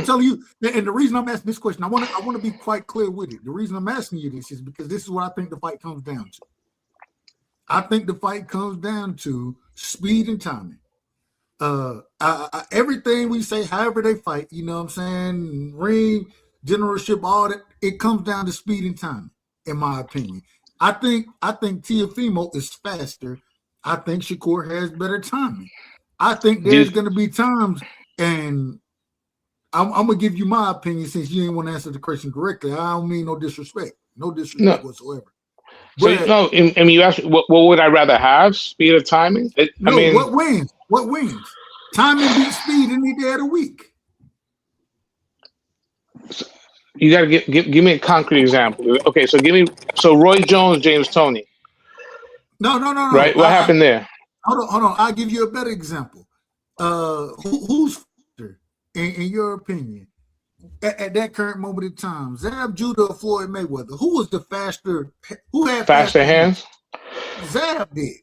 [SPEAKER 7] telling you, and the reason I'm asking this question, I want to be quite clear with it. The reason I'm asking you this is because this is what I think the fight comes down to. I think the fight comes down to speed and timing. Everything we say, however they fight, you know what I'm saying, ring, generalship, all that, it comes down to speed and timing, in my opinion. I think Teofimo is faster. I think Shakur has better timing. I think there's going to be times, and I'm going to give you my opinion since you didn't want to answer the question correctly. I don't mean no disrespect whatsoever.
[SPEAKER 10] So you asked what would I rather have, speed or timing?
[SPEAKER 7] What wins? What wins? Timing beats speed any day of the week.
[SPEAKER 10] You got to give me a concrete example. Okay, so Roy Jones, James Toney.
[SPEAKER 7] No.
[SPEAKER 10] Right? What happened there?
[SPEAKER 7] Hold on. I'll give you a better example. Who's faster, in your opinion, at that current moment in time? Zab Judah or Floyd Mayweather? Who was the faster? Who had
[SPEAKER 10] faster hands?
[SPEAKER 7] Zab did.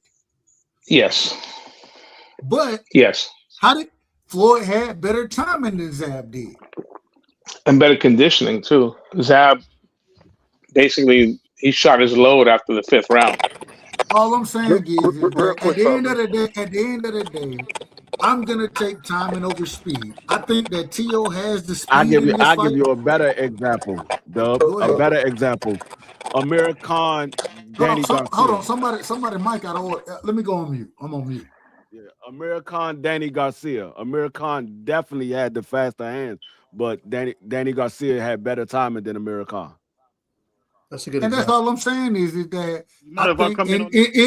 [SPEAKER 10] Yes.
[SPEAKER 7] But
[SPEAKER 10] yes.
[SPEAKER 7] How did Floyd had better timing than Zab did?
[SPEAKER 10] And better conditioning too. Zab basically he shot his load after the 5th round.
[SPEAKER 7] All I'm saying is that at the end of the day, I'm gonna take timing over speed. I think that T.O. has the speed.
[SPEAKER 8] I'll give you a better example, Dub. A better example. Amir Khan, Danny Garcia.
[SPEAKER 7] Hold on, somebody mic out of order. Let me go on mute. I'm on mute.
[SPEAKER 8] Yeah, Amir Khan, Danny Garcia. Amir Khan definitely had the faster hands, but Danny Garcia had better timing than Amir Khan.
[SPEAKER 7] That's a good example. That's all I'm saying is that I think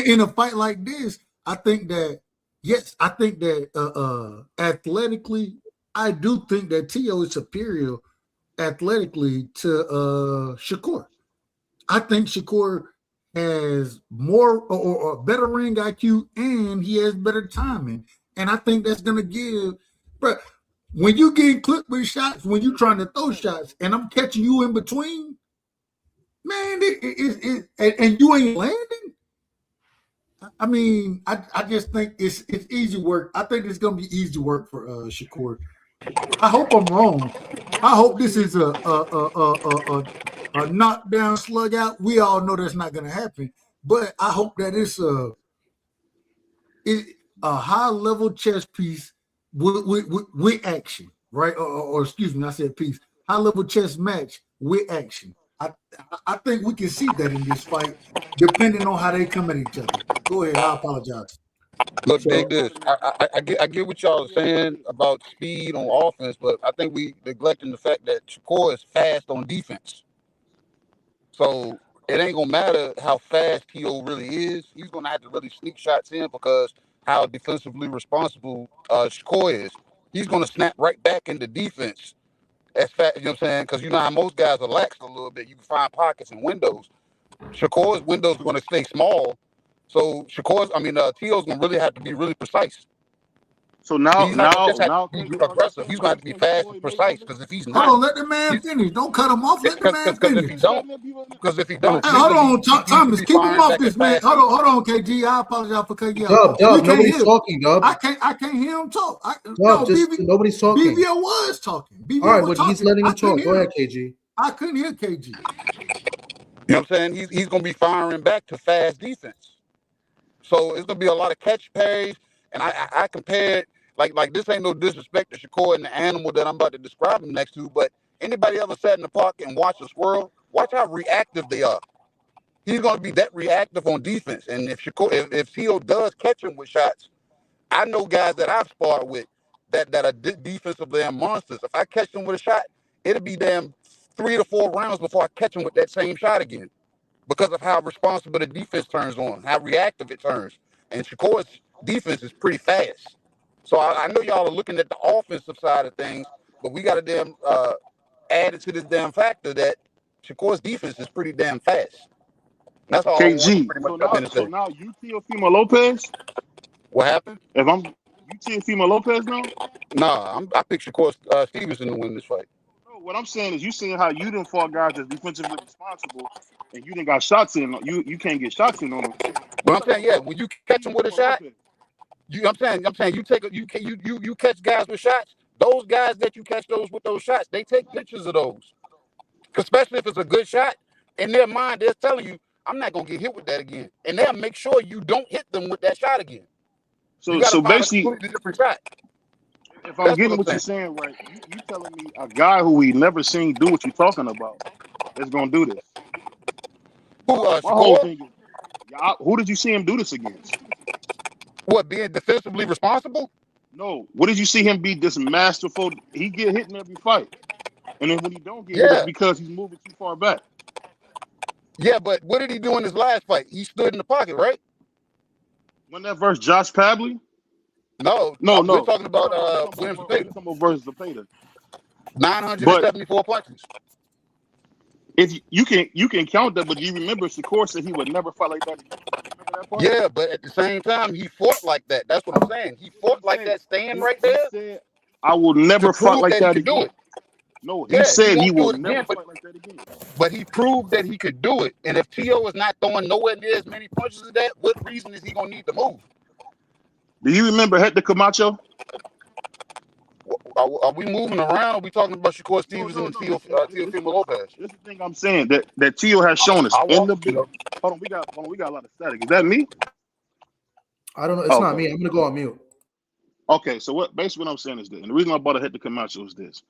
[SPEAKER 7] in a fight like this, I think that athletically, I do think that T.O. is superior athletically to Shakur. I think Shakur has more or better ring IQ, and he has better timing. And I think that's gonna give, bro. When you get clipped with shots, when you're trying to throw shots, and I'm catching you in between, man, and you ain't landing. I mean, I just think it's easy work. I think it's gonna be easy work for Shakur. I hope I'm wrong. I hope this is a knockdown, slug out. We all know that's not gonna happen, but I hope that it's a high level chess piece with action, right? Or excuse me, I said piece. High level chess match with action. I think we can see that in this fight, depending on how they come at each other. Go ahead. I apologize.
[SPEAKER 11] Look, dig this. I get what y'all are saying about speed on offense, but I think we neglecting the fact that Shakur is fast on defense. So it ain't gonna matter how fast T.O. really is. He's gonna have to really sneak shots in because how defensively responsible Shakur is. He's gonna snap right back into defense as fast. You know what I'm saying? Because you know how most guys are laxed a little bit. You can find pockets and windows. Shakur's windows are gonna stay small. So T.O.'s gonna really have to be really precise.
[SPEAKER 12] So now,
[SPEAKER 11] He's not gonna just have
[SPEAKER 12] now,
[SPEAKER 11] to be
[SPEAKER 12] KG, are you
[SPEAKER 11] aggressive. He's
[SPEAKER 12] saying
[SPEAKER 11] gonna have to be fast and precise. Because if he's not,
[SPEAKER 7] Hold on, let the man finish. Don't cut him off. Let the man
[SPEAKER 11] because if he
[SPEAKER 7] finish.
[SPEAKER 11] don't,
[SPEAKER 7] Hey, hold
[SPEAKER 11] mentally
[SPEAKER 7] on,
[SPEAKER 11] he needs to
[SPEAKER 7] Thomas,
[SPEAKER 11] be
[SPEAKER 7] keep him
[SPEAKER 11] firing
[SPEAKER 7] off
[SPEAKER 11] back
[SPEAKER 7] this,
[SPEAKER 11] at
[SPEAKER 7] man.
[SPEAKER 11] fast
[SPEAKER 7] Hold
[SPEAKER 11] defense.
[SPEAKER 7] on, KG. I apologize for cutting you
[SPEAKER 3] Dub,
[SPEAKER 7] out. We can't
[SPEAKER 3] nobody's
[SPEAKER 7] hear.
[SPEAKER 3] talking, Dub.
[SPEAKER 7] I can't hear him talk.
[SPEAKER 3] Dub, just nobody's talking.
[SPEAKER 7] BVL was talking.
[SPEAKER 3] All
[SPEAKER 7] BVL
[SPEAKER 3] right,
[SPEAKER 7] was
[SPEAKER 3] but
[SPEAKER 7] talking.
[SPEAKER 3] he's letting
[SPEAKER 7] I
[SPEAKER 3] him
[SPEAKER 7] couldn't
[SPEAKER 3] talk. Go
[SPEAKER 7] hear
[SPEAKER 3] ahead,
[SPEAKER 7] him.
[SPEAKER 3] KG.
[SPEAKER 7] I couldn't hear KG.
[SPEAKER 11] You know what I'm saying? He's gonna be firing back to fast defense. So it's gonna be a lot of catch parries. And I compared like this ain't no disrespect to Shakur and the animal that I'm about to describe him next to, but anybody ever sat in the park and watched a squirrel? Watch how reactive they are. He's gonna be that reactive on defense. And if Tio does catch him with shots, I know guys that I've sparred with that are defensive damn monsters. If I catch them with a shot, it'll be damn 3 to 4 rounds before I catch them with that same shot again, because of how responsible the defense turns on, how reactive it turns. And Shakur's defense is pretty fast. So I know y'all are looking at the offensive side of things, but we got to damn add it to this damn factor that Shakur's defense is pretty damn fast. That's all I want to
[SPEAKER 12] KG.
[SPEAKER 11] pretty much come in and
[SPEAKER 12] So
[SPEAKER 11] say.
[SPEAKER 12] now you Teofimo Lopez.
[SPEAKER 11] What happened?
[SPEAKER 12] If I'm you Teofimo Lopez now.
[SPEAKER 11] Nah, I picked Shakur Stevenson to win this fight.
[SPEAKER 12] No, what I'm saying is you seeing how you didn't fought guys that's defensively responsible, and you didn't got shots in. You can't get shots in on them.
[SPEAKER 11] But I'm saying, yeah, when you catch him with a shot, I'm saying you catch guys with shots. Those guys that you catch those with those shots, they take pictures of those. Especially if it's a good shot. In their mind, they're telling you, I'm not gonna get hit with that again. And they'll make sure you don't hit them with that shot again. You gotta
[SPEAKER 12] So
[SPEAKER 11] find a
[SPEAKER 12] basically,
[SPEAKER 11] completely different shot.
[SPEAKER 12] if I'm getting what you're saying right, you telling me a guy who we never seen do what you're talking about is gonna do this.
[SPEAKER 11] Who
[SPEAKER 12] My whole
[SPEAKER 11] Shakur?
[SPEAKER 12] thing is, who did you see him do this against?
[SPEAKER 11] What, being defensively responsible?
[SPEAKER 12] No. What did you see him be this masterful? He get hit in every fight. And then when he don't get hit, it's because he's moving too far back.
[SPEAKER 11] Yeah, but what did he do in his last fight? He stood in the pocket, right?
[SPEAKER 12] When that versus Josh Pavley?
[SPEAKER 11] No. We're talking about Williams Zepeda.
[SPEAKER 12] Versus Zepeda.
[SPEAKER 11] 974 punches.
[SPEAKER 12] If you can count that, but you remember Shakur said he would never fight like that again. Remember that part?
[SPEAKER 11] Yeah, but at the same time, he fought like that. That's what I'm saying. He fought like that, stand right there.
[SPEAKER 12] He said, I will never fight like that again.
[SPEAKER 11] Do it.
[SPEAKER 12] No, he said he will never
[SPEAKER 11] again,
[SPEAKER 12] fight like that again.
[SPEAKER 11] But he proved that he could do it. And if Tio is not throwing nowhere near as many punches as that, what reason is he gonna need to move?
[SPEAKER 12] Do you remember Hector Camacho?
[SPEAKER 11] Are we moving around? Are we talking about Shakur Stevenson and Teofimo Lopez?
[SPEAKER 12] This is the thing I'm saying that Tio has shown us in the big. Hold on, we got a lot of static. Is that me?
[SPEAKER 3] I don't know. It's not me. I'm gonna go on mute.
[SPEAKER 12] Okay, so what I'm saying is this, and the reason I bought a Hector Camacho is this.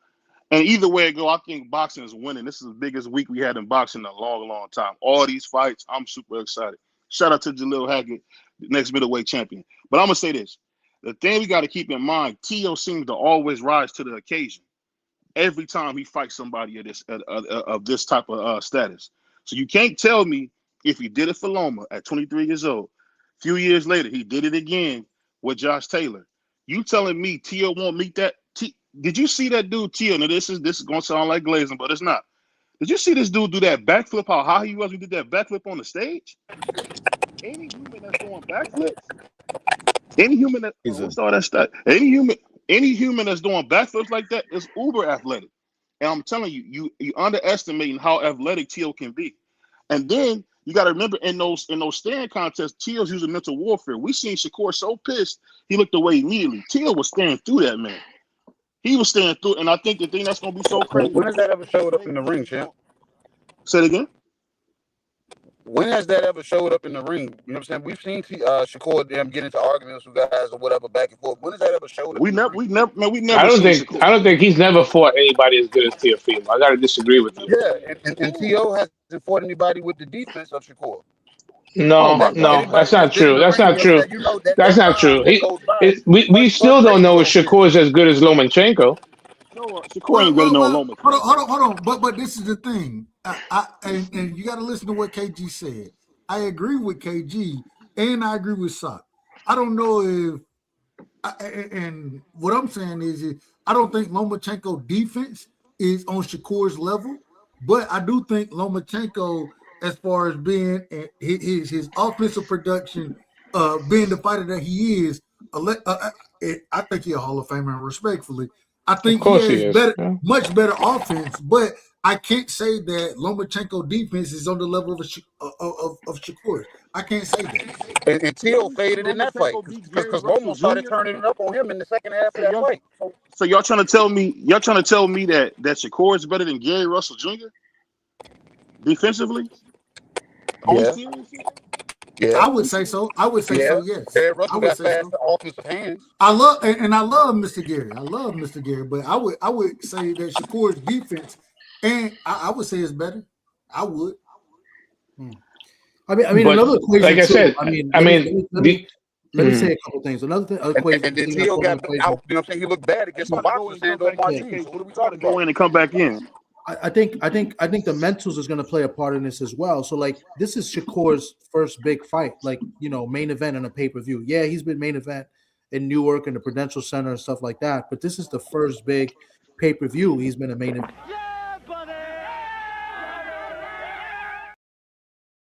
[SPEAKER 12] And either way it go, I think boxing is winning. This is the biggest week we had in boxing in a long, long time. All these fights, I'm super excited. Shout out to Jalil Haggett, the next middleweight champion. But I'm gonna say this: the thing we got to keep in mind, Tio seems to always rise to the occasion every time he fights somebody of this type of status. So you can't tell me if he did it for Loma at 23 years old. A few years later, he did it again with Josh Taylor. You telling me Tio won't meet that? Did you see that dude Tio? Now this is gonna sound like glazing, but it's not. Did you see this dude do that backflip? How high he was? He did that backflip on the stage. Any human that's doing backflips, any human that what's all that stuff? Any human that's doing backflips like that is uber athletic. And I'm telling you, you underestimating how athletic Tio can be. And then you got to remember in those stand contests, Tio's using mental warfare. We seen Shakur so pissed he looked away immediately. Tio was staring through that man. He was staring through, and I think the thing that's gonna be so crazy.
[SPEAKER 11] When has that ever showed up in the ring, champ?
[SPEAKER 12] Say it again.
[SPEAKER 11] When has that ever showed up in the ring? You know what I'm saying? We've seen Shakur them get into arguments with guys or whatever back and forth. When has that ever showed up?
[SPEAKER 12] We never.
[SPEAKER 10] I don't think he's never fought anybody as good as Teofimo. I gotta disagree with you.
[SPEAKER 11] Yeah, and Tio hasn't fought anybody with the defense of Shakur.
[SPEAKER 10] No, that's not true. That's not true. That's not true. We still don't know if Shakur is as good as Lomachenko.
[SPEAKER 12] Shakur ain't really no Loma.
[SPEAKER 7] Hold on. But this is the thing. And you got to listen to what KG said. I agree with KG, and I agree with Sock. I don't know if, and what I'm saying is I don't think Lomachenko defense is on Shakur's level, but I do think Lomachenko, as far as being his offensive production, being the fighter that he is, I think he's a Hall of Famer. Respectfully, I think
[SPEAKER 10] Of course
[SPEAKER 7] he
[SPEAKER 10] he
[SPEAKER 7] has
[SPEAKER 10] is.
[SPEAKER 7] better,
[SPEAKER 10] Yeah.
[SPEAKER 7] much better offense. But I can't say that Lomachenko defense is on the level of Shakur. I can't say that.
[SPEAKER 11] And Teal faded in that fight because Lomo started turning it up on him in the second half of that fight.
[SPEAKER 12] So y'all trying to tell me that Shakur is better than Gary Russell Jr. defensively?
[SPEAKER 11] Yeah,
[SPEAKER 7] I would say so. I would say so. Yes,
[SPEAKER 11] Gary Russell
[SPEAKER 7] I would
[SPEAKER 11] got
[SPEAKER 7] say so.
[SPEAKER 11] faster offensive hands.
[SPEAKER 7] I love Mr. Gary. I love Mr. Gary, but I would say that Shakur's defense, and I would say it's better. I would.
[SPEAKER 3] I mean,
[SPEAKER 10] But
[SPEAKER 3] another equation.
[SPEAKER 10] like I said,
[SPEAKER 3] let me say a couple things. Another equation.
[SPEAKER 11] And then Teal got out. You know what I'm saying? He looked bad against some boxers, Sandor Martinez. So what are we talking about?
[SPEAKER 12] Go in and come back in.
[SPEAKER 3] I think the mentals is going to play a part in this as well. So like this is Shakur's first big fight, like main event in a pay-per-view. Yeah, he's been main event in Newark and the Prudential Center and stuff like that, but this is the first big pay-per-view he's been a main event.